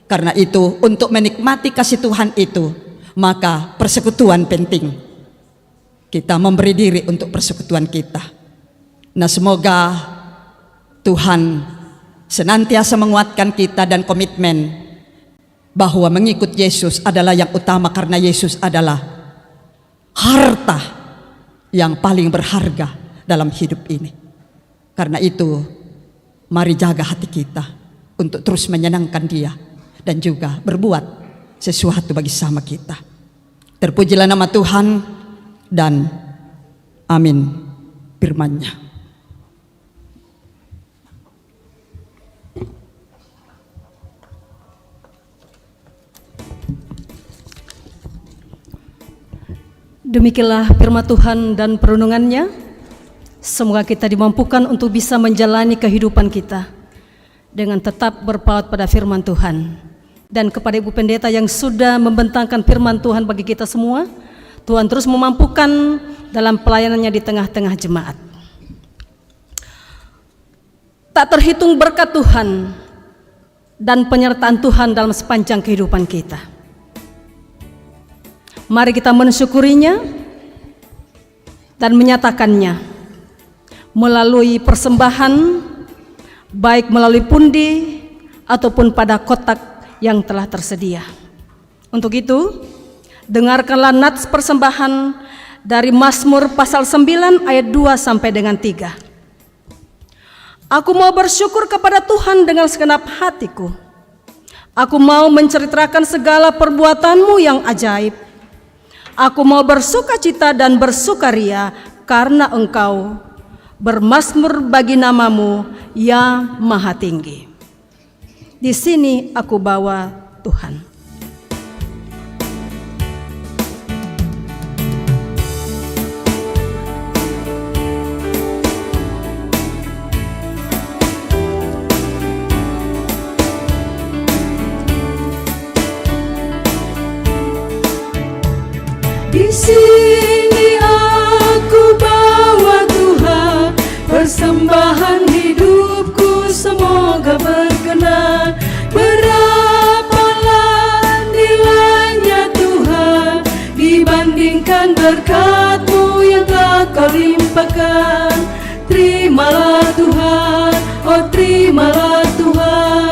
Karena itu, untuk menikmati kasih Tuhan itu, maka persekutuan penting. Kita memberi diri untuk persekutuan kita. Nah, semoga Tuhan senantiasa menguatkan kita dan komitmen bahwa mengikut Yesus adalah yang utama, karena Yesus adalah harta yang paling berharga dalam hidup ini. Karena itu, mari jaga hati kita untuk terus menyenangkan Dia dan juga berbuat sesuatu bagi sesama kita. Terpujilah nama Tuhan, dan amin firman-Nya. Demikianlah firman Tuhan dan perenungannya. Semoga kita dimampukan untuk bisa menjalani kehidupan kita dengan tetap berpaut pada firman Tuhan. Dan kepada Ibu Pendeta yang sudah membentangkan firman Tuhan bagi kita semua, Tuhan terus memampukan dalam pelayanannya di tengah-tengah jemaat. Tak terhitung berkat Tuhan dan penyertaan Tuhan dalam sepanjang kehidupan kita. Mari kita mensyukurinya dan menyatakannya melalui persembahan, baik melalui pundi ataupun pada kotak yang telah tersedia. Untuk itu, Dengarkanlah nats persembahan dari Mazmur pasal 9 ayat 2 sampai dengan 3. Aku mau bersyukur kepada Tuhan dengan segenap hatiku. Aku mau menceritakan segala perbuatanmu yang ajaib. Aku mau bersukacita dan bersukaria karena Engkau bermazmur bagi namamu yang maha tinggi. Di sini aku bawa Tuhan. Di sini aku bawa Tuhan, persembahan hidupku semoga berkenan. Berapalah nilainya Tuhan dibandingkan berkat-Mu yang telah Kau limpahkan. Terimalah Tuhan, oh terimalah Tuhan.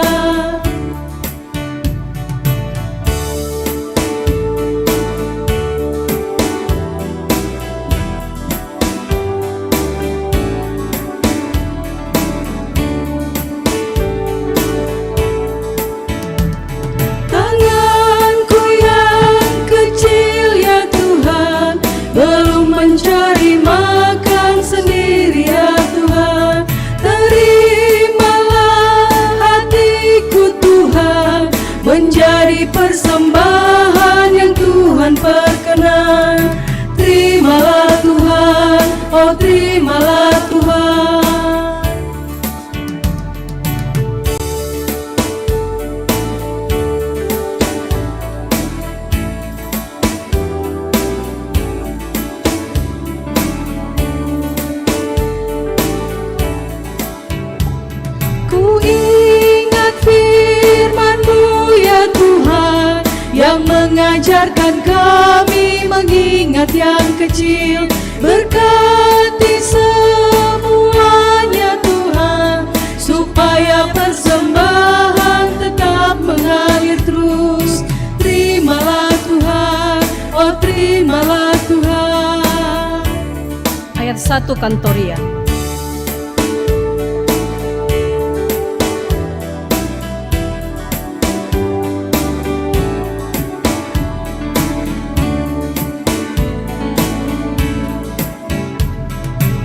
Mencari makan sendiri ya Tuhan. Terimalah hatiku Tuhan, menjadi persembahan yang Tuhan perkenan. Terimalah Tuhan, oh terimalah Tuhan. Yang mengajarkan kami mengingat yang kecil. Berkati semuanya Tuhan, supaya persembahan tetap mengalir terus. Terimalah Tuhan, oh terimalah Tuhan. Ayat 1 Kantoria.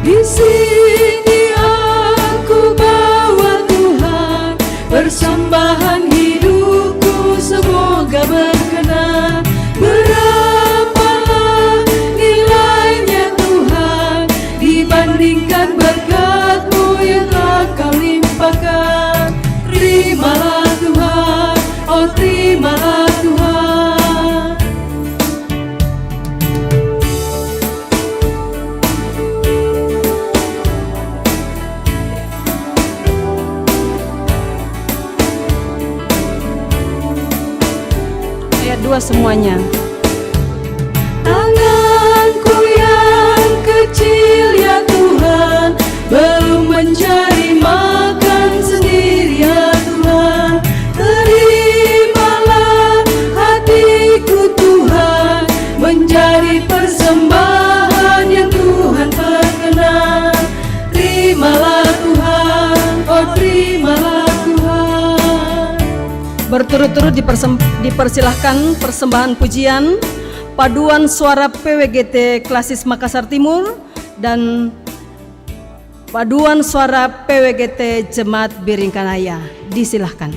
Di sini aku bawa Tuhan, persembahan hidupku semoga berkenan. Berapalah nilainya Tuhan dibandingkan berkat-Mu yang telah Kau limpahkan. Terimalah Tuhan, oh terimalah Tuhan. Dua semuanya. Tanganku yang kecil ya Tuhan, belum mencari makan sendiri ya Tuhan. Terimalah hatiku Tuhan, menjadi persembahan yang Tuhan perkenan. Terimalah Tuhan, oh terimalah Tuhan. Berturut-turut dipersilahkan persembahan pujian paduan suara PWGT Klasis Makassar Timur dan paduan suara PWGT Jemaat Biringkanaya. Disilahkan.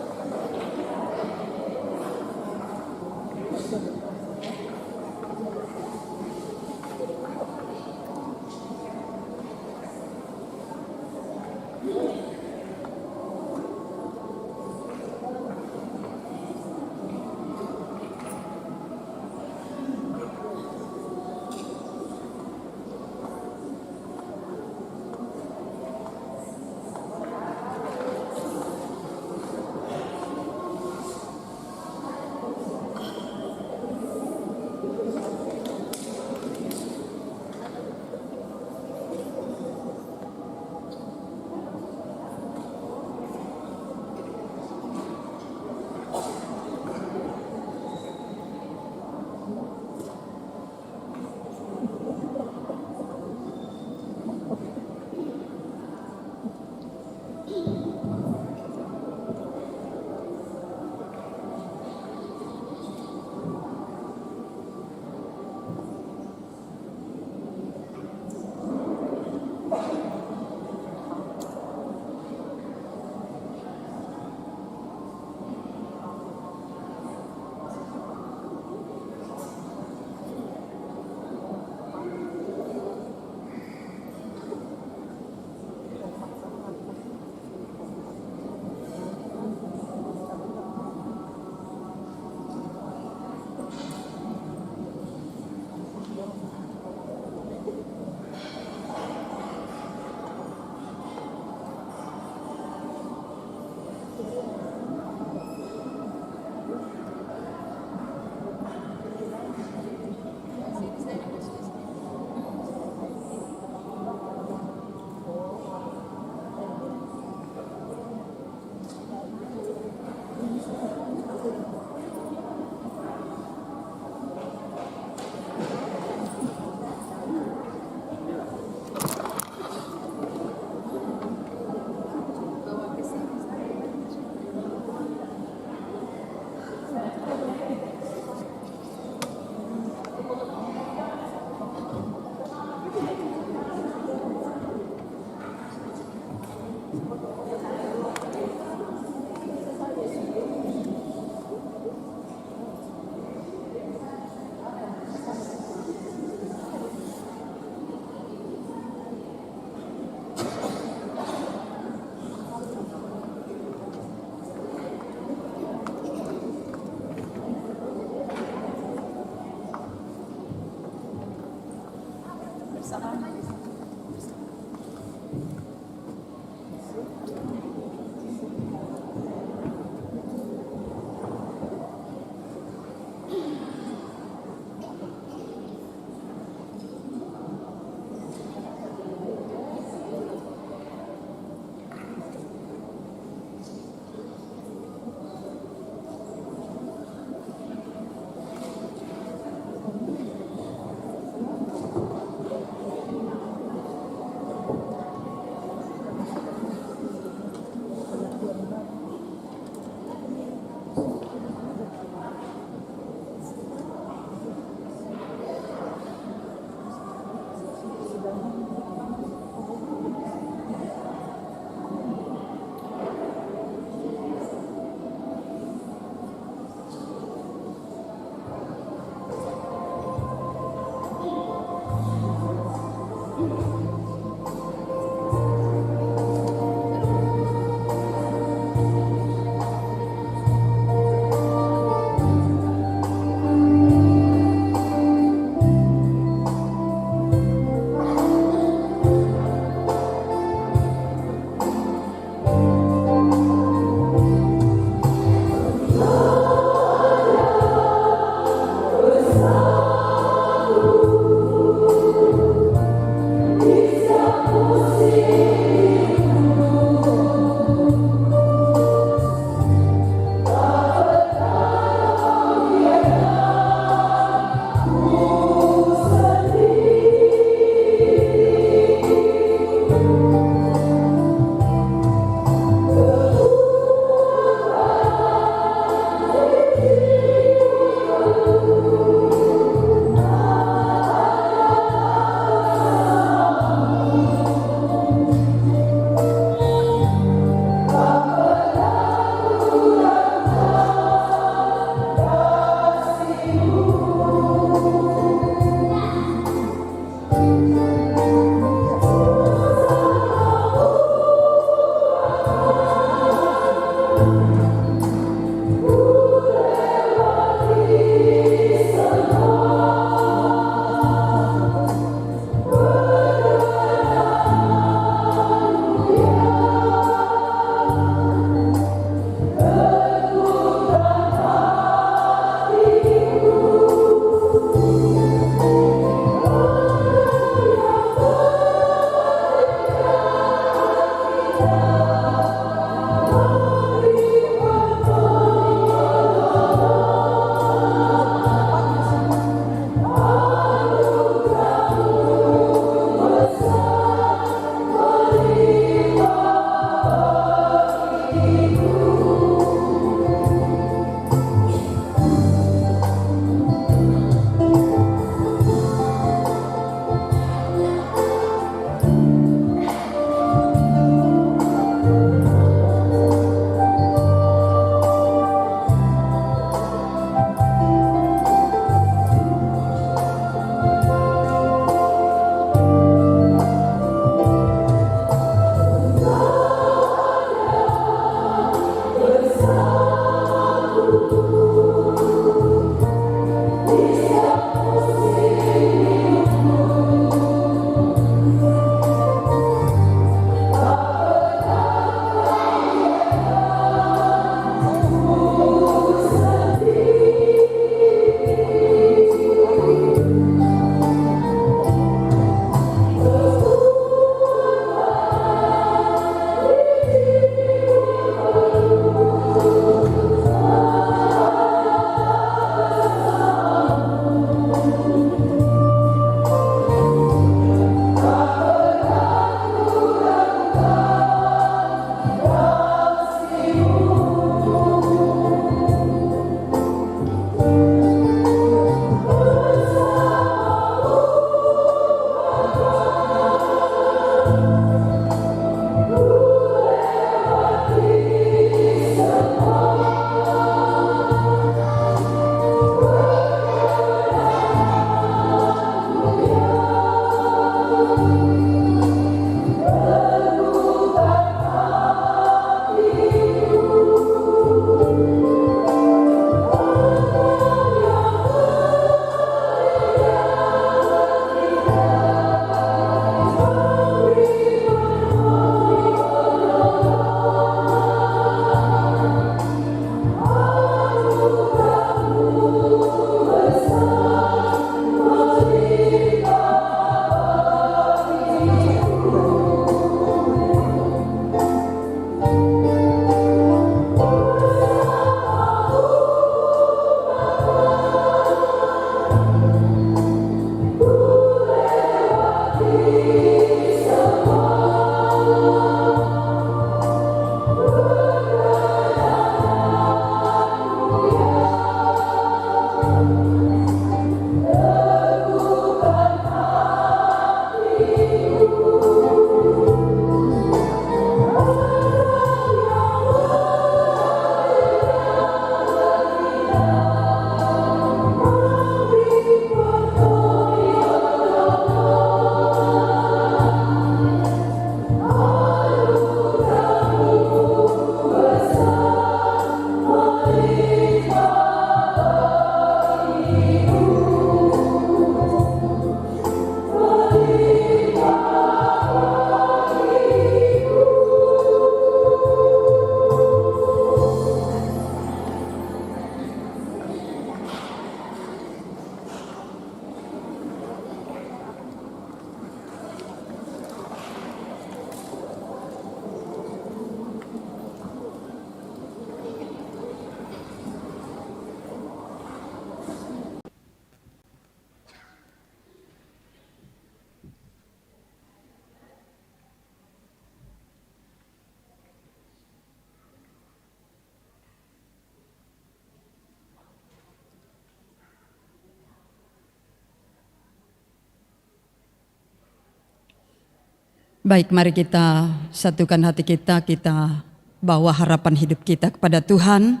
Baik, mari kita satukan hati kita, kita bawa harapan hidup kita kepada Tuhan.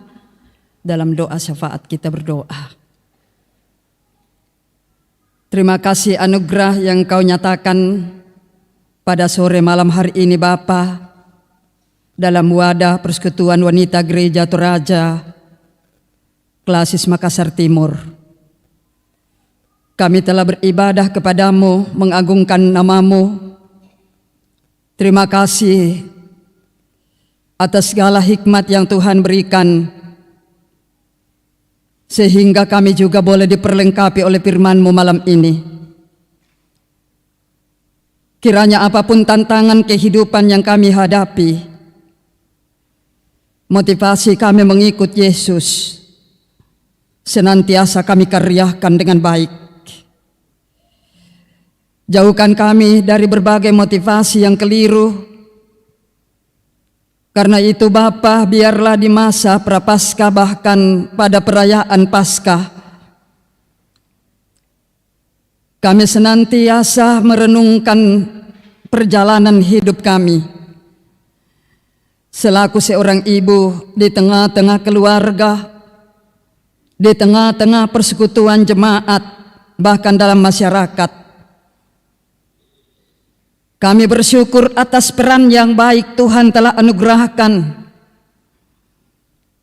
Dalam doa syafaat kita berdoa. Terima kasih anugerah yang Kau nyatakan pada sore malam hari ini Bapa, dalam wadah Persekutuan Wanita Gereja Toraja Klasis Makassar Timur. Kami telah beribadah kepadamu, mengagungkan namamu. Terima kasih atas segala hikmat yang Tuhan berikan, sehingga kami juga boleh diperlengkapi oleh firman-Mu malam ini. Kiranya apapun tantangan kehidupan yang kami hadapi, motivasi kami mengikut Yesus senantiasa kami karyakan dengan baik. Jauhkan kami dari berbagai motivasi yang keliru. Karena itu Bapa, biarlah di masa prapaskah bahkan pada perayaan Paskah, kami senantiasa merenungkan perjalanan hidup kami. Selaku seorang ibu di tengah-tengah keluarga, di tengah-tengah persekutuan jemaat, bahkan dalam masyarakat, kami bersyukur atas peran yang baik Tuhan telah anugerahkan.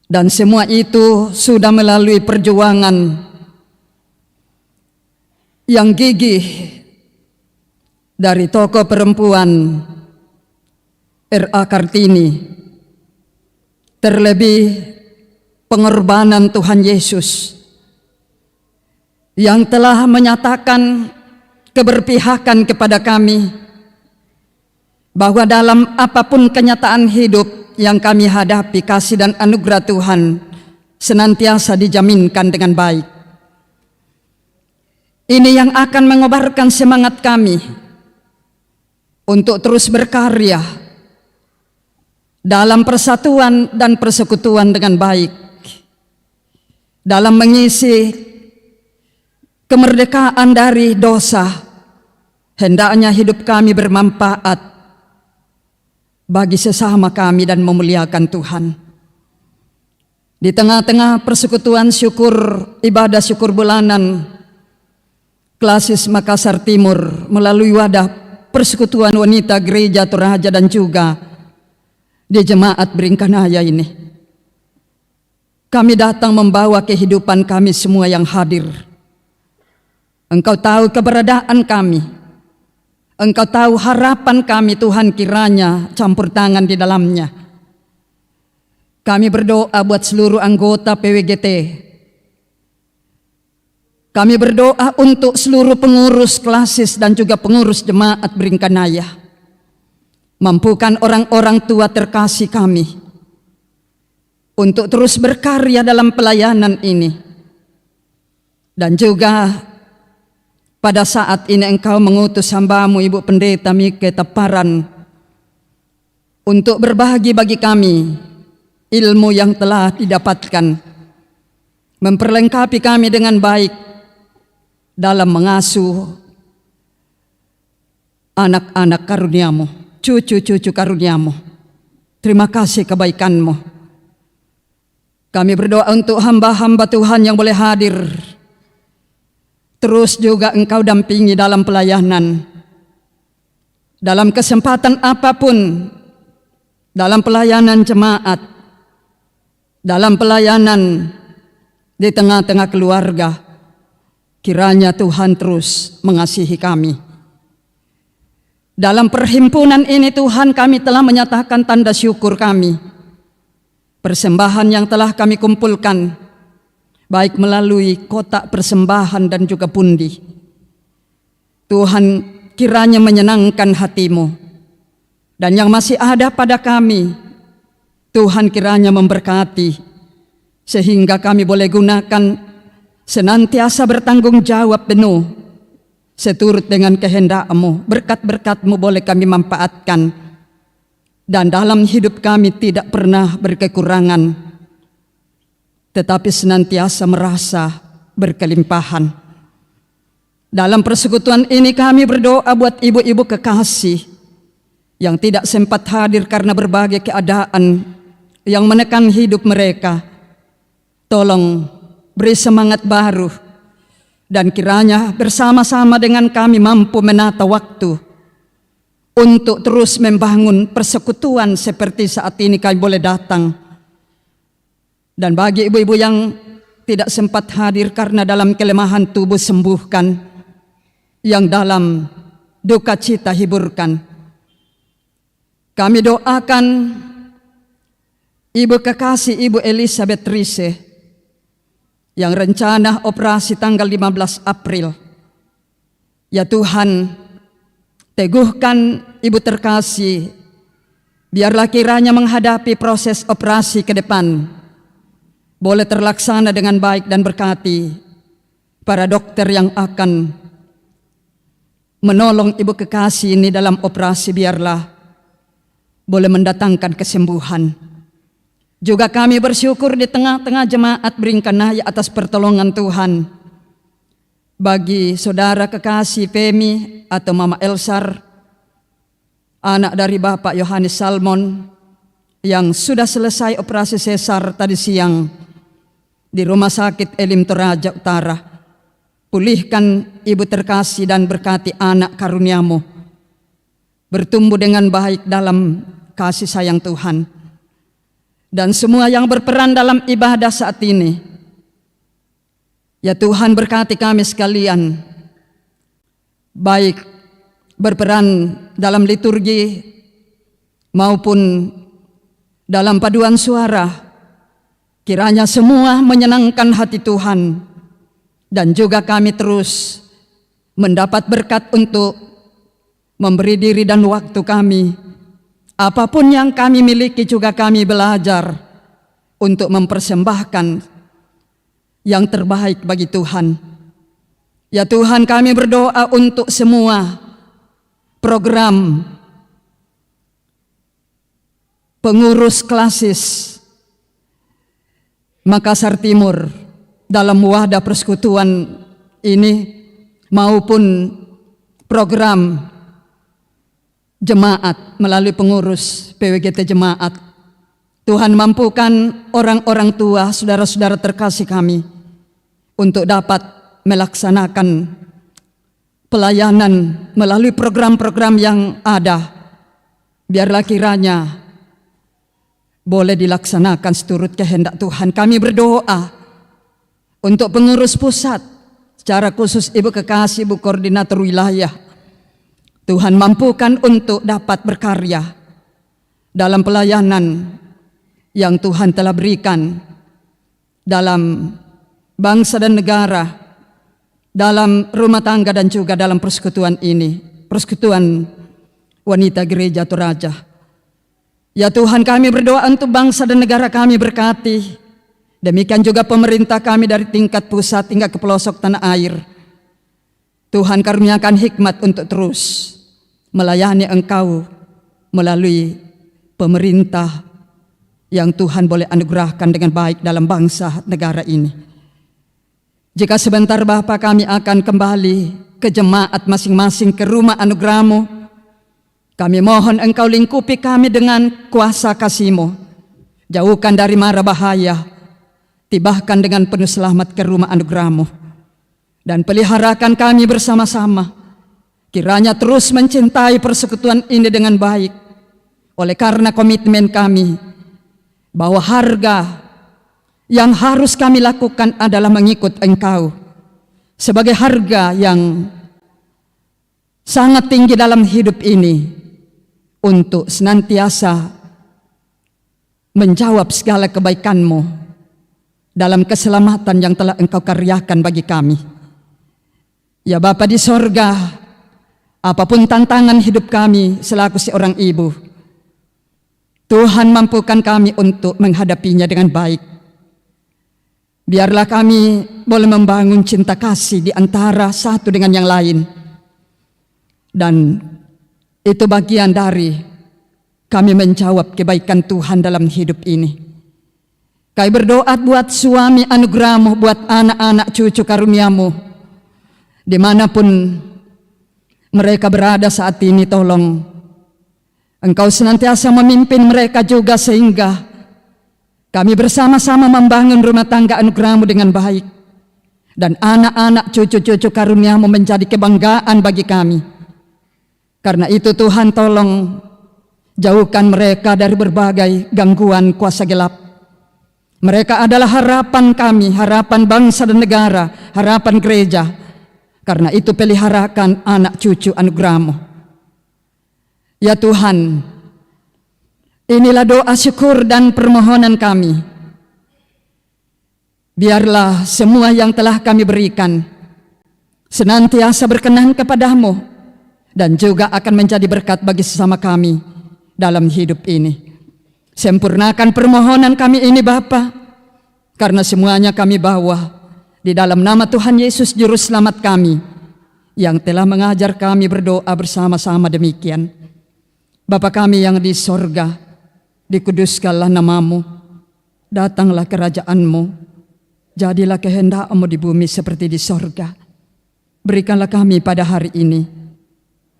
Dan semua itu sudah melalui perjuangan yang gigih dari tokoh perempuan R.A. Kartini. Terlebih pengorbanan Tuhan Yesus yang telah menyatakan keberpihakan kepada kami, bahwa dalam apapun kenyataan hidup yang kami hadapi, kasih dan anugerah Tuhan senantiasa dijaminkan dengan baik. Ini yang akan mengobarkan semangat kami untuk terus berkarya dalam persatuan dan persekutuan dengan baik, dalam mengisi kemerdekaan dari dosa. Hendaknya hidup kami bermanfaat bagi sesama kami dan memuliakan Tuhan. Di tengah-tengah persekutuan syukur, ibadah syukur bulanan Klasis Makassar Timur melalui wadah Persekutuan Wanita Gereja Toraja dan juga di Jemaat Beringkanaya ini, kami datang membawa kehidupan kami semua yang hadir. Engkau tahu keberadaan kami, Engkau tahu harapan kami, Tuhan, kiranya campur tangan di dalamnya. Kami berdoa buat seluruh anggota PWGT. Kami berdoa untuk seluruh pengurus klasis dan juga pengurus jemaat Beringkanaya. Mampukan orang-orang tua terkasih kami untuk terus berkarya dalam pelayanan ini. Dan juga pada saat ini Engkau mengutus hamba-Mu Ibu Pendeta Mike Taparan untuk berbagi bagi kami ilmu yang telah didapatkan, memperlengkapi kami dengan baik dalam mengasuh anak-anak karunia-Mu, cucu-cucu karunia-Mu. Terima kasih kebaikan-Mu. Kami berdoa untuk hamba-hamba Tuhan yang boleh hadir. Terus juga Engkau dampingi dalam pelayanan, dalam kesempatan apapun, dalam pelayanan jemaat, dalam pelayanan di tengah-tengah keluarga. Kiranya Tuhan terus mengasihi kami. Dalam perhimpunan ini Tuhan, kami telah menyatakan tanda syukur kami. Persembahan yang telah kami kumpulkan, baik melalui kotak persembahan dan juga pundi. Tuhan, kiranya menyenangkan hati-Mu. Dan yang masih ada pada kami, Tuhan kiranya memberkati, sehingga kami boleh gunakan senantiasa bertanggung jawab penuh, seturut dengan kehendak-Mu. Berkat-berkat-Mu boleh kami manfaatkan, dan dalam hidup kami tidak pernah berkekurangan, tetapi senantiasa merasa berkelimpahan. Dalam persekutuan ini kami berdoa buat ibu-ibu kekasih yang tidak sempat hadir karena berbagai keadaan yang menekan hidup mereka. Tolong beri semangat baru, dan kiranya bersama-sama dengan kami mampu menata waktu untuk terus membangun persekutuan seperti saat ini kami boleh datang. Dan bagi ibu-ibu yang tidak sempat hadir karena dalam kelemahan tubuh, sembuhkan, yang dalam duka cita hiburkan. Kami doakan Ibu kekasih Ibu Elizabeth Rise yang rencana operasi tanggal 15 April. Ya Tuhan, teguhkan Ibu terkasih, biarlah kiranya menghadapi proses operasi ke depan boleh terlaksana dengan baik, dan berkati para dokter yang akan menolong Ibu kekasih ini dalam operasi, biarlah boleh mendatangkan kesembuhan. Juga kami bersyukur di tengah-tengah jemaat Beringkanaya atas pertolongan Tuhan. Bagi saudara kekasih Femi atau Mama Elsar, anak dari Bapak Yohanes Salmon, yang sudah selesai operasi sesar tadi siang di Rumah Sakit Elim Toraja Utara. Pulihkan Ibu terkasih dan berkati anak karuniamu bertumbuh dengan baik dalam kasih sayang Tuhan. Dan semua yang berperan dalam ibadah saat ini, ya Tuhan, berkati kami sekalian, baik berperan dalam liturgi maupun dalam paduan suara. Kiranya semua menyenangkan hati Tuhan, dan juga kami terus mendapat berkat untuk memberi diri dan waktu kami. Apapun yang kami miliki juga kami belajar untuk mempersembahkan yang terbaik bagi Tuhan. Ya Tuhan, kami berdoa untuk semua program pengurus klasis Makassar Timur dalam wadah persekutuan ini maupun program jemaat melalui pengurus PWGT Jemaat. Tuhan, mampukan orang-orang tua, saudara-saudara terkasih kami untuk dapat melaksanakan pelayanan melalui program-program yang ada. Biarlah kiranya boleh dilaksanakan seturut kehendak Tuhan. Kami berdoa untuk pengurus pusat, secara khusus Ibu kekasih Ibu Koordinator Wilayah. Tuhan, mampukan untuk dapat berkarya dalam pelayanan yang Tuhan telah berikan dalam bangsa dan negara, dalam rumah tangga, dan juga dalam persekutuan ini, Persekutuan Wanita Gereja Toraja. Ya Tuhan, kami berdoa untuk bangsa dan negara kami, berkati. Demikian juga pemerintah kami dari tingkat pusat hingga ke pelosok tanah air. Tuhan, karuniakan hikmat untuk terus melayani Engkau melalui pemerintah yang Tuhan boleh anugerahkan dengan baik dalam bangsa negara ini. Jika sebentar Bapa kami akan kembali ke jemaat masing-masing, ke rumah anugerah-Mu, kami mohon Engkau lingkupi kami dengan kuasa kasih-Mu. Jauhkan dari mara bahaya, tibahkan dengan penuh selamat ke rumah anugerah-Mu. Dan peliharakan kami bersama-sama. Kiranya terus mencintai persekutuan ini dengan baik. Oleh karena komitmen kami, bahwa harga yang harus kami lakukan adalah mengikut Engkau. Sebagai harga yang sangat tinggi dalam hidup ini, untuk senantiasa menjawab segala kebaikan-Mu dalam keselamatan yang telah Engkau karyakan bagi kami. Ya Bapa di sorga, apapun tantangan hidup kami selaku seorang ibu, Tuhan mampukan kami untuk menghadapinya dengan baik. Biarlah kami boleh membangun cinta kasih di antara satu dengan yang lain. Dan itu bagian dari kami menjawab kebaikan Tuhan dalam hidup ini. Kami berdoa buat suami anugerah-Mu, buat anak-anak cucu karunia-Mu, dimanapun mereka berada saat ini. Tolong Engkau senantiasa memimpin mereka juga sehingga kami bersama-sama membangun rumah tangga anugerah-Mu dengan baik. Dan anak-anak cucu-cucu karunia-Mu menjadi kebanggaan bagi kami. Karena itu Tuhan, tolong jauhkan mereka dari berbagai gangguan kuasa gelap. Mereka adalah harapan kami, harapan bangsa dan negara, harapan gereja. Karena itu peliharakan anak cucu anugerah-Mu. Ya Tuhan, inilah doa syukur dan permohonan kami. Biarlah semua yang telah kami berikan senantiasa berkenan kepada-Mu dan juga akan menjadi berkat bagi sesama kami dalam hidup ini. Sempurnakan permohonan kami ini Bapa, karena semuanya kami bawa di dalam nama Tuhan Yesus Juru Selamat kami, yang telah mengajar kami berdoa bersama-sama demikian. Bapa kami yang di sorga, dikuduskanlah nama-Mu, datanglah kerajaan-Mu, jadilah kehendak-Mu di bumi seperti di sorga. Berikanlah kami pada hari ini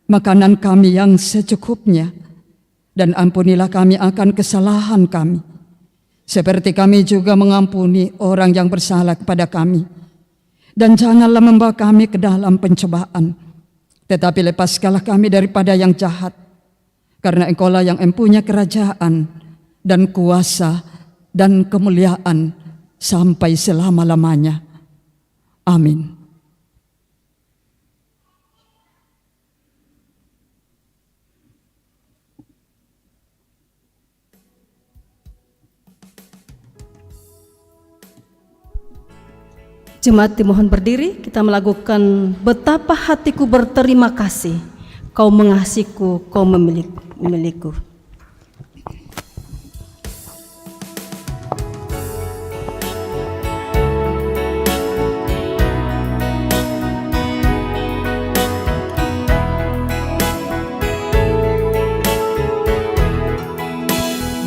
makanan kami yang secukupnya, dan ampunilah kami akan kesalahan kami, seperti kami juga mengampuni orang yang bersalah kepada kami. Dan janganlah membawa kami ke dalam pencobaan, tetapi lepaskanlah kami daripada yang jahat. Karena Engkaulah yang empunya kerajaan dan kuasa dan kemuliaan sampai selama-lamanya. Amin. Jemaat dimohon berdiri, kita melakukan betapa hatiku berterima kasih. Kau mengasihiku, kau memilikiku.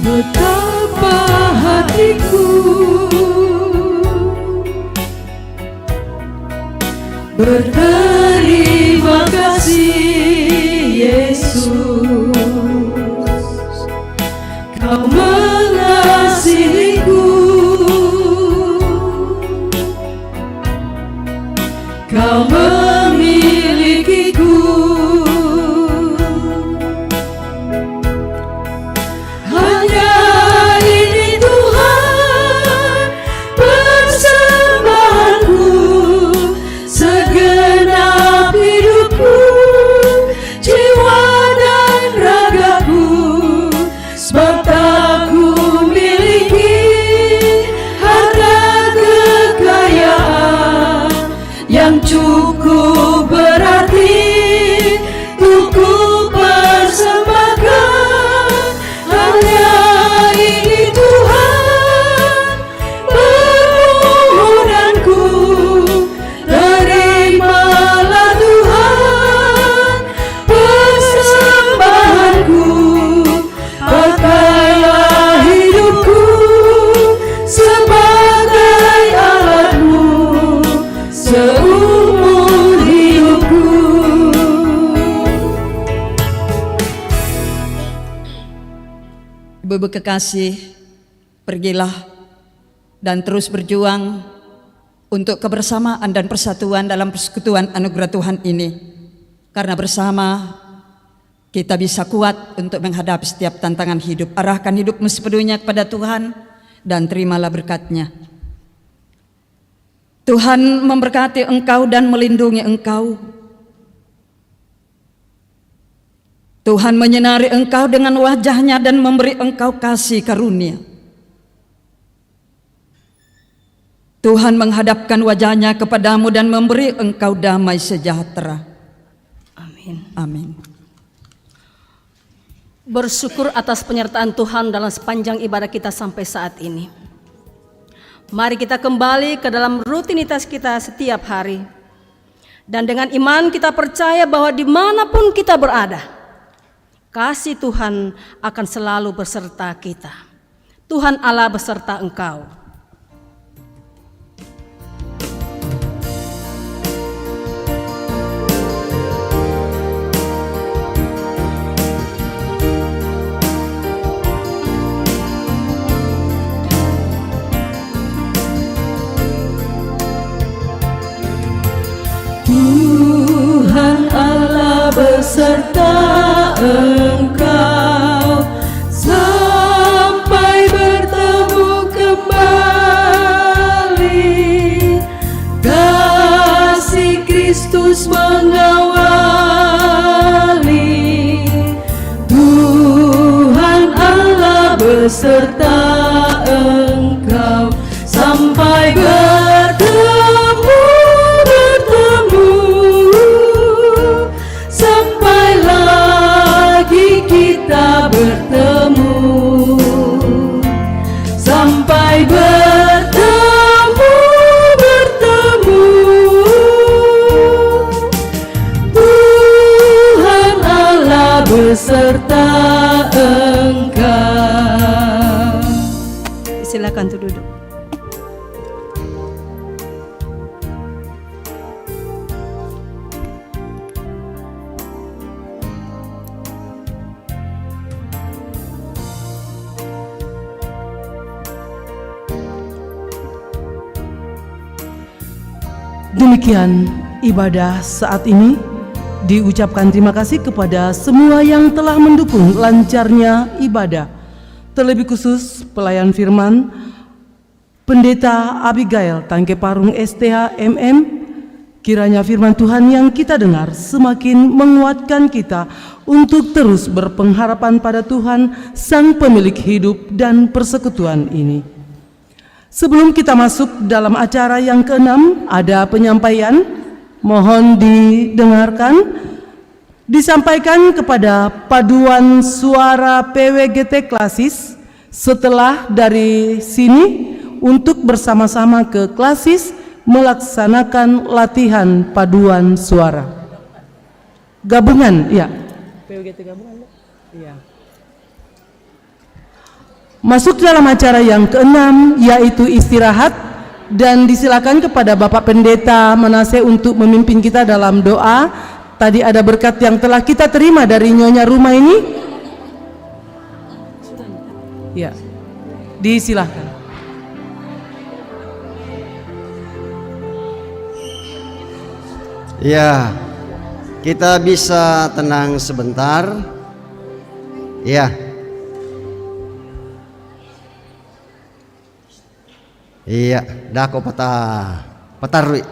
Betapa hatiku berterima kasih Yesus, Kau mengasihiku, Kau memilikiku. Hanya ini Tuhan persembahanku, segenap hidupku, jiwa dan ragaku, sebab tak ku miliki harta kekayaan yang cukup berarti untuk ku persembahkan. Hanya ini Tuhan permohonanku, terimalah Tuhan persembahanku, pakailah hidupku sebagai alat-Mu seumur hidupku. Ibu-ibu kekasih, pergilah dan terus berjuang untuk kebersamaan dan persatuan dalam persekutuan anugerah Tuhan ini. Karena bersama kita bisa kuat untuk menghadapi setiap tantangan hidup. Arahkan hidupmu sepenuhnya kepada Tuhan dan terimalah berkat-Nya. Tuhan memberkati engkau dan melindungi engkau. Tuhan menyinari engkau dengan wajah-Nya dan memberi engkau kasih karunia. Tuhan menghadapkan wajah-Nya kepadamu dan memberi engkau damai sejahtera. Amin. Amin. Bersyukur atas penyertaan Tuhan dalam sepanjang ibadah kita sampai saat ini. Mari kita kembali ke dalam rutinitas kita setiap hari. Dan dengan iman kita percaya bahwa dimanapun kita berada, kasih Tuhan akan selalu beserta kita. Tuhan Allah beserta engkau. Tuhan Allah beserta engkau sampai bertemu kembali. Kasih Kristus mengawali. Tuhan Allah beserta engkau sampai bertemu, sampai lagi kita bertemu, sampai bertemu. Tuhan Allah beserta engkau. Silakan untuk duduk. Demikian ibadah saat ini. Diucapkan terima kasih kepada semua yang telah mendukung lancarnya ibadah. Terlebih khusus pelayan firman Pendeta Abigail Tangke Parung STH MM. Kiranya firman Tuhan yang kita dengar semakin menguatkan kita untuk terus berpengharapan pada Tuhan, Sang Pemilik hidup dan persekutuan ini. Sebelum kita masuk dalam acara yang ke-6, ada penyampaian, mohon didengarkan. Disampaikan kepada paduan suara PWGT Klasis. Setelah dari sini untuk bersama-sama ke Klasis melaksanakan latihan paduan suara. Gabungan, ya. PWGT gabungan, ya. Masuk dalam acara yang ke-6 yaitu istirahat, dan disilakan kepada Bapak Pendeta Manase untuk memimpin kita dalam doa. Tadi ada berkat yang telah kita terima dari Nyonya Rumah ini. Ya, disilahkan. Ya, kita bisa tenang sebentar. Ya. Iya, dako patarui.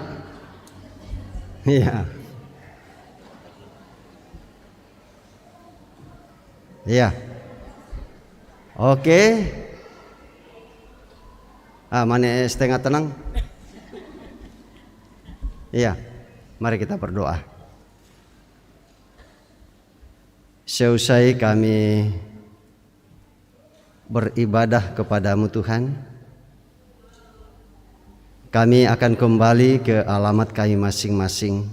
Iya. Iya. Oke. Mana setengah tenang? Iya. Mari kita berdoa. Seusai kami beribadah kepadamu Tuhan, kami akan kembali ke alamat kami masing-masing.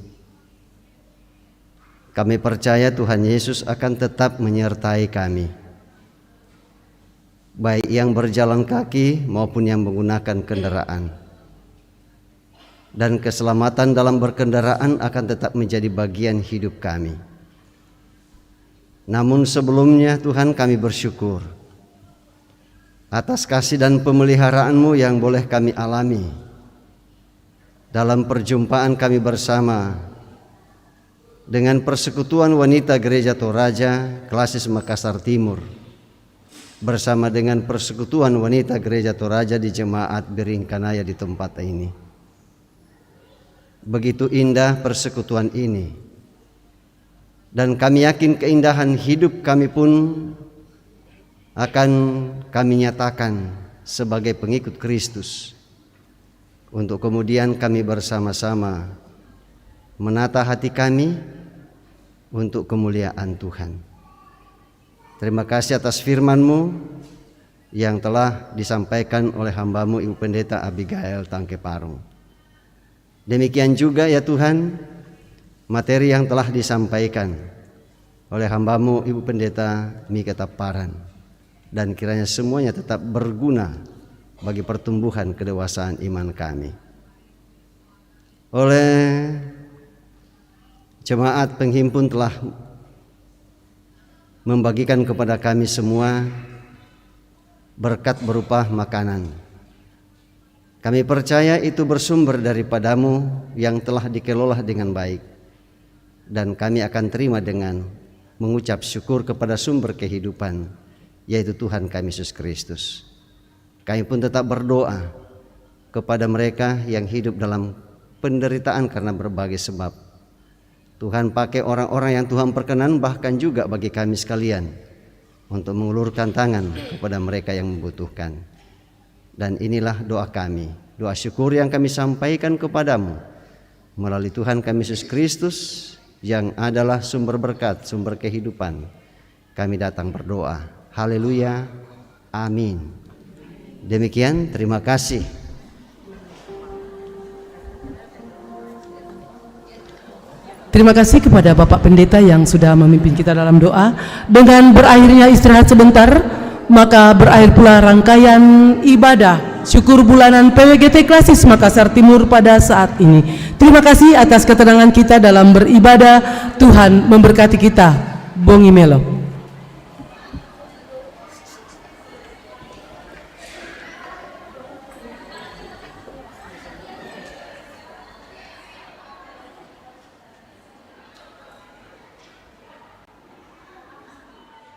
Kami percaya Tuhan Yesus akan tetap menyertai kami, baik yang berjalan kaki maupun yang menggunakan kendaraan. Dan keselamatan dalam berkendaraan akan tetap menjadi bagian hidup kami. Namun sebelumnya Tuhan, kami bersyukur atas kasih dan pemeliharaanmu yang boleh kami alami dalam perjumpaan kami bersama dengan Persekutuan Wanita Gereja Toraja Klasis Makassar Timur bersama dengan Persekutuan Wanita Gereja Toraja di Jemaat Biringkanaya di tempat ini. Begitu indah persekutuan ini, dan kami yakin keindahan hidup kami pun akan kami nyatakan sebagai pengikut Kristus, untuk kemudian kami bersama-sama menata hati kami untuk kemuliaan Tuhan. Terima kasih atas firman-Mu yang telah disampaikan oleh hamba-Mu Ibu Pendeta Abigail Tangke Parung. Demikian juga ya Tuhan, materi yang telah disampaikan oleh hamba-Mu Ibu Pendeta Mika Taparan, dan kiranya semuanya tetap berguna bagi pertumbuhan kedewasaan iman kami. Oleh jemaat penghimpun telah membagikan kepada kami semua berkat berupa makanan. Kami percaya itu bersumber daripadamu yang telah dikelola dengan baik, dan kami akan terima dengan mengucap syukur kepada sumber kehidupan, yaitu Tuhan kami Yesus Kristus. Kami pun tetap berdoa kepada mereka yang hidup dalam penderitaan karena berbagai sebab. Tuhan pakai orang-orang yang Tuhan perkenan, bahkan juga bagi kami sekalian, untuk mengulurkan tangan kepada mereka yang membutuhkan. Dan inilah doa kami, doa syukur yang kami sampaikan kepadamu melalui Tuhan kami Yesus Kristus yang adalah sumber berkat, sumber kehidupan. Kami datang berdoa. Haleluya. Amin. Demikian, terima kasih. Terima kasih kepada Bapak Pendeta yang sudah memimpin kita dalam doa. Dengan berakhirnya istirahat sebentar, maka berakhir pula rangkaian ibadah syukur bulanan PWGT Klasis Makassar Timur pada saat ini. Terima kasih atas ketenangan kita dalam beribadah. Tuhan memberkati kita. Bongi Melo.